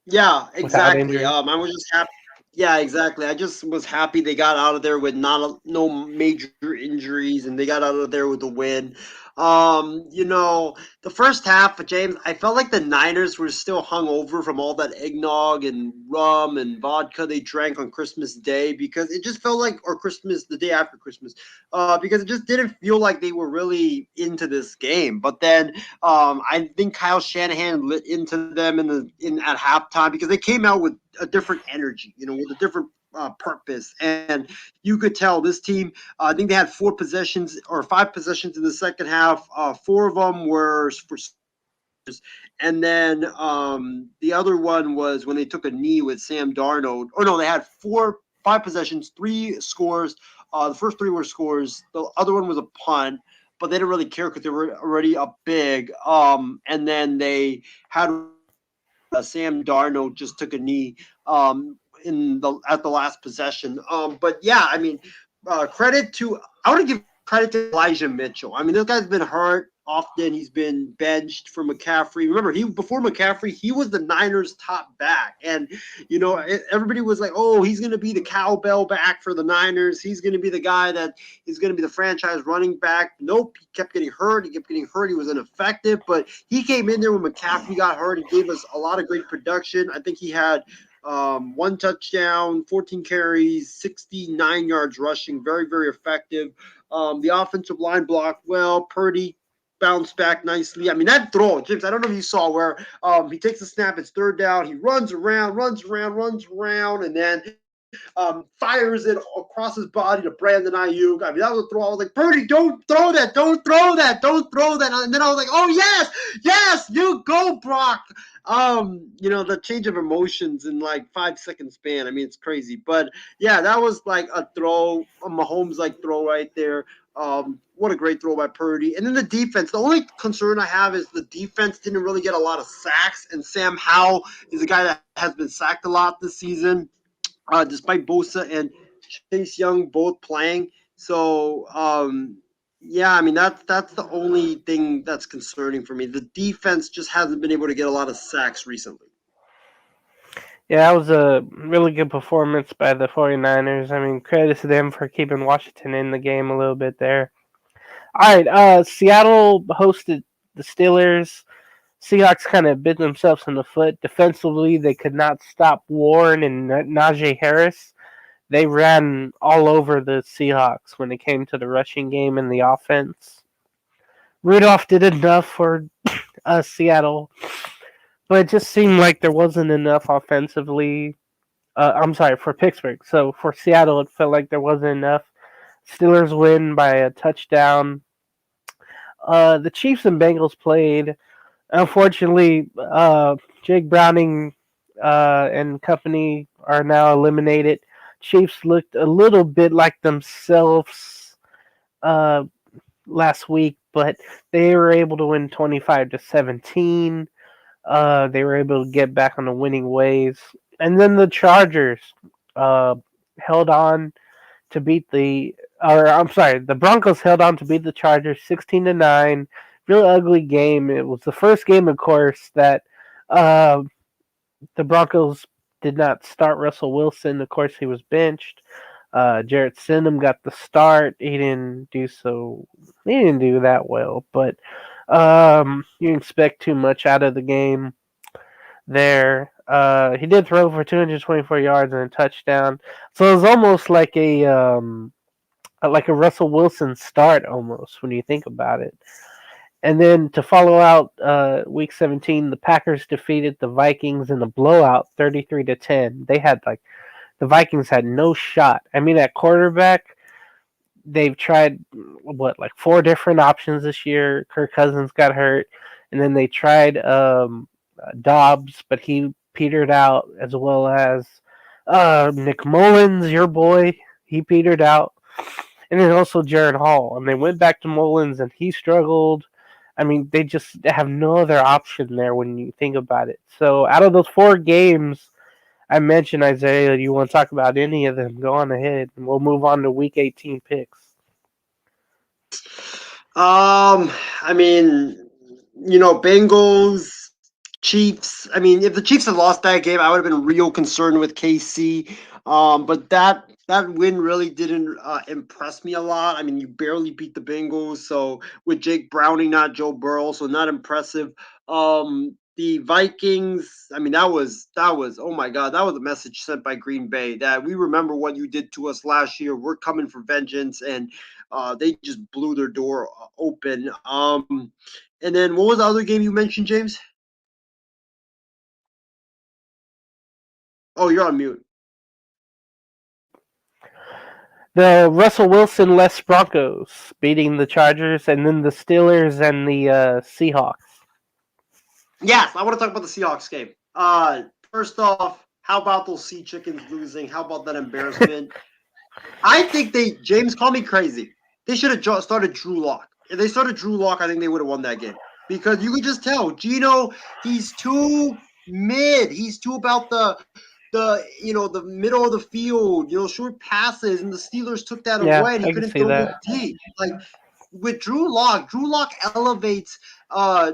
A: Yeah,
E: Without
A: exactly.
E: injury?
A: I was just happy. Yeah, exactly. I just was happy they got out of there with no major injuries, and they got out of there with a win. The first half, James, I felt like the Niners were still hung over from all that eggnog and rum and vodka they drank on Christmas Day, because it just felt like, or Christmas, the day after Christmas, because it just didn't feel like they were really into this game. But then I think Kyle Shanahan lit into them at halftime, because they came out with a different energy, with a different purpose. And you could tell this team, I think they had 5 possessions in the second half. 4 of them were for, and then the other one was when they took a knee with Sam Darnold. Oh no, they had 5 possessions, 3 scores. The first 3 were scores. The other one was a punt, but they didn't really care because they were already up big. And then they had Sam Darnold just took a knee at the last possession. But yeah, I mean, I want to give credit to Elijah Mitchell. I mean, this guy's been hurt often. He's been benched for McCaffrey. Remember, before McCaffrey, he was the Niners' top back, and everybody was like, "Oh, he's going to be the cowbell back for the Niners. He's going to be the guy that is going to be the franchise running back." Nope, he kept getting hurt. He was ineffective, but he came in there when McCaffrey got hurt. He gave us a lot of great production. I think he had 1 touchdown, 14 carries, 69 yards rushing. Very, very effective. The offensive line blocked well. Purdy bounced back nicely. I mean, that throw, James, I don't know if you saw where he takes the snap, it's 3rd down, he runs around, and then fires it across his body to Brandon Ayuk. I mean, that was a throw. I was like, Purdy, don't throw that. And then I was like, oh, yes, you go, Brock. The change of emotions in like 5-second span. I mean, it's crazy. But yeah, that was like a throw, a Mahomes-like throw right there. What a great throw by Purdy. And then the defense. The only concern I have is the defense didn't really get a lot of sacks. And Sam Howell is a guy that has been sacked a lot this season, despite Bosa and Chase Young both playing. So, yeah, I mean, that's the only thing that's concerning for me. The defense just hasn't been able to get a lot of sacks recently.
E: Yeah, that was a really good performance by the 49ers. I mean, credit to them for keeping Washington in the game a little bit there. All right, Seattle hosted the Steelers. Seahawks kind of bit themselves in the foot. Defensively, they could not stop Warren and Najee Harris. They ran all over the Seahawks when it came to the rushing game and the offense. Rudolph did enough for Seattle, but it just seemed like there wasn't enough offensively. For Pittsburgh. So for Seattle, it felt like there wasn't enough. Steelers win by a touchdown. The Chiefs and Bengals played. Unfortunately, Jake Browning and company are now eliminated. Chiefs looked a little bit like themselves last week, but they were able to win 25-17. They were able to get back on the winning ways. And then the Chargers held on to beat the Broncos held on to beat the Chargers 16-9. Real ugly game. It was the first game, of course, that the Broncos did not start Russell Wilson. Of course, he was benched. Jarrett Stidham got the start. He didn't do that well, but you didn't expect too much out of the game there. He did throw for 224 yards and a touchdown. So it was almost like a Russell Wilson start almost when you think about it. And then to follow out week 17, the Packers defeated the Vikings in a blowout 33-10. The Vikings had no shot. I mean, at quarterback, they've tried like 4 different options this year. Kirk Cousins got hurt, and then they tried Dobbs, but he petered out, as well as Nick Mullins, your boy, he petered out, and then also Jaron Hall. And they went back to Mullins, and he struggled. I mean, they just have no other option there when you think about it. So out of those 4 games I mentioned, Isaiah, do you want to talk about any of them? Go on ahead, and we'll move on to Week 18 picks.
A: I mean, Bengals, Chiefs. I mean, if the Chiefs had lost that game, I would have been real concerned with KC. But that win really didn't impress me a lot. I mean, you barely beat the Bengals, so with Jake Browning, not Joe Burrow, so not impressive. The Vikings, I mean, that was oh my God, that was a message sent by Green Bay that we remember what you did to us last year. We're coming for vengeance, and they just blew their door open. And then what was the other game you mentioned, James? Oh, you're on mute.
E: The Russell Wilson-less Broncos beating the Chargers, and then the Steelers and the Seahawks.
A: Yes, I want to talk about the Seahawks game. First off, how about those Sea Chickens losing? How about that embarrassment? I think James, call me crazy. They should have started Drew Lock. If they started Drew Lock, I think they would have won that game. Because you could just tell, Gino, he's too mid. He's too about the middle of the field, short passes, and the Steelers took that away, and he couldn't throw it deep. Like with Drew Lock elevates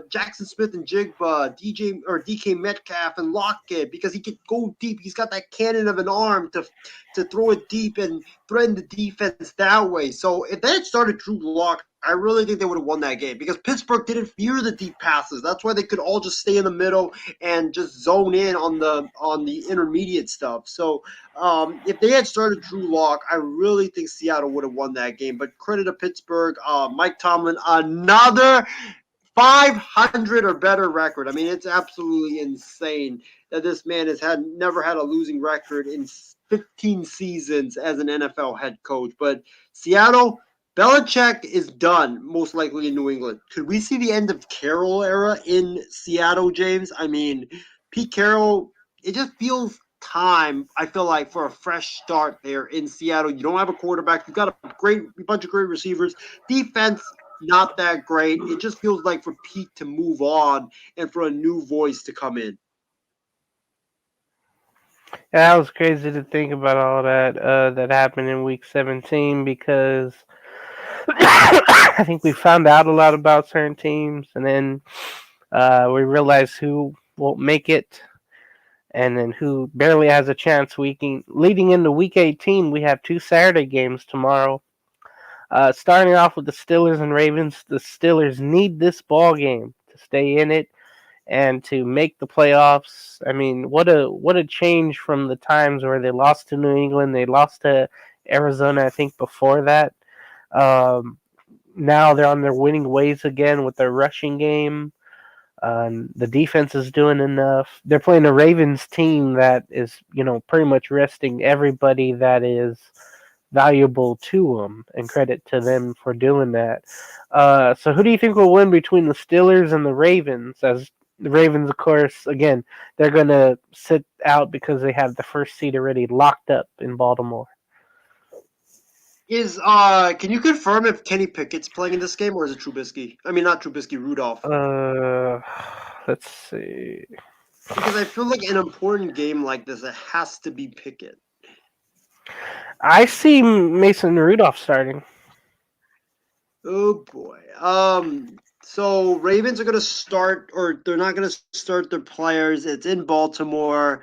A: Jackson Smith and Jigba, DK Metcalf and Lockett, because he could go deep. He's got that cannon of an arm to throw it deep and threaten the defense that way. So if they had started Drew Lock, I really think they would have won that game, because Pittsburgh didn't fear the deep passes. That's why they could all just stay in the middle and just zone in on the intermediate stuff. So if they had started Drew Lock, I really think Seattle would have won that game. But credit to Pittsburgh, Mike Tomlin, another 500 or better record. I mean, it's absolutely insane that this man has never had a losing record in 15 seasons as an NFL head coach. But Seattle, Belichick is done, most likely in New England. Could we see the end of Carroll era in Seattle, James? I mean, Pete Carroll, it just feels time, I feel like, for a fresh start there in Seattle. You don't have a quarterback. You've got a bunch of great receivers. Defense, not that great. It just feels like for Pete to move on and for a new voice to come in.
E: Yeah, that was crazy to think about all that happened in Week 17, because I think we found out a lot about certain teams, and then we realized who won't make it, and then who barely has a chance. Leading into Week 18, we have 2 Saturday games tomorrow. Starting off with the Steelers and Ravens, the Steelers need this ball game to stay in it and to make the playoffs. I mean, what a change from the times where they lost to New England, they lost to Arizona, I think, before that. Now they're on their winning ways again with their rushing game. The defense is doing enough. They're playing a Ravens team that is, pretty much resting everybody that is valuable to them, and credit to them for doing that. So who do you think will win between the Steelers and the Ravens? As the Ravens, of course, again, they're going to sit out because they have the first seed already locked up in Baltimore.
A: Can you confirm if Kenny Pickett's playing in this game, or is it Trubisky? I mean, not Trubisky, Rudolph.
E: Let's see.
A: Because I feel like an important game like this, it has to be Pickett.
E: I see Mason Rudolph starting.
A: Oh boy. So Ravens are going to start, or they're not going to start their players. It's in Baltimore.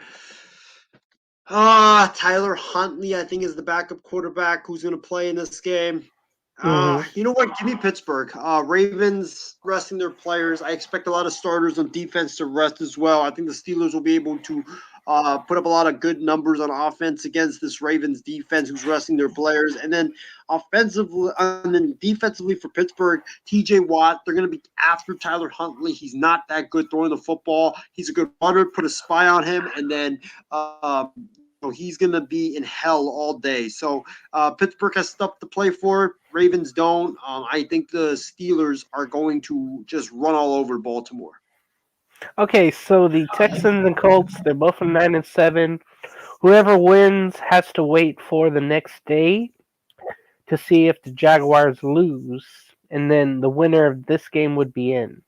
A: Tyler Huntley, I think, is the backup quarterback who's going to play in this game. You know what? Give me Pittsburgh. Ravens resting their players. I expect a lot of starters on defense to rest as well. I think the Steelers will be able to put up a lot of good numbers on offense against this Ravens defense who's resting their players. And then defensively for Pittsburgh, TJ Watt, they're going to be after Tyler Huntley. He's not that good throwing the football. He's a good runner. Put a spy on him. And then So he's going to be in hell all day. So Pittsburgh has stuff to play for. Ravens don't. I think the Steelers are going to just run all over Baltimore.
E: Okay, so the Texans and Colts, they're both 9-7. Whoever wins has to wait for the next day to see if the Jaguars lose, and then the winner of this game would be in,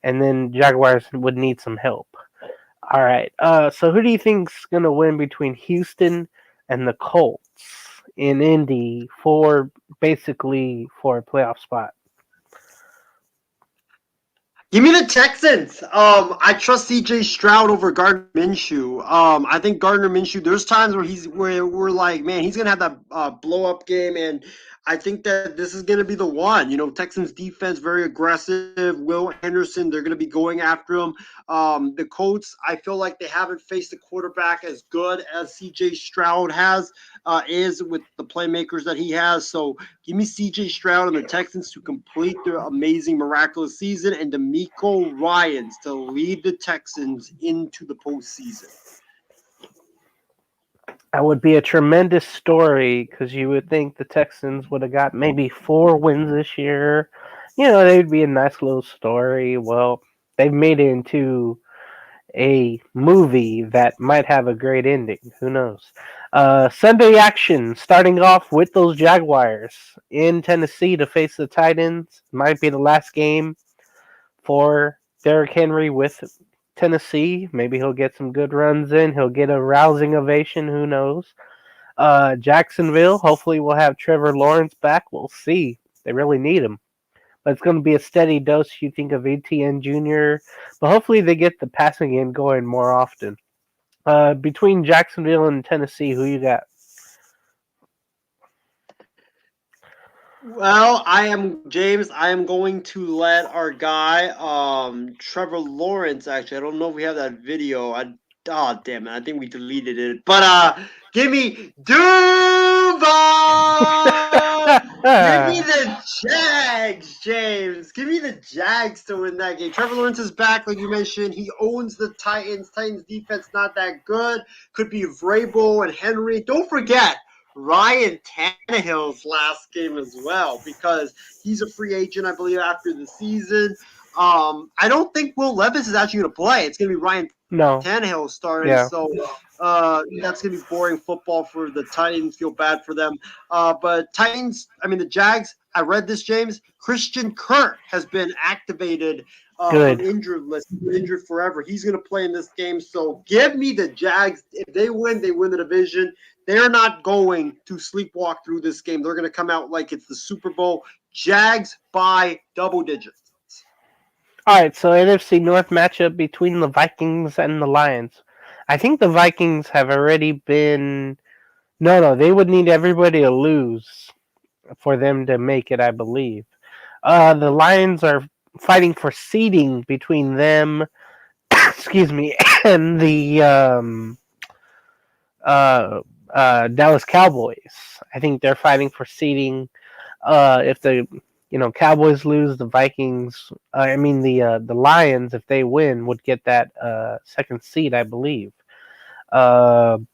E: and then Jaguars would need some help. All right. So who do you think's gonna win between Houston and the Colts in Indy for basically for a playoff spot?
A: Give me the Texans. I trust C.J. Stroud over Gardner Minshew. I think Gardner Minshew. There's times where we're like, man, he's gonna have that blow up game, and I think that this is gonna be the one. Texans defense very aggressive. Will Henderson, they're gonna be going after him. The Colts, I feel like they haven't faced a quarterback as good as C.J. Stroud is with the playmakers that he has. So give me C.J. Stroud and the Texans to complete their amazing, miraculous season, and DeMeco Ryans to lead the Texans into the postseason.
E: That would be a tremendous story because you would think the Texans would have got maybe 4 wins this year. They'd be a nice little story. Well, they've made it into a movie that might have a great ending. Who knows? Sunday action, starting off with those Jaguars in Tennessee to face the Titans. Might be the last game for Derrick Henry with Tennessee. Maybe he'll get some good runs in. He'll get a rousing ovation. Who knows? Jacksonville, hopefully we'll have Trevor Lawrence back. We'll see. They really need him. But it's going to be a steady dose, you think, of ETN Jr. But hopefully they get the passing game going more often. Between Jacksonville and Tennessee, who you got?
A: Well, I am going to let our guy, Trevor Lawrence. Actually, I don't know if we have that video. Damn it! I think we deleted it. But give me Duval. Give me the Jags, James. Give me the Jags to win that game. Trevor Lawrence is back, like you mentioned. He owns the Titans. Titans defense not that good. Could be Vrabel and Henry. Don't forget Ryan Tannehill's last game as well, because he's a free agent, I believe, after the season. I don't think Will Levis is actually going to play. It's going to be Ryan Tannehill starting.
E: Yeah.
A: So that's going to be boring football for the Titans. Feel bad for them. But Titans, the Jags, I read this, James. Christian Kirk has been activated from injured list, injured forever. He's going to play in this game. So give me the Jags. If they win the division. They're not going to sleepwalk through this game. They're going to come out like it's the Super Bowl. Jags by double digits.
E: All right, so NFC North matchup between the Vikings and the Lions. I think the Vikings have already been... No, they would need everybody to lose for them to make it, I believe. The Lions are fighting for seeding between them, and the Dallas Cowboys. I think they're fighting for seeding. If the Cowboys lose, the Vikings, the Lions, if they win, would get that second seed, I believe. You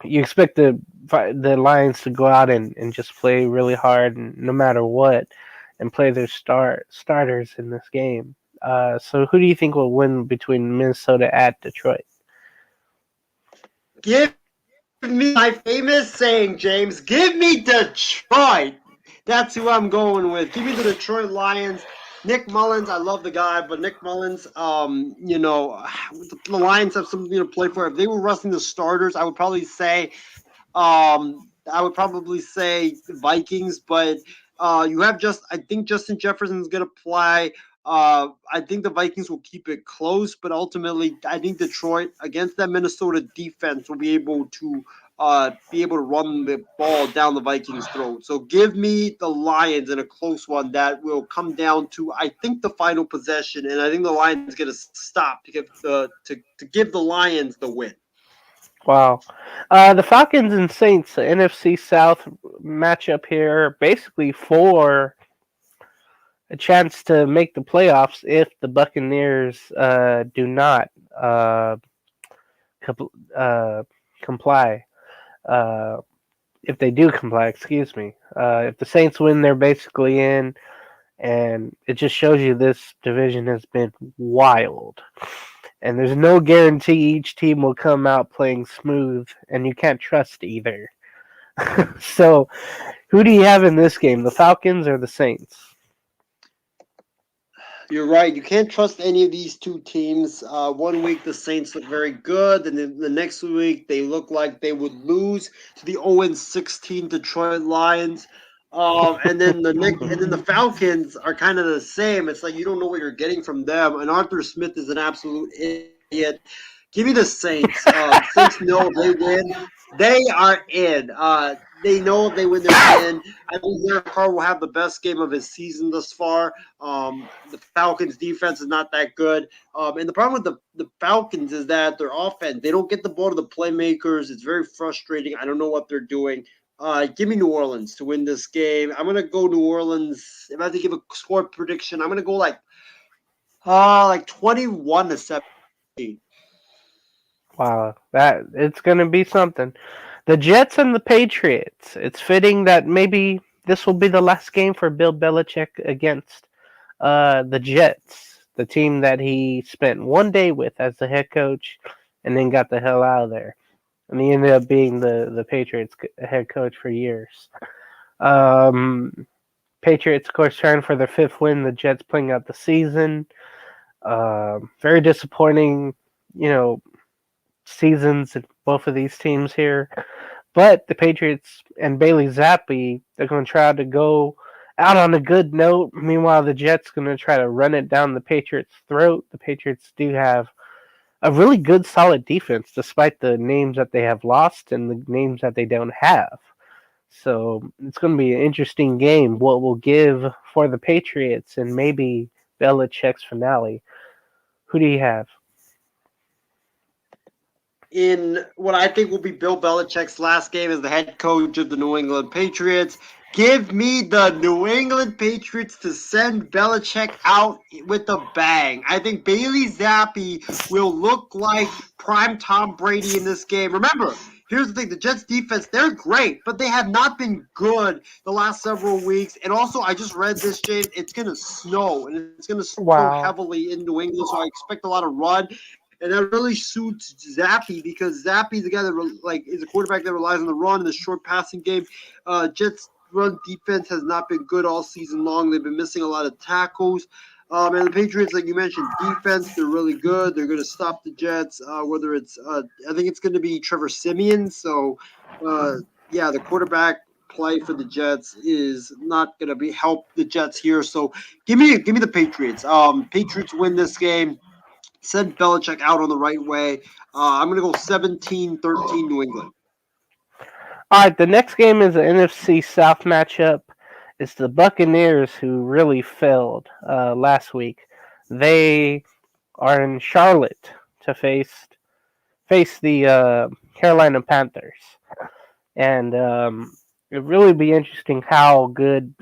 E: expect the Lions to go out and just play really hard, no matter what, and play their starters in this game. So who do you think will win between Minnesota at Detroit?
A: Give me my famous saying, James. Give me Detroit. That's who I'm going with. Give me the Detroit Lions. Nick Mullins, I love the guy, but Nick Mullins, the Lions have something to play for. If they were resting the starters, I would probably say Vikings, but I think Justin Jefferson is going to play. I think the Vikings will keep it close, but ultimately, I think Detroit against that Minnesota defense will be able to run the ball down the Vikings' throat. So give me the Lions in a close one that will come down to, I think, the final possession, and I think the Lions going to stop to give the Lions the win.
E: Wow. The Falcons and Saints, the NFC South matchup here, basically for a chance to make the playoffs if the Buccaneers do not comply. If they do comply, excuse me. If the Saints win, they're basically in, and it just shows you this division has been wild. And there's no guarantee each team will come out playing smooth, and you can't trust either. So, who do you have in this game, the Falcons or the Saints?
A: You're right. You can't trust any of these two teams. 1 week the Saints look very good, and then the next week they look like they would lose to the 0-16 Detroit Lions. And then the Falcons are kind of the same. It's like you don't know what you're getting from them. And Arthur Smith is an absolute idiot. Give me the Saints. Saints know they win. They are in. They know if they win, they're in. I think Derek Carr will have the best game of his season thus far. The Falcons' defense is not that good. And the problem with the Falcons is that their offense, they don't get the ball to the playmakers. It's very frustrating. I don't know what they're doing. Give me New Orleans to win this game. I'm going to go New Orleans. If I have to give a score prediction, I'm going to go like 21-17.
E: Wow, that it's going to be something. The Jets and the Patriots. It's fitting that maybe this will be the last game for Bill Belichick against the Jets, the team that he spent 1 day with as the head coach and then got the hell out of there. And he ended up being the Patriots head coach for years. Patriots, of course, trying for their 5th win. The Jets playing out the season. Very disappointing, seasons in both of these teams here. But the Patriots and Bailey Zappi, they're going to try to go out on a good note. Meanwhile, the Jets going to try to run it down the Patriots' throat. The Patriots do have a really good, solid defense, despite the names that they have lost and the names that they don't have. So it's going to be an interesting game. What will give for the Patriots and maybe Belichick's finale? Who do you have?
A: In what I think will be Bill Belichick's last game as the head coach of the New England Patriots. Give me the New England Patriots to send Belichick out with a bang. I think Bailey Zappi will look like prime Tom Brady in this game. Remember, here's the thing. The Jets defense, they're great, but they have not been good the last several weeks. And also, I just read this, James. It's going to snow, and it's going to snow heavily in New England, so I expect a lot of run. And that really suits Zappi because Zappi's the guy that is a quarterback that relies on the run and the short passing game. Jets run defense has not been good all season long. They've been missing a lot of tackles. And the Patriots, like you mentioned, defense, they're really good. They're going to stop the Jets, whether it's I think it's going to be Trevor Siemian. So, the quarterback play for the Jets is not going to help the Jets here. So give me the Patriots. Patriots win this game. Send Belichick out on the right way. I'm going to go 17-13 New England.
E: All right, the next game is an NFC South matchup. It's the Buccaneers who really failed last week. They are in Charlotte to face the Carolina Panthers. And it'll really be interesting how good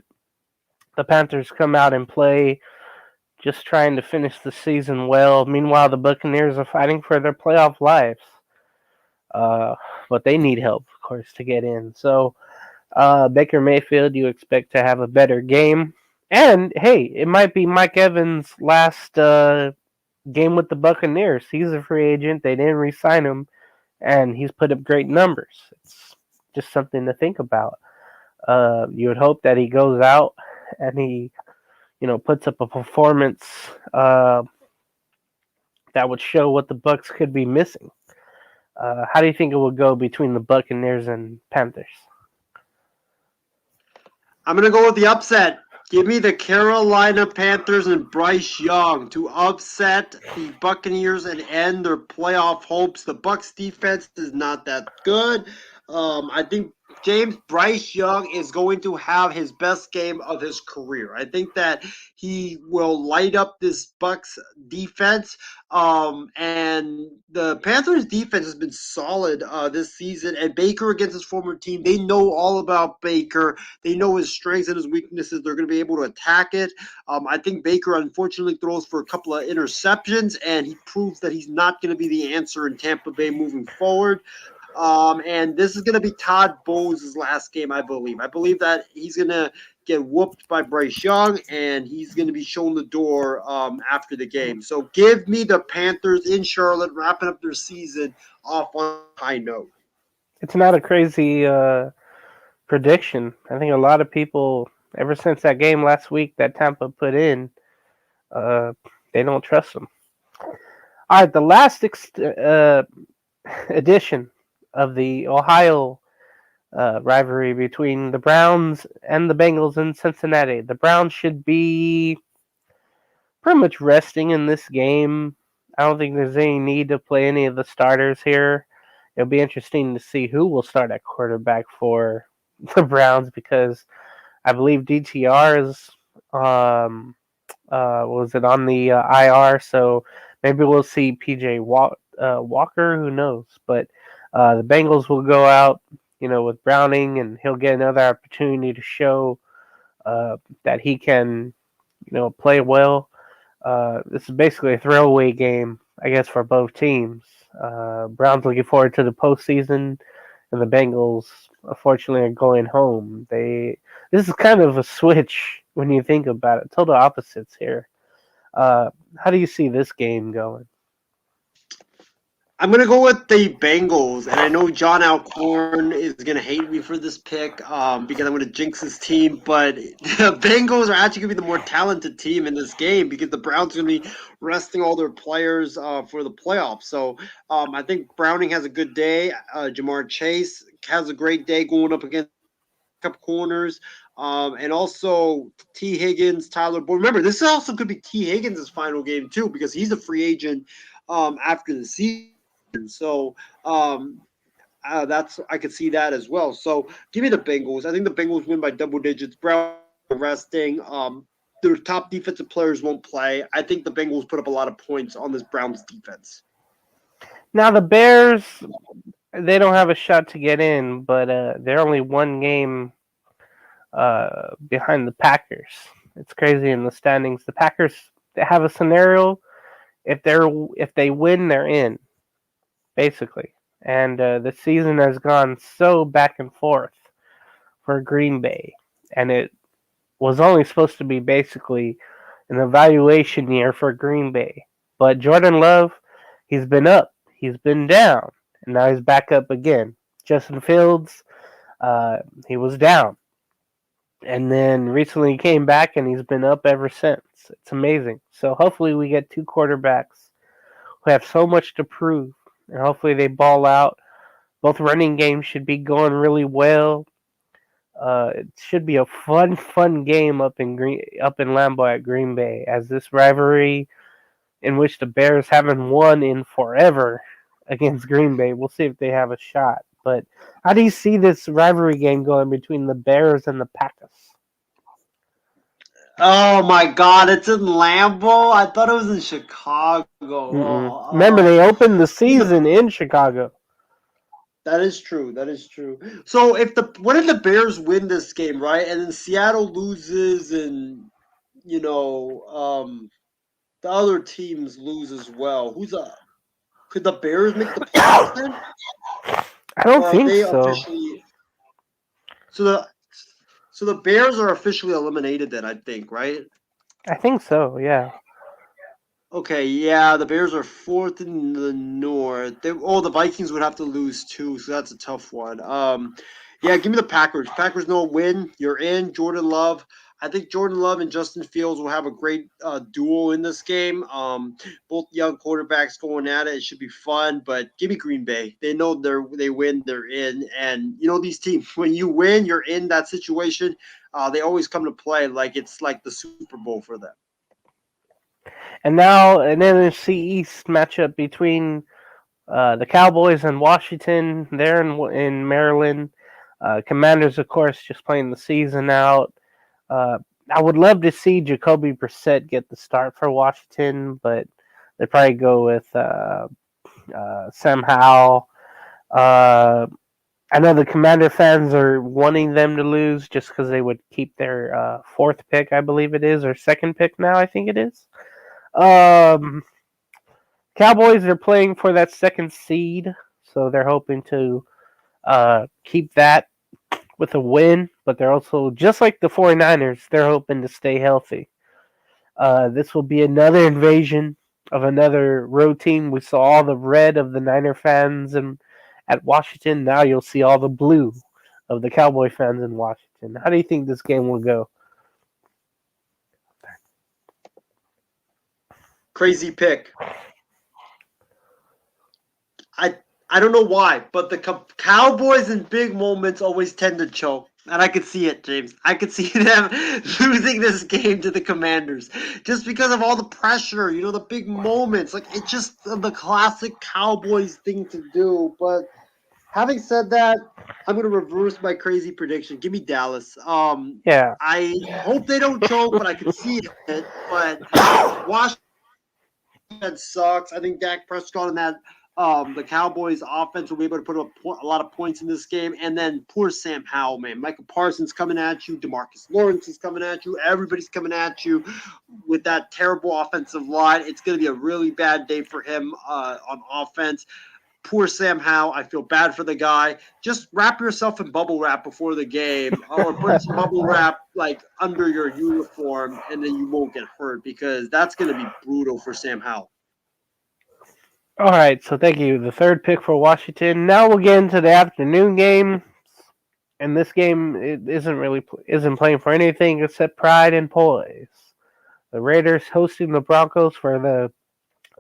E: the Panthers come out and play, just trying to finish the season well. Meanwhile, the Buccaneers are fighting for their playoff lives. But they need help, of course, to get in. So, Baker Mayfield, you expect to have a better game. And, hey, it might be Mike Evans' last game with the Buccaneers. He's a free agent. They didn't re-sign him, and he's put up great numbers. It's just something to think about. You would hope that he goes out and he puts up a performance that would show what the Bucs could be missing. How do you think it would go between the Buccaneers and Panthers?
A: I'm going to go with the upset. Give me the Carolina Panthers and Bryce Young to upset the Buccaneers and end their playoff hopes. The Bucs defense is not that good. I think Bryce Young is going to have his best game of his career. I think that he will light up this Bucs defense. And the Panthers defense has been solid this season. And Baker against his former team, they know all about Baker. They know his strengths and his weaknesses. They're going to be able to attack it. I think Baker unfortunately throws for a couple of interceptions, and he proves that he's not going to be the answer in Tampa Bay moving forward. And this is going to be Todd Bowles' last game, I believe. I believe that he's going to get whooped by Bryce Young, and he's going to be shown the door after the game. So give me the Panthers in Charlotte, wrapping up their season off on a high note.
E: It's not a crazy prediction. I think a lot of people, ever since that game last week that Tampa put in, they don't trust them. All right, the last edition of the Ohio rivalry between the Browns and the Bengals in Cincinnati. The Browns should be pretty much resting in this game. I don't think there's any need to play any of the starters here. It'll be interesting to see who will start at quarterback for the Browns because I believe DTR is was it on the IR, so maybe we'll see PJ Walker. Who knows? But the Bengals will go out, with Browning, and he'll get another opportunity to show that he can, play well. This is basically a throwaway game, I guess, for both teams. Browns looking forward to the postseason, and the Bengals, unfortunately, are going home. This is kind of a switch when you think about it. Total opposites here. How do you see this game going?
A: I'm going to go with the Bengals, and I know John Alcorn is going to hate me for this pick because I'm going to jinx his team, but the Bengals are actually going to be the more talented team in this game because the Browns are going to be resting all their players for the playoffs. So I think Browning has a good day. Jamar Chase has a great day going up against up corners. And also T. Higgins, Tyler Boyd. Remember, this also could be T. Higgins' final game, too, because he's a free agent after the season. So I could see that as well. So give me the Bengals. I think the Bengals win by double digits. Brown resting. Their top defensive players won't play. I think the Bengals put up a lot of points on this Browns defense.
E: Now the Bears, they don't have a shot to get in, but they're only one game behind the Packers. It's crazy in the standings. The Packers, they have a scenario. If they win, they're in, basically. And the season has gone so back and forth for Green Bay, and it was only supposed to be basically an evaluation year for Green Bay. But Jordan Love, he's been up, he's been down, and now he's back up again. Justin Fields, he was down, and then recently he came back, and he's been up ever since. It's amazing. So hopefully we get two quarterbacks who have so much to prove, and hopefully they ball out. Both running games should be going really well. It should be a fun game up in Lambeau at Green Bay, as this rivalry in which the Bears haven't won in forever against Green Bay. We'll see if they have a shot. But how do you see this rivalry game going between the Bears and the Packers?
A: Oh my God! It's in Lambeau. I thought it was in Chicago. Oh,
E: Remember, they opened the season in Chicago.
A: That is true. That is true. So what if the Bears win this game, right? And then Seattle loses, and the other teams lose as well. Could the Bears make the playoffs then?
E: I don't think so.
A: So the Bears are officially eliminated then, I think, right?
E: I think so. Yeah.
A: Okay, yeah, the Bears are fourth in the North. The Vikings would have to lose too, so that's a tough one. Yeah, give me the Packers. Packers no win. You're in. Jordan Love. I think Jordan Love and Justin Fields will have a great duel in this game. Both young quarterbacks going at it. It should be fun, but give me Green Bay. They know they win, they're in. And, these teams, when you win, you're in that situation. They always come to play like it's like the Super Bowl for them.
E: And now an NFC East matchup between the Cowboys and Washington. They're in Maryland. Commanders, of course, just playing the season out. I would love to see Jacoby Brissett get the start for Washington, but they probably go with Sam Howell. I know the Commander fans are wanting them to lose just because they would keep their fourth pick, I believe it is, or second pick now, I think it is. Cowboys are playing for that second seed, so so they're hoping to keep that with a win, but they're also, just like the 49ers, they're hoping to stay healthy. This will be another invasion of another road team. We saw all the red of the Niner fans at Washington. Now you'll see all the blue of the Cowboy fans in Washington. How do you think this game will go?
A: Crazy pick. I don't know why, but the Cowboys in big moments always tend to choke. And I could see it, James. I could see them losing this game to the Commanders just because of all the pressure, the big moments. Like, it's just the classic Cowboys thing to do. But having said that, I'm going to reverse my crazy prediction. Give me Dallas.
E: Yeah.
A: I hope they don't choke, but I could see it. But Washington sucks. I think Dak Prescott and that the Cowboys offense will be able to put a lot of points in this game. And then poor Sam Howell, man. Michael Parsons coming at you. DeMarcus Lawrence is coming at you. Everybody's coming at you with that terrible offensive line. It's going to be a really bad day for him on offense. Poor Sam Howell. I feel bad for the guy. Just wrap yourself in bubble wrap before the game, or put some bubble wrap like under your uniform, and then you won't get hurt, because that's going to be brutal for Sam Howell.
E: All right, so thank you. The third pick for Washington. Now we'll get into the afternoon game, and this game isn't playing for anything except pride and poise. The Raiders hosting the Broncos for the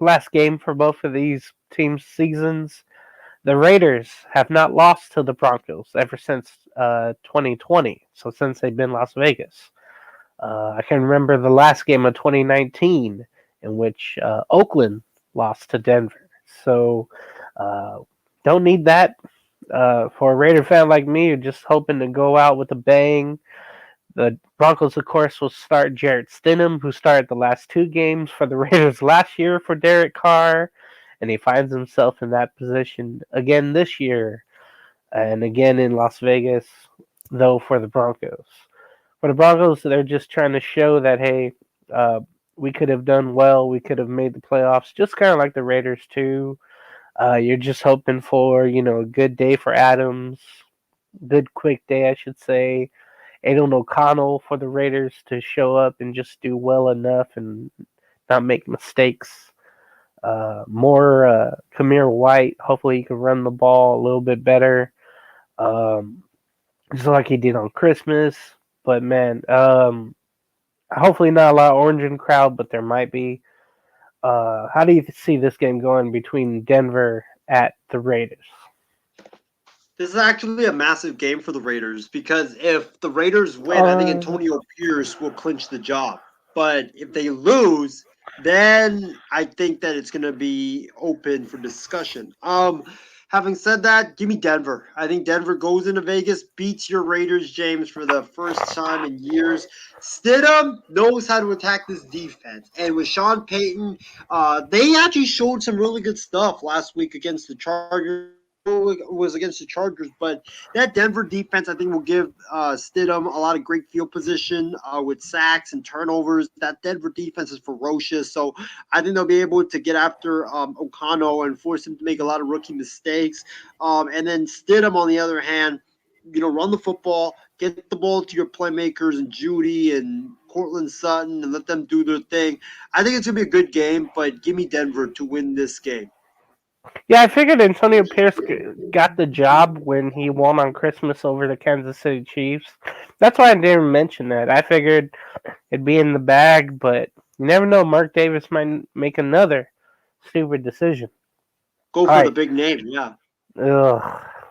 E: last game for both of these teams' seasons. The Raiders have not lost to the Broncos ever since 2020, so since they've been Las Vegas. I can remember the last game of 2019 in which Oakland lost to Denver. So don't need that for a Raider fan like me, who's just hoping to go out with a bang. The Broncos, of course, will start Jarrett Stidham, who started the last two games for the Raiders last year for Derek Carr, and he finds himself in that position again this year, and again in Las Vegas, though, for the Broncos. For the Broncos, they're just trying to show that, hey, we could have done well. We could have made the playoffs, just kind of like the Raiders, too. You're just hoping for, a good day for Adams, good quick day, I should say. Aidan O'Connell for the Raiders to show up and just do well enough and not make mistakes. More Kamir White. Hopefully he can run the ball a little bit better. Just like he did on Christmas. But, man, hopefully not a lot of orange in the crowd, but there might be. How do you see this game going between Denver at the Raiders?
A: This is actually a massive game for the Raiders, because if the Raiders win, I think Antonio Pierce will clinch the job. But if they lose, then I think that it's going to be open for discussion. Having said that, give me Denver. I think Denver goes into Vegas, beats your Raiders, James, for the first time in years. Stidham knows how to attack this defense. And with Sean Payton, they actually showed some really good stuff last week against the Chargers. Was against the Chargers, but that Denver defense, I think, will give Stidham a lot of great field position with sacks and turnovers. That Denver defense is ferocious, so I think they'll be able to get after O'Connell and force him to make a lot of rookie mistakes. And then Stidham, on the other hand, run the football, get the ball to your playmakers and Judy and Cortland Sutton, and let them do their thing. I think it's going to be a good game, but give me Denver to win this game.
E: Yeah, I figured Antonio Pierce got the job when he won on Christmas over the Kansas City Chiefs. That's why I didn't mention that. I figured it'd be in the bag, but you never know. Mark Davis might make another stupid decision.
A: Go for the big name, yeah.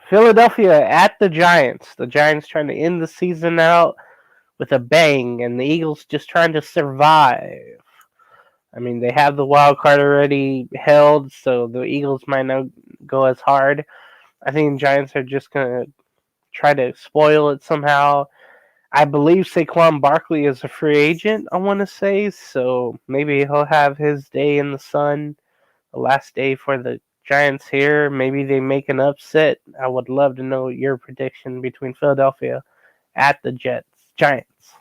E: Philadelphia at the Giants. The Giants trying to end the season out with a bang, and the Eagles just trying to survive. I mean, they have the wild card already held, so the Eagles might not go as hard. I think the Giants are just going to try to spoil it somehow. I believe Saquon Barkley is a free agent, I want to say, so maybe he'll have his day in the sun, the last day for the Giants here. Maybe they make an upset. I would love to know your prediction between Philadelphia at the Giants.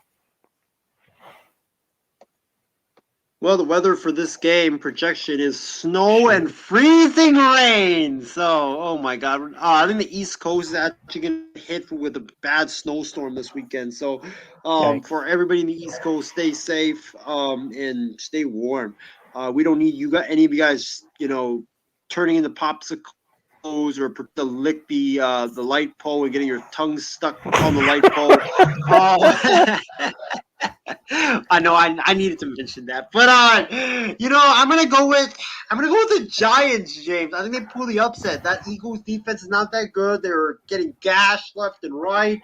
A: Well, the weather for this game projection is snow and freezing rain. So, oh my God, I think the East Coast is actually going to hit with a bad snowstorm this weekend. So,
E: Yikes.
A: for everybody in the East Coast, stay safe and stay warm. We don't need you got any of you guys, turning into popsicles or to lick the light pole and getting your tongue stuck on the light pole. I know I needed to mention that, but I'm gonna go with the Giants, James. I think they pull the upset. That Eagles defense is not that good. They're getting gashed left and right.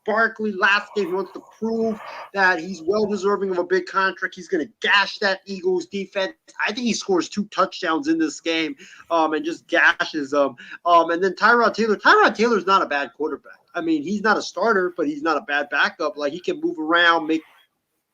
A: Barkley last game wants to prove that he's well deserving of a big contract. He's going to gash that Eagles defense. I think he scores 2 touchdowns in this game, and just gashes them. And then Tyrod Taylor. Tyrod Taylor's not a bad quarterback. I mean, he's not a starter, but he's not a bad backup. Like, he can move around, make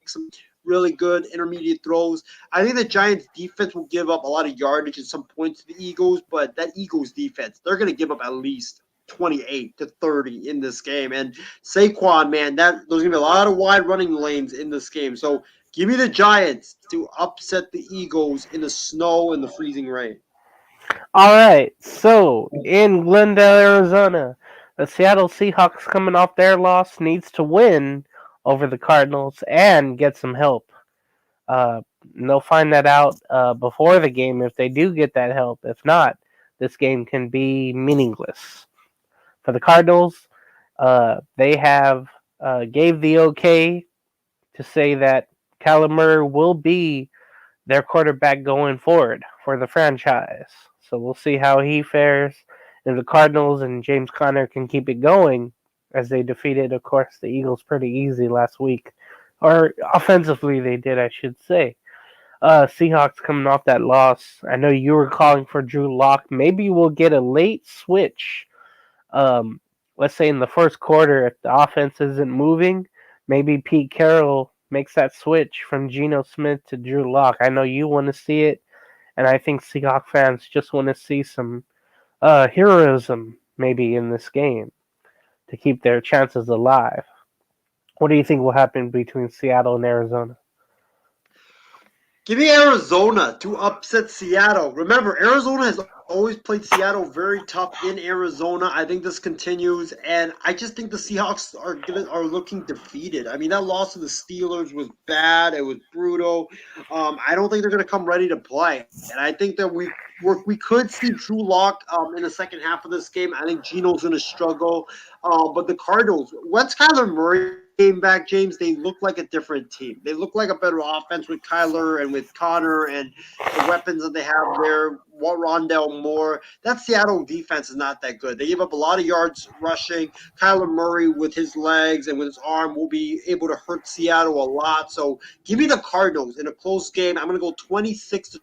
A: some really good intermediate throws. I think the Giants defense will give up a lot of yardage at some points to the Eagles, but that Eagles defense, they're going to give up at least 28 to 30 in this game. And Saquon, man, there's going to be a lot of wide running lanes in this game. So give me the Giants to upset the Eagles in the snow and the freezing rain.
E: All right, so in Glendale, Arizona, the Seattle Seahawks, coming off their loss, needs to win over the Cardinals and get some help. They'll find that out before the game if they do get that help. If not, this game can be meaningless. For the Cardinals, they have gave the okay to say that Kyler Murray will be their quarterback going forward for the franchise. So we'll see how he fares. If the Cardinals and James Conner can keep it going, as they defeated, of course, the Eagles pretty easy last week. Or offensively, they did, I should say. Seahawks coming off that loss. I know you were calling for Drew Lock. Maybe we'll get a late switch. Let's say in the first quarter, if the offense isn't moving, maybe Pete Carroll makes that switch from Geno Smith to Drew Lock. I know you want to see it, and I think Seahawks fans just want to see some heroism maybe in this game to keep their chances alive. What do you think will happen between Seattle and Arizona?
A: Give me Arizona to upset Seattle. Remember, Arizona has always played Seattle very tough in Arizona. I think this continues, and I just think the Seahawks are looking defeated. I mean, that loss to the Steelers was bad. It was brutal. I don't think they're going to come ready to play, and I think that we could see Drew Lock in the second half of this game. I think Geno's going to struggle, but the Cardinals, once Kyler Murray came back, James, they look like a different team. They look like a better offense with Kyler and with Connor and the weapons that they have there. Rondell Moore. That Seattle defense is not that good. They give up a lot of yards rushing. Kyler Murray with his legs and with his arm will be able to hurt Seattle a lot. So give me the Cardinals in a close game. I'm going to go 26-3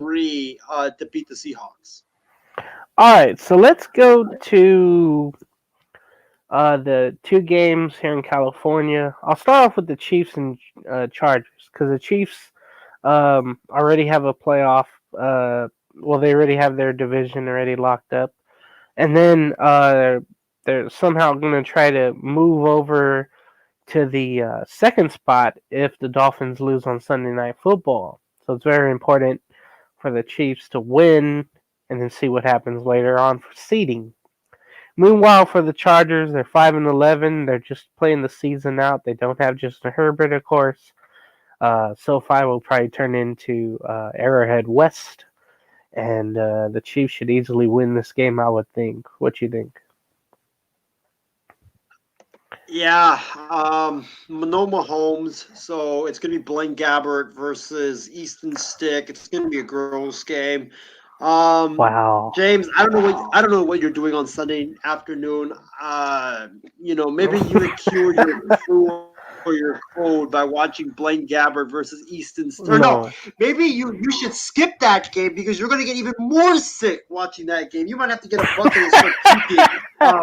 A: to beat the Seahawks.
E: All right, so let's go to the 2 games here in California. I'll start off with the Chiefs and Chargers, because the Chiefs already have a playoff. They already have their division already locked up, and then they're somehow going to try to move over to the second spot if the Dolphins lose on Sunday Night Football. So it's very important for the Chiefs to win, and then see what happens later on for seeding. Meanwhile, for the Chargers, they're 5-11. They're just playing the season out. They don't have Justin Herbert, of course. SoFi will probably turn into Arrowhead West, and the Chiefs should easily win this game, I would think. What you think?
A: Yeah, no Mahomes, so it's going to be Blaine Gabbert versus Easton Stick. It's going to be a gross game.
E: Wow.
A: James, I don't know what you're doing on Sunday afternoon. Maybe you would cure your flu or your cold by watching Blaine Gabbert versus Easton Stick. No, maybe you should skip that game because you're going to get even more sick watching that game. You might have to get a bucket and start puking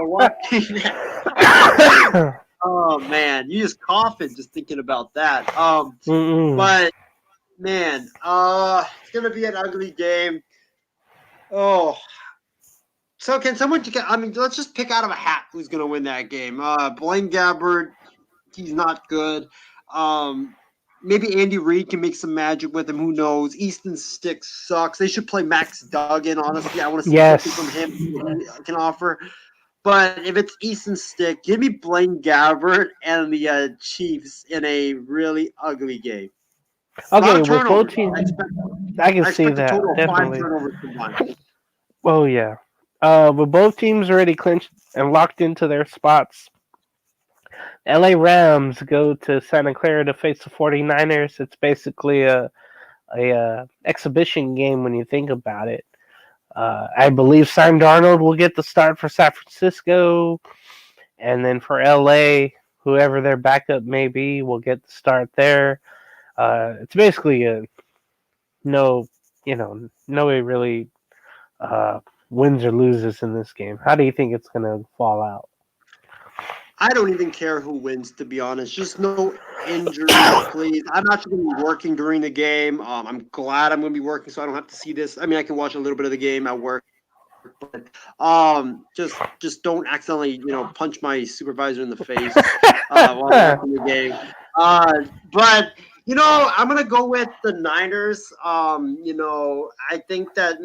A: watching that. Oh man, you just coughing just thinking about that. But man, it's gonna be an ugly game. Oh, so can someone? Let's just pick out of a hat who's gonna win that game. Blaine Gabbert, he's not good. maybe Andy Reid can make some magic with him. Who knows? Easton Stick sucks. They should play Max Duggan. Honestly, I want to see something from him he can offer. But if it's Easton Stick, give me Blaine Gabbert and the Chiefs in a really ugly game.
E: Okay, with both teams, I can see that.
A: A total of
E: definitely.
A: 5 turnovers combined.
E: Oh, yeah. With both teams already clinched and locked into their spots, LA Rams go to Santa Clara to face the 49ers. It's basically a exhibition game when you think about it. I believe Sam Darnold will get the start for San Francisco, and then for LA, whoever their backup may be will get the start there. It's basically no way really wins or loses in this game. How do you think it's going to fall out?
A: I don't even care who wins, to be honest. Just no injuries, please. I'm actually going to be working during the game. I'm glad I'm going to be working, so I don't have to see this. I mean, I can watch a little bit of the game at work, but just don't accidentally, punch my supervisor in the face while I'm watching the game. But I'm going to go with the Niners. I think that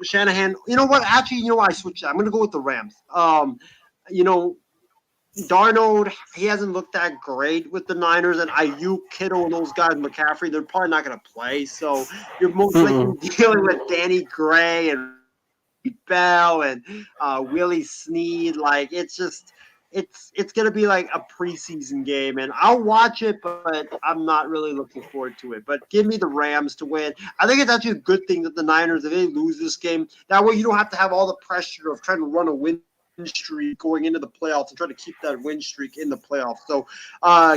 A: Shanahan. You know what? Actually, I switched. I'm going to go with the Rams. Darnold, he hasn't looked that great with the Niners, and Ayuk, Kittle, and those guys, McCaffrey, they're probably not going to play. So you're most likely dealing with Danny Gray and Bell and Willie Snead. Like, it's going to be like a preseason game, and I'll watch it, but I'm not really looking forward to it. But give me the Rams to win. I think it's actually a good thing that the Niners, if they lose this game, that way you don't have to have all the pressure of trying to run a win streak going into the playoffs and try to keep that win streak in the playoffs. So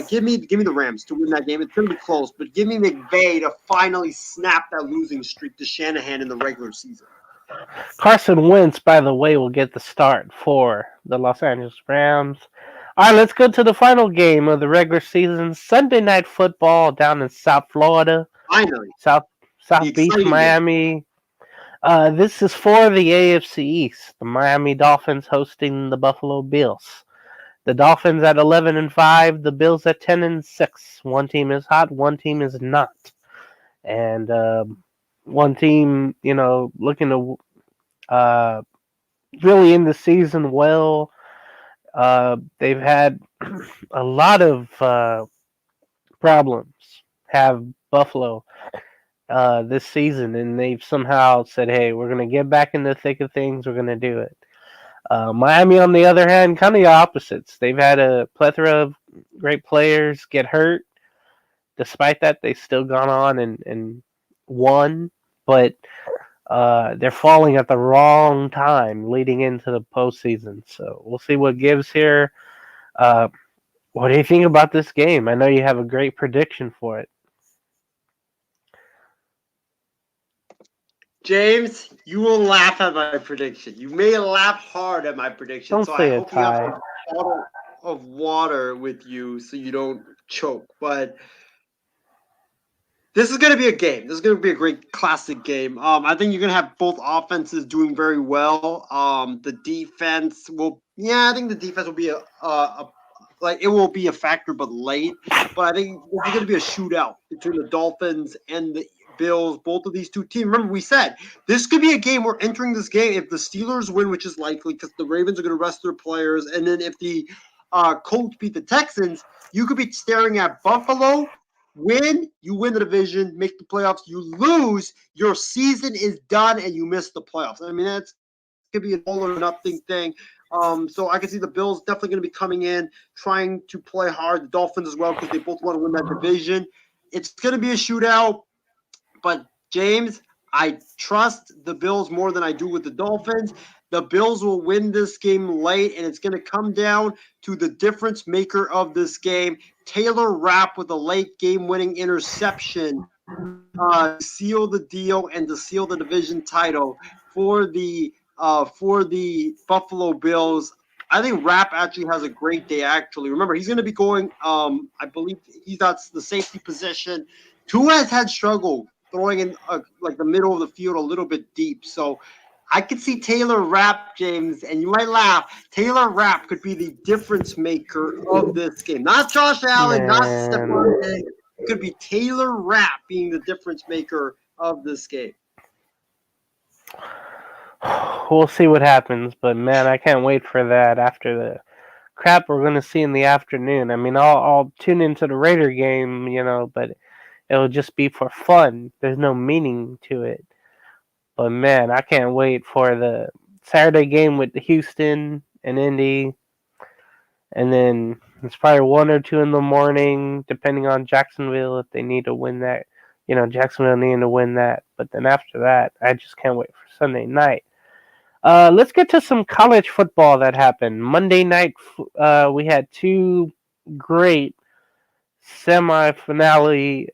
A: give me the Rams to win that game. It's going to be close, but give me McVay to finally snap that losing streak to Shanahan in the regular season.
E: Carson Wentz, by the way, will get the start for the Los Angeles Rams. All right, let's go to the final game of the regular season. Sunday Night Football down in South Florida.
A: Finally.
E: South Beach, Miami. This is for the AFC East. The Miami Dolphins hosting the Buffalo Bills. The Dolphins at 11-5. The Bills at 10-6. One team is hot. One team is not. And one team, looking to really end the season well. They've had a lot of problems. Have Buffalo. This season, and they've somehow said, hey, we're going to get back in the thick of things, we're going to do it. Miami, on the other hand, kind of the opposites. They've had a plethora of great players get hurt. Despite that, they've still gone on and won, but they're falling at the wrong time leading into the postseason. So we'll see what gives here. What do you think about this game? I know you have a great prediction for it.
A: James, you will laugh at my prediction. You may laugh hard at my prediction.
E: Don't
A: so
E: say
A: I
E: a
A: hope
E: tie.
A: you have a bottle of water with you so you don't choke. But this is going to be a game. This is going to be a great classic game. I think you're going to have both offenses doing very well. The defense will, I think the defense will be it will be a factor, but late. But I think it's going to be a shootout between the Dolphins and the Bills, both of these two teams. Remember, we said this could be a game. We're entering this game if the Steelers win, which is likely because the Ravens are going to rest their players, and then if the Colts beat the Texans, you could be staring at Buffalo. Win, you win the division, make the playoffs. You lose, your season is done, and you miss the playoffs. I mean, that's could be an all or nothing thing. So I can see the Bills definitely going to be coming in, trying to play hard. The Dolphins as well, because they both want to win that division. It's going to be a shootout. But, James, I trust the Bills more than I do with the Dolphins. The Bills will win this game late, and it's going to come down to the difference maker of this game. Taylor Rapp with a late game-winning interception to seal the deal and to seal the division title for the Buffalo Bills. I think Rapp actually has a great day, actually. Remember, he's going to be going, I believe he's at the safety position. Tua has had struggle throwing in the middle of the field a little bit deep. So I could see Taylor Rapp, James, and you might laugh. Taylor Rapp could be the difference maker of this game. Not Josh Allen, not Stephon Diggs. it could be Taylor Rapp being the difference maker of this game.
E: We'll see what happens, but man, I can't wait for that after the crap we're going to see in the afternoon. I mean, I'll tune into the Raider game, but it'll just be for fun. There's no meaning to it. But man, I can't wait for the Saturday game with Houston and Indy. And then it's probably 1 or 2 in the morning, depending on Jacksonville, if they need to win that. Jacksonville needing to win that. But then after that, I just can't wait for Sunday night. Let's get to some college football that happened. Monday night, we had 2 great semifinal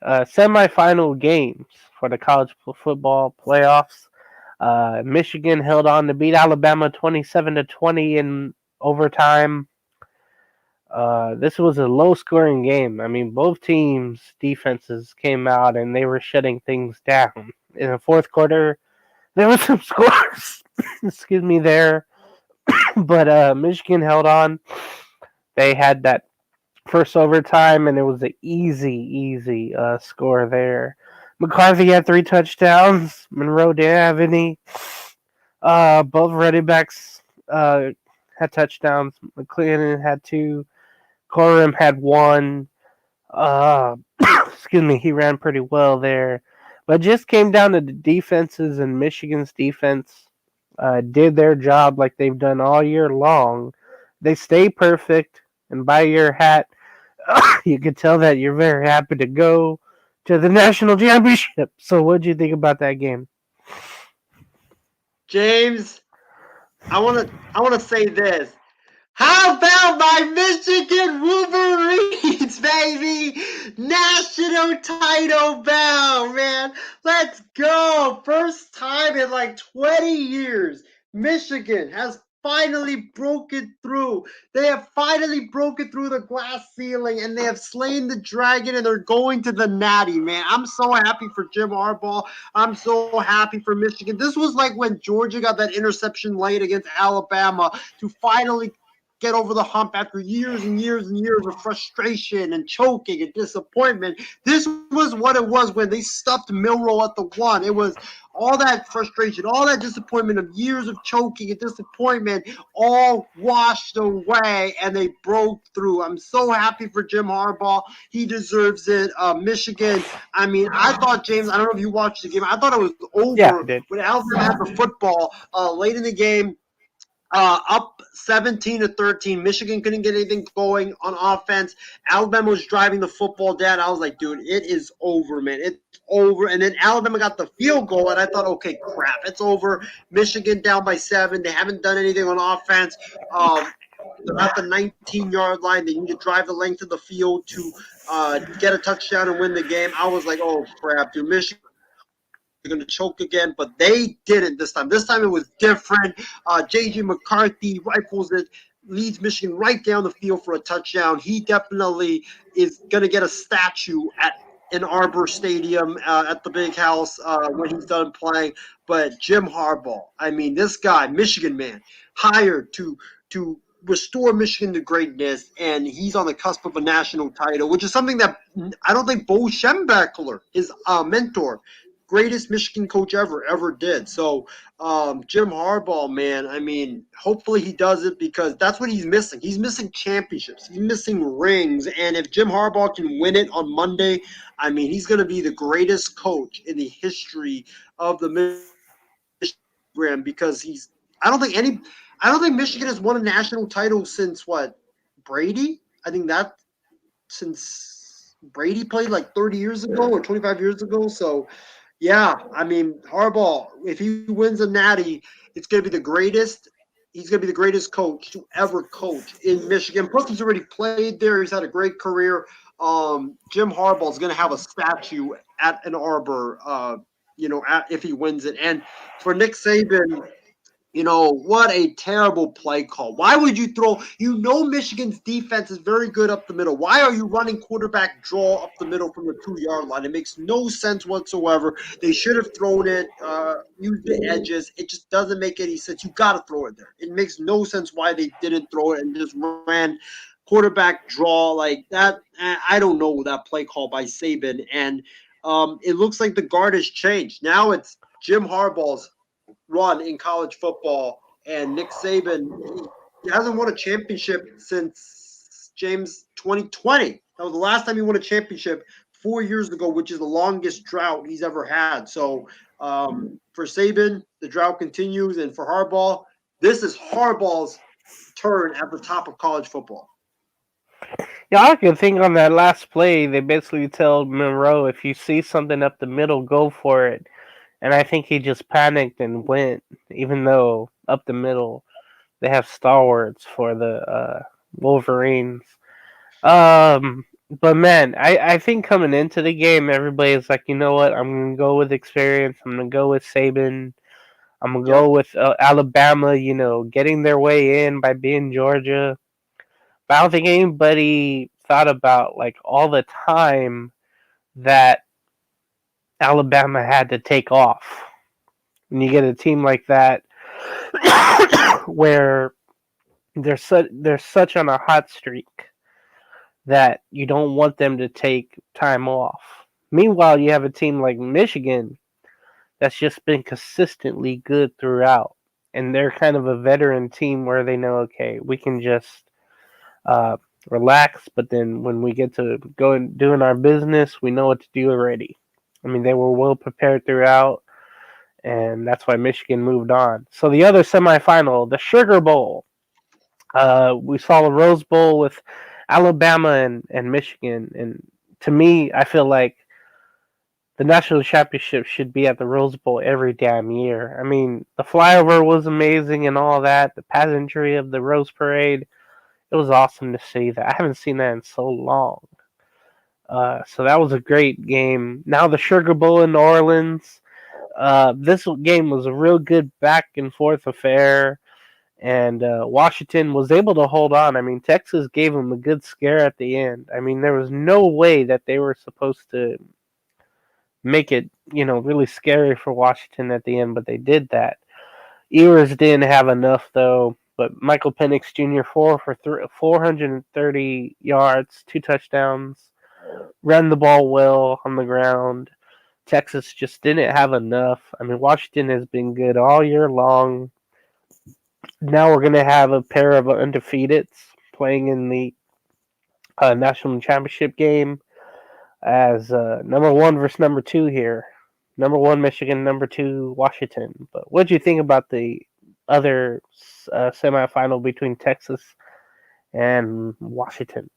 E: games for the college football playoffs. Michigan held on to beat Alabama 27-20 in overtime. This was a low-scoring game. I mean, both teams' defenses came out and they were shutting things down. In the fourth quarter, there were some scores, there. But Michigan held on. They had that first overtime, and it was an easy score there. McCarthy had 3 touchdowns. Monroe didn't have any. Both running backs had touchdowns. McClellan had 2. Corum had 1. He ran pretty well there. But it just came down to the defenses, and Michigan's defense did their job like they've done all year long. They stay perfect, and by your hat, you could tell that you're very happy to go to the national championship. So what did you think about that game?
A: James, I want to say this. How about my Michigan Wolverines, baby? National title bound, man. Let's go. First time in like 20 years, Michigan has finally broken through. They have finally broken through the glass ceiling, and they have slain the dragon, and they're going to the Natty, man. I'm so happy for Jim Harbaugh. I'm so happy for Michigan. This was like when Georgia got that interception late against Alabama to finally get over the hump after years and years and years of frustration and choking and disappointment. This was what it was when they stuffed Milroe at the 1. It was all that frustration, all that disappointment of years of choking and disappointment all washed away, and they broke through. I'm so happy for Jim Harbaugh. He deserves it. Michigan, I mean, I thought, James, I don't know if you watched the game. I thought it was over when Alabama had the football late in the game. Up 17-13. Michigan couldn't get anything going on offense. Alabama was driving the football down. I was like, dude, it is over, man. It's over. And then Alabama got the field goal, and I thought, okay, crap, it's over. Michigan down by 7. They haven't done anything on offense. They're at the 19-yard line. They need to drive the length of the field to get a touchdown and win the game. I was like, oh, crap, dude. Michigan going to choke again, but they didn't this time. This time it was different. J.J. McCarthy rifles it, leads Michigan right down the field for a touchdown. He definitely is going to get a statue at Ann Arbor Stadium at the Big House when he's done playing. But Jim Harbaugh, I mean, this guy, Michigan man, hired to restore Michigan to greatness, and he's on the cusp of a national title, which is something that I don't think Bo Schembechler, his mentor, greatest Michigan coach ever did. So Jim Harbaugh, man, I mean, hopefully he does it, because that's what he's missing. He's missing championships. He's missing rings. And if Jim Harbaugh can win it on Monday, I mean, he's going to be the greatest coach in the history of the Michigan program, because I don't think Michigan has won a national title since Brady? I think that since Brady played like 30 years ago or 25 years ago. So yeah, I mean, Harbaugh, if he wins a natty, it's going to be the greatest. He's going to be the greatest coach to ever coach in Michigan. Plus, he's already played there. He's had a great career. Jim Harbaugh is going to have a statue at Ann Arbor, if he wins it. And for Nick Saban, what a terrible play call. Why would you throw – Michigan's defense is very good up the middle. Why are you running quarterback draw up the middle from the 2-yard line? It makes no sense whatsoever. They should have thrown it, used the edges. It just doesn't make any sense. You got to throw it there. It makes no sense why they didn't throw it and just ran quarterback draw like that. I don't know that play call by Saban, and it looks like the guard has changed. Now it's Jim Harbaugh's run in college football, and Nick Saban, he hasn't won a championship since James 2020. That was the last time he won a championship 4 years ago, which is the longest drought he's ever had. So for Saban, the drought continues, and for Harbaugh, this is Harbaugh's turn at the top of college football.
E: Yeah, I can think on that last play, they basically tell Monroe, if you see something up the middle, go for it. And I think he just panicked and went, even though up the middle they have stalwarts for the Wolverines. But man, I think coming into the game, everybody's like, you know what? I'm gonna go with experience. I'm gonna go with Saban. I'm gonna go with Alabama. You know, getting their way in by being Georgia. But I don't think anybody thought about like all the time that Alabama had to take off. When you get a team like that, where they're such on a hot streak that you don't want them to take time off. Meanwhile, you have a team like Michigan that's just been consistently good throughout, and they're kind of a veteran team where they know, okay, we can just relax, but then when we get to go and doing our business, we know what to do already. I mean, they were well prepared throughout, and that's why Michigan moved on. So the other semifinal, the Sugar Bowl, we saw the Rose Bowl with Alabama and Michigan, and to me, I feel like the national championship should be at the Rose Bowl every damn year. I mean, the flyover was amazing and all that, the pageantry of the Rose Parade, it was awesome to see that. I haven't seen that in so long. So that was a great game. Now the Sugar Bowl in New Orleans. This game was a real good back and forth affair. And Washington was able to hold on. I mean, Texas gave them a good scare at the end. I mean, there was no way that they were supposed to make it, really scary for Washington at the end, but they did that. Ewers didn't have enough, though. But Michael Penix Jr., 430 yards, 2 touchdowns, ran the ball well on the ground. Texas just didn't have enough. I mean, Washington has been good all year long. Now we're going to have a pair of undefeateds playing in the national championship game as number 1 versus number 2 here. Number 1 Michigan, number 2 Washington. But what do you think about the other semifinal between Texas and Washington?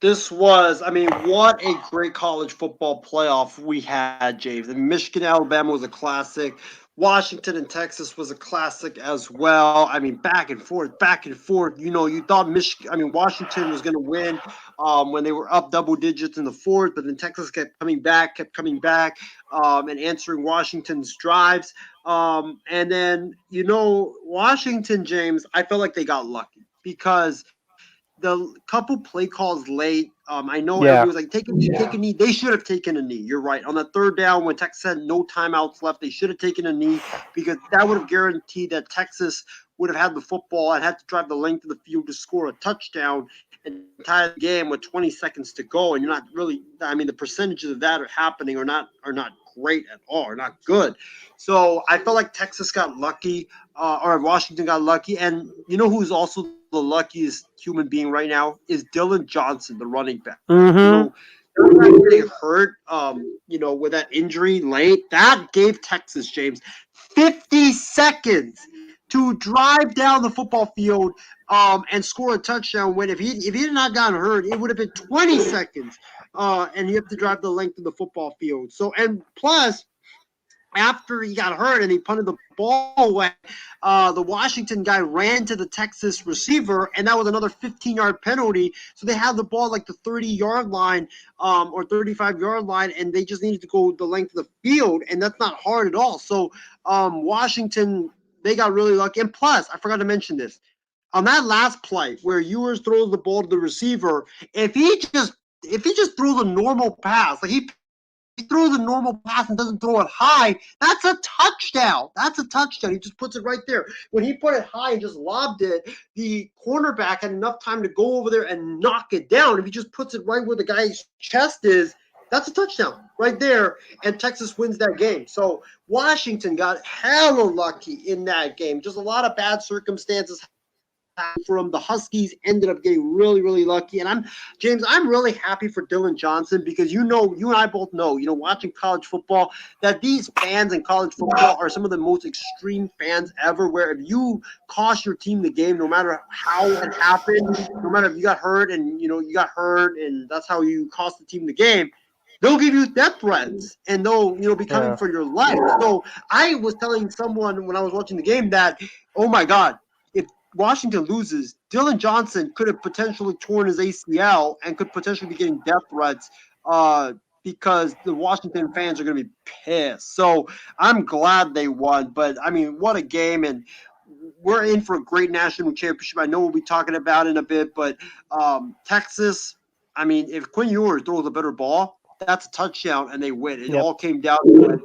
A: This was, what a great college football playoff we had, James. Michigan, Alabama was a classic. Washington and Texas was a classic as well. Back and forth. You thought Washington was going to win when they were up double digits in the fourth, but then Texas kept coming back, and answering Washington's drives. And then, Washington, James, I felt like they got lucky because the couple play calls late, I know everybody was like, take a knee. They should have taken a knee. You're right. On the third down, when Texas had no timeouts left, they should have taken a knee because that would have guaranteed that Texas would have had the football and had to drive the length of the field to score a touchdown and tie the game with 20 seconds to go. And you're not really, the percentages of that are happening are not great at all, are not good. So I felt like Texas got lucky, or Washington got lucky. And you know who's also the luckiest human being right now is Dylan Johnson, the running back. Getting hurt, with that injury late, that gave Texas, James, 50 seconds to drive down the football field and score a touchdown. When if he had not gotten hurt, it would have been 20 seconds. And you have to drive the length of the football field. So, and plus, after he got hurt and he punted the ball away, the Washington guy ran to the Texas receiver, and that was another 15-yard penalty. So they had the ball like the 30-yard line or 35-yard line, and they just needed to go the length of the field, and that's not hard at all. So Washington, they got really lucky. And plus, I forgot to mention this. On that last play where Ewers throws the ball to the receiver, if he just throws a normal pass, like he
B: he throws a normal pass and doesn't throw it high, that's a touchdown. That's a touchdown. He just puts it right there. When he put it high and just lobbed it, the cornerback had enough time to go over there and knock it down. If he just puts it right where the guy's chest is, that's a touchdown right there, and Texas wins that game. So Washington got hella lucky in that game. Just a lot of bad circumstances from the Huskies ended up getting really, really lucky. And I'm really happy for Dylan Johnson because you and I both know, watching college football, that these fans in college football are some of the most extreme fans ever, where if you cost your team the game, no matter how it happened, no matter if you got hurt and you got hurt and that's how you cost the team the game, they'll give you death threats and they'll be coming for your life. So I was telling someone when I was watching the game that, oh my God, if Washington loses, Dylan Johnson could have potentially torn his ACL and could potentially be getting death threats because the Washington fans are going to be pissed. So I'm glad they won. But, I mean, what a game. And we're in for a great national championship. I know we'll be talking about it in a bit. But Texas, I mean, if Quinn Ewers throws a better ball, that's a touchdown, and they win. It all came down to it.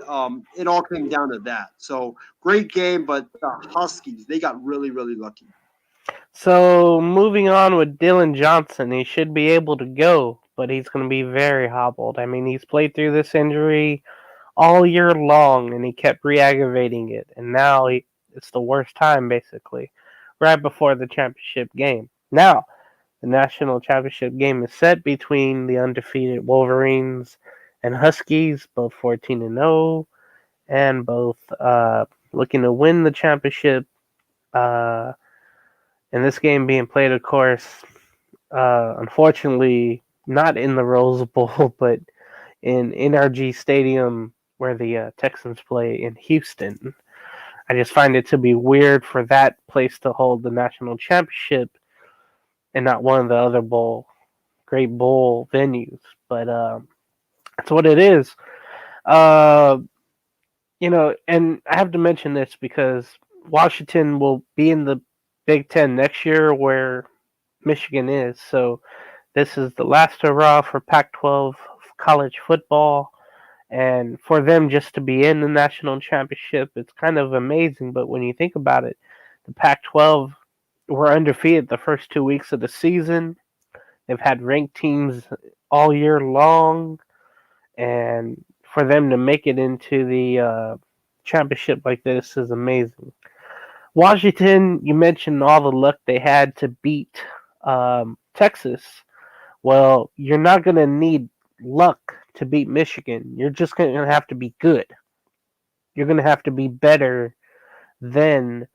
B: It all came down to that. So great game, but the Huskies, they got really, really lucky.
E: So moving on with Dylan Johnson, he should be able to go, but he's going to be very hobbled. I mean, he's played through this injury all year long, and he kept re-aggravating it, and now it's the worst time, basically, right before the championship game. Now, the national championship game is set between the undefeated Wolverines and Huskies, both 14-0, and both looking to win the championship. And this game being played, of course, unfortunately, not in the Rose Bowl, but in NRG Stadium, where the Texans play in Houston. I just find it to be weird for that place to hold the national championship and not one of the other great bowl venues. But that's what it is. And I have to mention this because Washington will be in the Big Ten next year where Michigan is. So this is the last hurrah for Pac-12 college football. And for them just to be in the national championship, it's kind of amazing. But when you think about it, the Pac-12 were undefeated the first 2 weeks of the season. They've had ranked teams all year long. And for them to make it into the championship like this is amazing. Washington, you mentioned all the luck they had to beat Texas. Well, you're not going to need luck to beat Michigan. You're just going to have to be good. You're going to have to be better than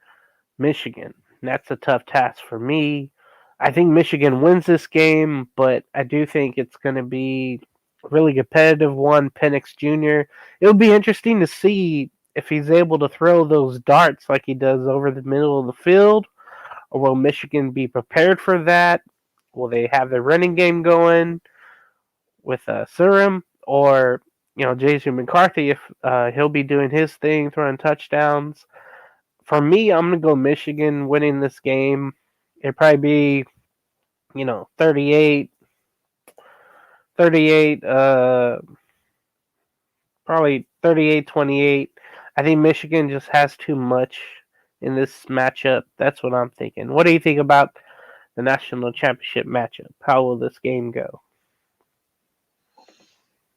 E: Michigan. And that's a tough task for me. I think Michigan wins this game, but I do think it's going to be a really competitive one. Penix Jr. It'll be interesting to see if he's able to throw those darts like he does over the middle of the field, or will Michigan be prepared for that? Will they have their running game going with Surham, or Jason McCarthy if he'll be doing his thing, throwing touchdowns? For me, I'm going to go Michigan winning this game. It'd probably be, 38, probably 38-28. I think Michigan just has too much in this matchup. That's what I'm thinking. What do you think about the national championship matchup? How will this game go?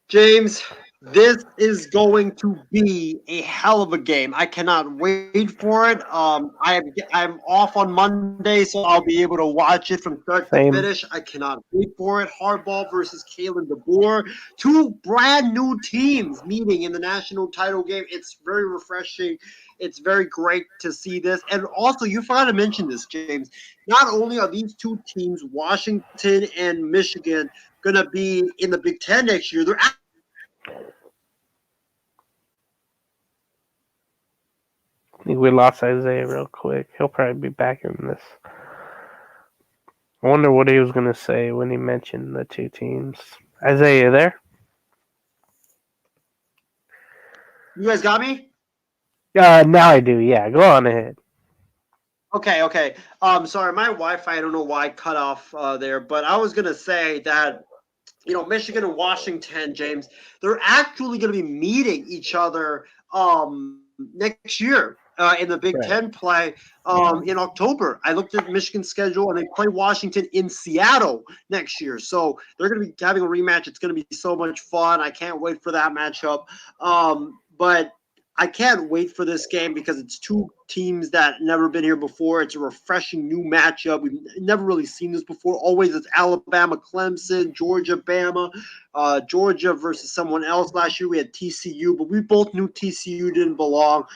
B: James, this is going to be a hell of a game. I cannot wait for it. I'm off on Monday, so I'll be able to watch it from start to finish. I cannot wait for it. Harbaugh versus Kalen DeBoer. Two brand new teams meeting in the national title game. It's very refreshing. It's very great to see this. And also, you forgot to mention this, James. Not only are these two teams, Washington and Michigan, going to be in the Big Ten next year, they're
E: I think we lost Isaiah real quick. He'll probably be back in this. I wonder what he was going to say when he mentioned the two teams. Isaiah, you there?
B: You guys got me?
E: Now I do, yeah. Go on ahead.
B: Okay. Sorry, my Wi-Fi, I don't know why cut off there, but I was going to say that
A: Michigan and Washington, James, they're actually going to be meeting each other next year in the Big
E: Right.
A: Ten play in October. I looked at Michigan's schedule, and they play Washington in Seattle next year. So they're going to be having a rematch. It's going to be so much fun. I can't wait for that matchup. But I can't wait for this game because it's two teams that never been here before. It's a refreshing new matchup. We've never really seen this before. Always it's Alabama, Clemson, Georgia, Bama, Georgia versus someone else. Last year we had TCU, but we both knew TCU didn't belong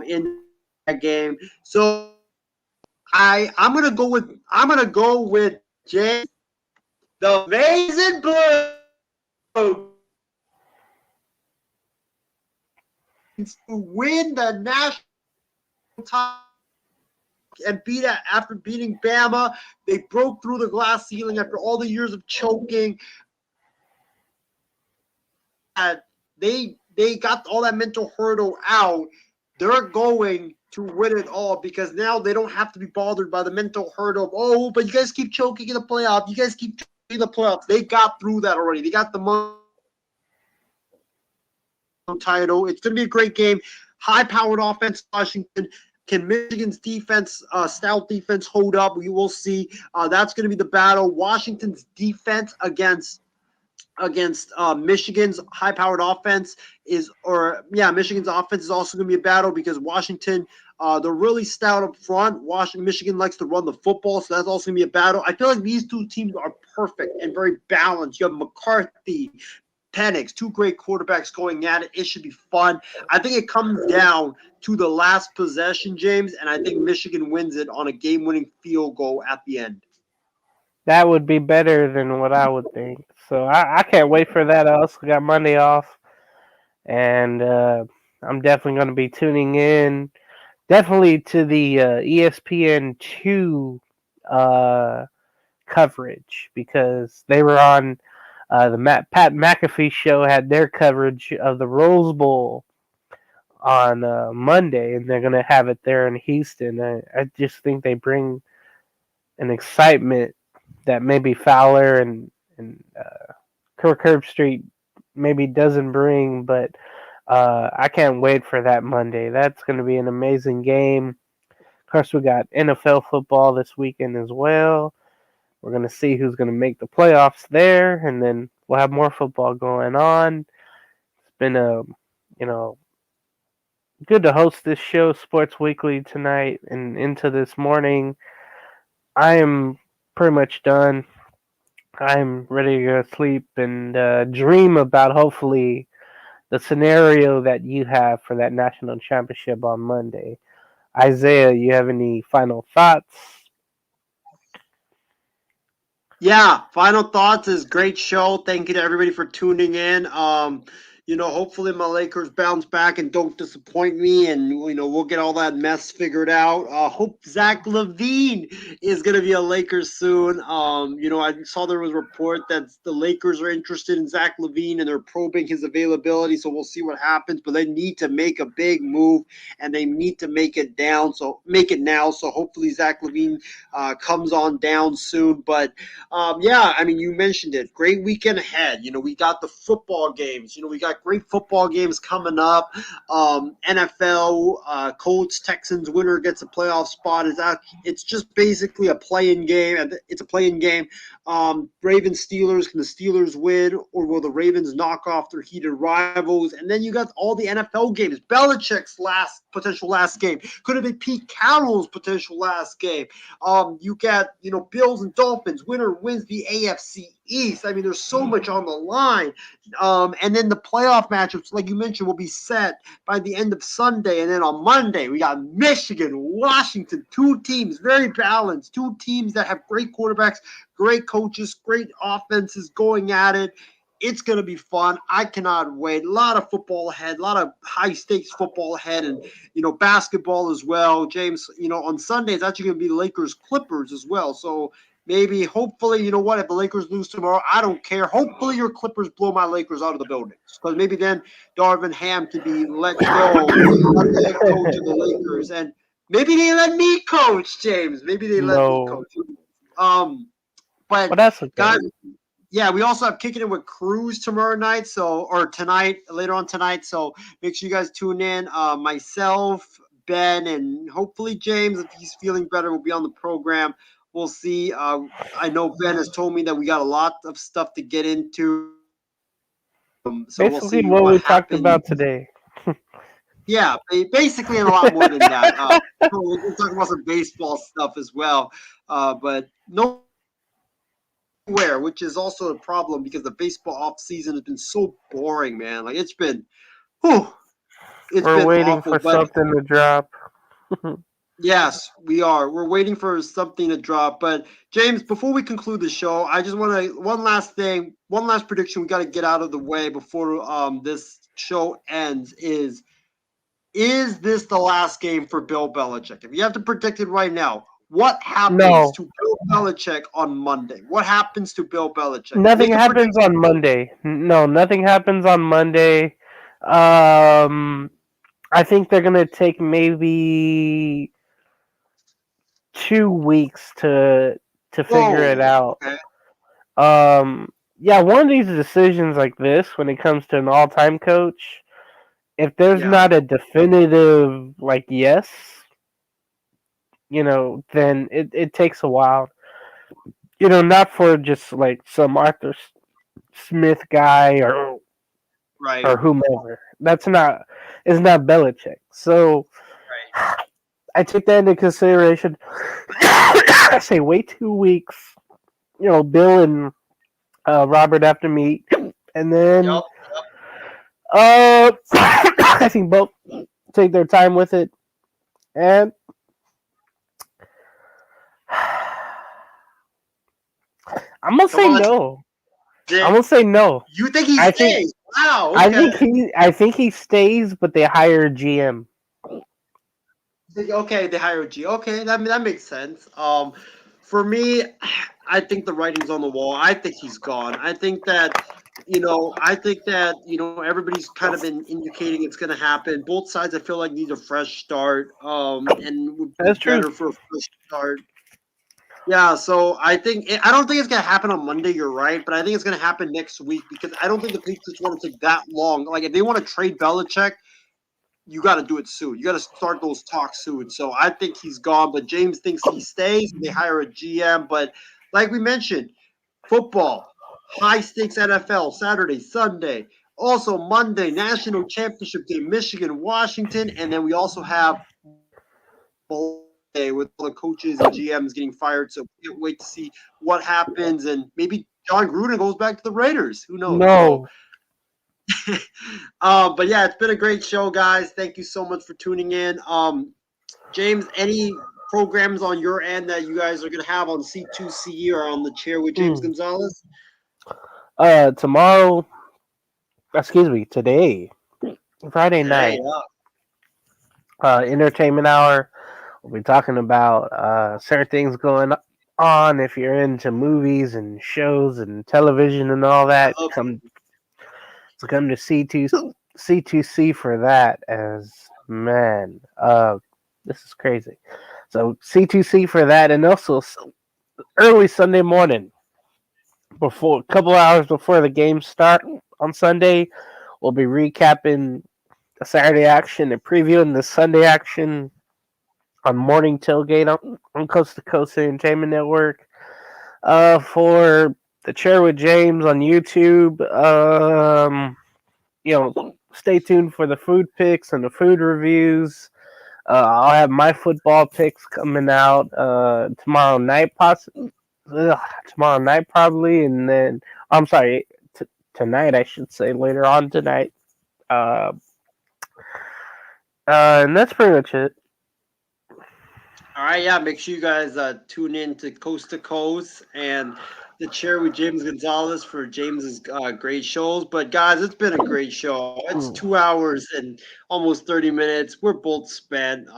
A: in that game. So I'm gonna go with James, the Amazing Blue, to win the national title and after beating Bama. They broke through the glass ceiling after all the years of choking. They got all that mental hurdle out. They're going to win it all because now they don't have to be bothered by the mental hurdle of, oh, but you guys keep choking in the playoffs. You guys keep choking in the playoffs. They got through that already. They got the title. It's going to be a great game. High-powered offense, Washington. Can Michigan's defense, stout defense, hold up? We will see. That's going to be the battle. Washington's defense against Michigan's high-powered offense Michigan's offense is also going to be a battle because Washington, they're really stout up front. Michigan likes to run the football, so that's also going to be a battle. I feel like these two teams are perfect and very balanced. You have McCarthy, Penix, two great quarterbacks going at it. It should be fun. I think it comes down to the last possession, James, and I think Michigan wins it on a game-winning field goal at the end.
E: That would be better than what I would think. So I can't wait for that. I also got Monday off, and I'm definitely going to be tuning in. Definitely to the ESPN2 coverage because they were on the Pat McAfee show had their coverage of the Rose Bowl on Monday, and they're going to have it there in Houston. I just think they bring an excitement that maybe Fowler and Kirk Herbstreit maybe doesn't bring, but I can't wait for that Monday. That's going to be an amazing game. Of course, we got NFL football this weekend as well. We're going to see who's going to make the playoffs there, and then we'll have more football going on. It's been good to host this show, Sports Weekly, tonight and into this morning. I am pretty much done. I'm ready to go to sleep and dream about hopefully the scenario that you have for that national championship on Monday. Isaiah, you have any final thoughts?
A: Yeah, final thoughts is great show. Thank you to everybody for tuning in. Hopefully my Lakers bounce back and don't disappoint me, and we'll get all that mess figured out. Hope Zach LaVine is gonna be a Lakers soon. I saw there was a report that the Lakers are interested in Zach LaVine and they're probing his availability, so we'll see what happens. But they need to make a big move and they need to make it now. So hopefully Zach LaVine comes on down soon. But you mentioned it. Great weekend ahead. We got the football games. We got great football games coming up. NFL, Colts, Texans, winner gets a playoff spot. It's just basically a play-in game. It's a play-in game. Ravens, Steelers. Can the Steelers win, or will the Ravens knock off their heated rivals? And then you got all the NFL games. Belichick's potential last game. Could it be Pete Carroll's potential last game? You got Bills and Dolphins. Winner wins the AFC East. I mean, there's so much on the line. And then the playoff matchups, like you mentioned, will be set by the end of Sunday. And then on Monday, we got Michigan, Washington, two teams, very balanced, two teams that have great quarterbacks, great coaches, great offenses going at it. It's going to be fun. I cannot wait. A lot of football ahead, a lot of high-stakes football ahead, and, basketball as well. James, on Sunday, it's actually going to be the Lakers-Clippers as well. So maybe, hopefully, if the Lakers lose tomorrow, I don't care. Hopefully your Clippers blow my Lakers out of the building. Because maybe then Darvin Ham can be let go, let the head coach of the Lakers. And maybe they let me coach, James. Maybe they let me coach.
E: But that's okay.
A: Guys, yeah, we also have Kicking It with Cruz tomorrow night, or tonight, later on tonight. So make sure you guys tune in. Myself, Ben, and hopefully James, if he's feeling better, will be on the program. We'll see. I know Ben has told me that we got a lot of stuff to get into. So we'll
E: Basically,
A: see
E: what we talked
A: happens.
E: about today.
A: Yeah, basically, and a lot more than that. We'll talk about some baseball stuff as well, but nowhere, which is also a problem because the baseball off season has been so boring, man. Like it's been, whew,
E: We're
A: been
E: waiting
A: awful.
E: for
A: But
E: something to drop.
A: yes, we are. We're waiting for something to drop. But James, before we conclude the show, I just want to one last prediction we got to get out of the way before this show ends is this the last game for Bill Belichick? If you have to predict it right now, what happens to Bill Belichick on Monday? What happens to Bill Belichick?
E: Nothing happens on Monday. No, nothing happens on Monday. I think they're gonna take maybe 2 weeks to figure it out.
A: Okay.
E: Yeah, one of these decisions like this, when it comes to an all-time coach, if there's not a definitive yes, then it takes a while. Not for just like some Arthur Smith guy or whomever. It's not Belichick. So I take that into consideration. I say wait 2 weeks. Bill and Robert have to meet, and then I think both take their time with it, and I'm gonna say no. I'm gonna say no.
A: You think he stays? Wow.
E: Okay. I think he stays, but they hire a GM.
A: Okay, they hire a GM. Okay, that makes sense. For me, I think the writing's on the wall. I think he's gone. I think that everybody's kind of been indicating it's going to happen. Both sides, I feel like, need a fresh start. And would be better for a fresh start. Yeah, so I don't think it's going to happen on Monday. You're right, but I think it's going to happen next week because I don't think the Patriots want to take that long. Like if they want to trade Belichick, you got to do it soon. You got to start those talks soon. So I think he's gone, but James thinks he stays. They hire a GM, but like we mentioned, football, high stakes NFL, Saturday, Sunday. Also Monday, national championship game, Michigan, Washington, and then we also have with all the coaches and GMs getting fired. So we can't wait to see what happens, and maybe John Gruden goes back to the Raiders. Who knows?
E: No.
A: But yeah, it's been a great show, guys. Thank you so much for tuning in. James, any programs on your end that you guys are going to have on C2C or on the chair with James Gonzalez?
E: Today, Friday night, Entertainment Hour. We'll be talking about certain things going on. If you're into movies and shows and television and all that, come to C2C for that. As man, this is crazy. So C2C for that, and also early Sunday morning, a couple hours before the game start on Sunday, we'll be recapping the Saturday action and previewing the Sunday action on Morning Tailgate on Coast to Coast Entertainment Network. For the Chair with James on YouTube, stay tuned for the food picks and the food reviews. I'll have my football picks coming out tomorrow night, probably, and then I'm sorry, tonight I should say, later on tonight. And that's pretty much it.
A: All right, yeah. Make sure you guys tune in to Coast and the Chair with James Gonzalez for James's great shows. But guys, it's been a great show. It's 2 hours and almost 30 minutes. We're both spent.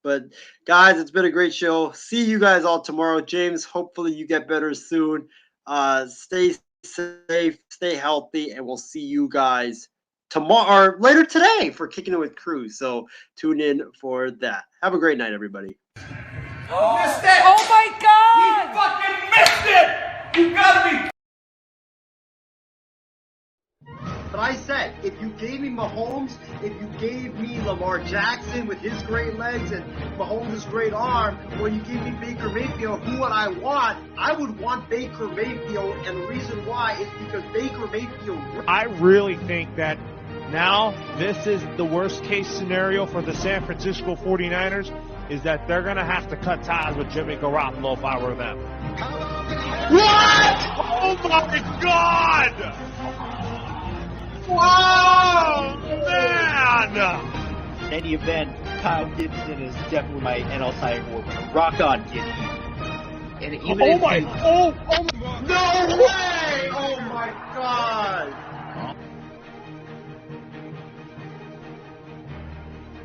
A: But guys, it's been a great show. See you guys all tomorrow. James, hopefully you get better soon. Stay safe, stay healthy, and we'll see you guys tomorrow or later today for Kicking It with Cruz. So tune in for that. Have a great night, everybody.
F: Oh, missed it! Oh my God! You fucking missed it! You gotta be
B: if you gave me Mahomes, if you gave me Lamar Jackson with his great legs and Mahomes' great arm, or you gave me Baker Mayfield, who would I want? I would want Baker Mayfield, and the reason why is because Baker Mayfield.
C: I really think that now this is the worst case scenario for the San Francisco 49ers is that they're going to have to cut ties with Jimmy Garoppolo if I were them. What? Oh my God! Whoa, man!
D: In any event, Kyle Gibson is definitely my NL Cy Young Award winner. Rock on, Gibson.
B: And even
C: Oh
B: if
C: my!
B: you-
C: Oh!
B: No way!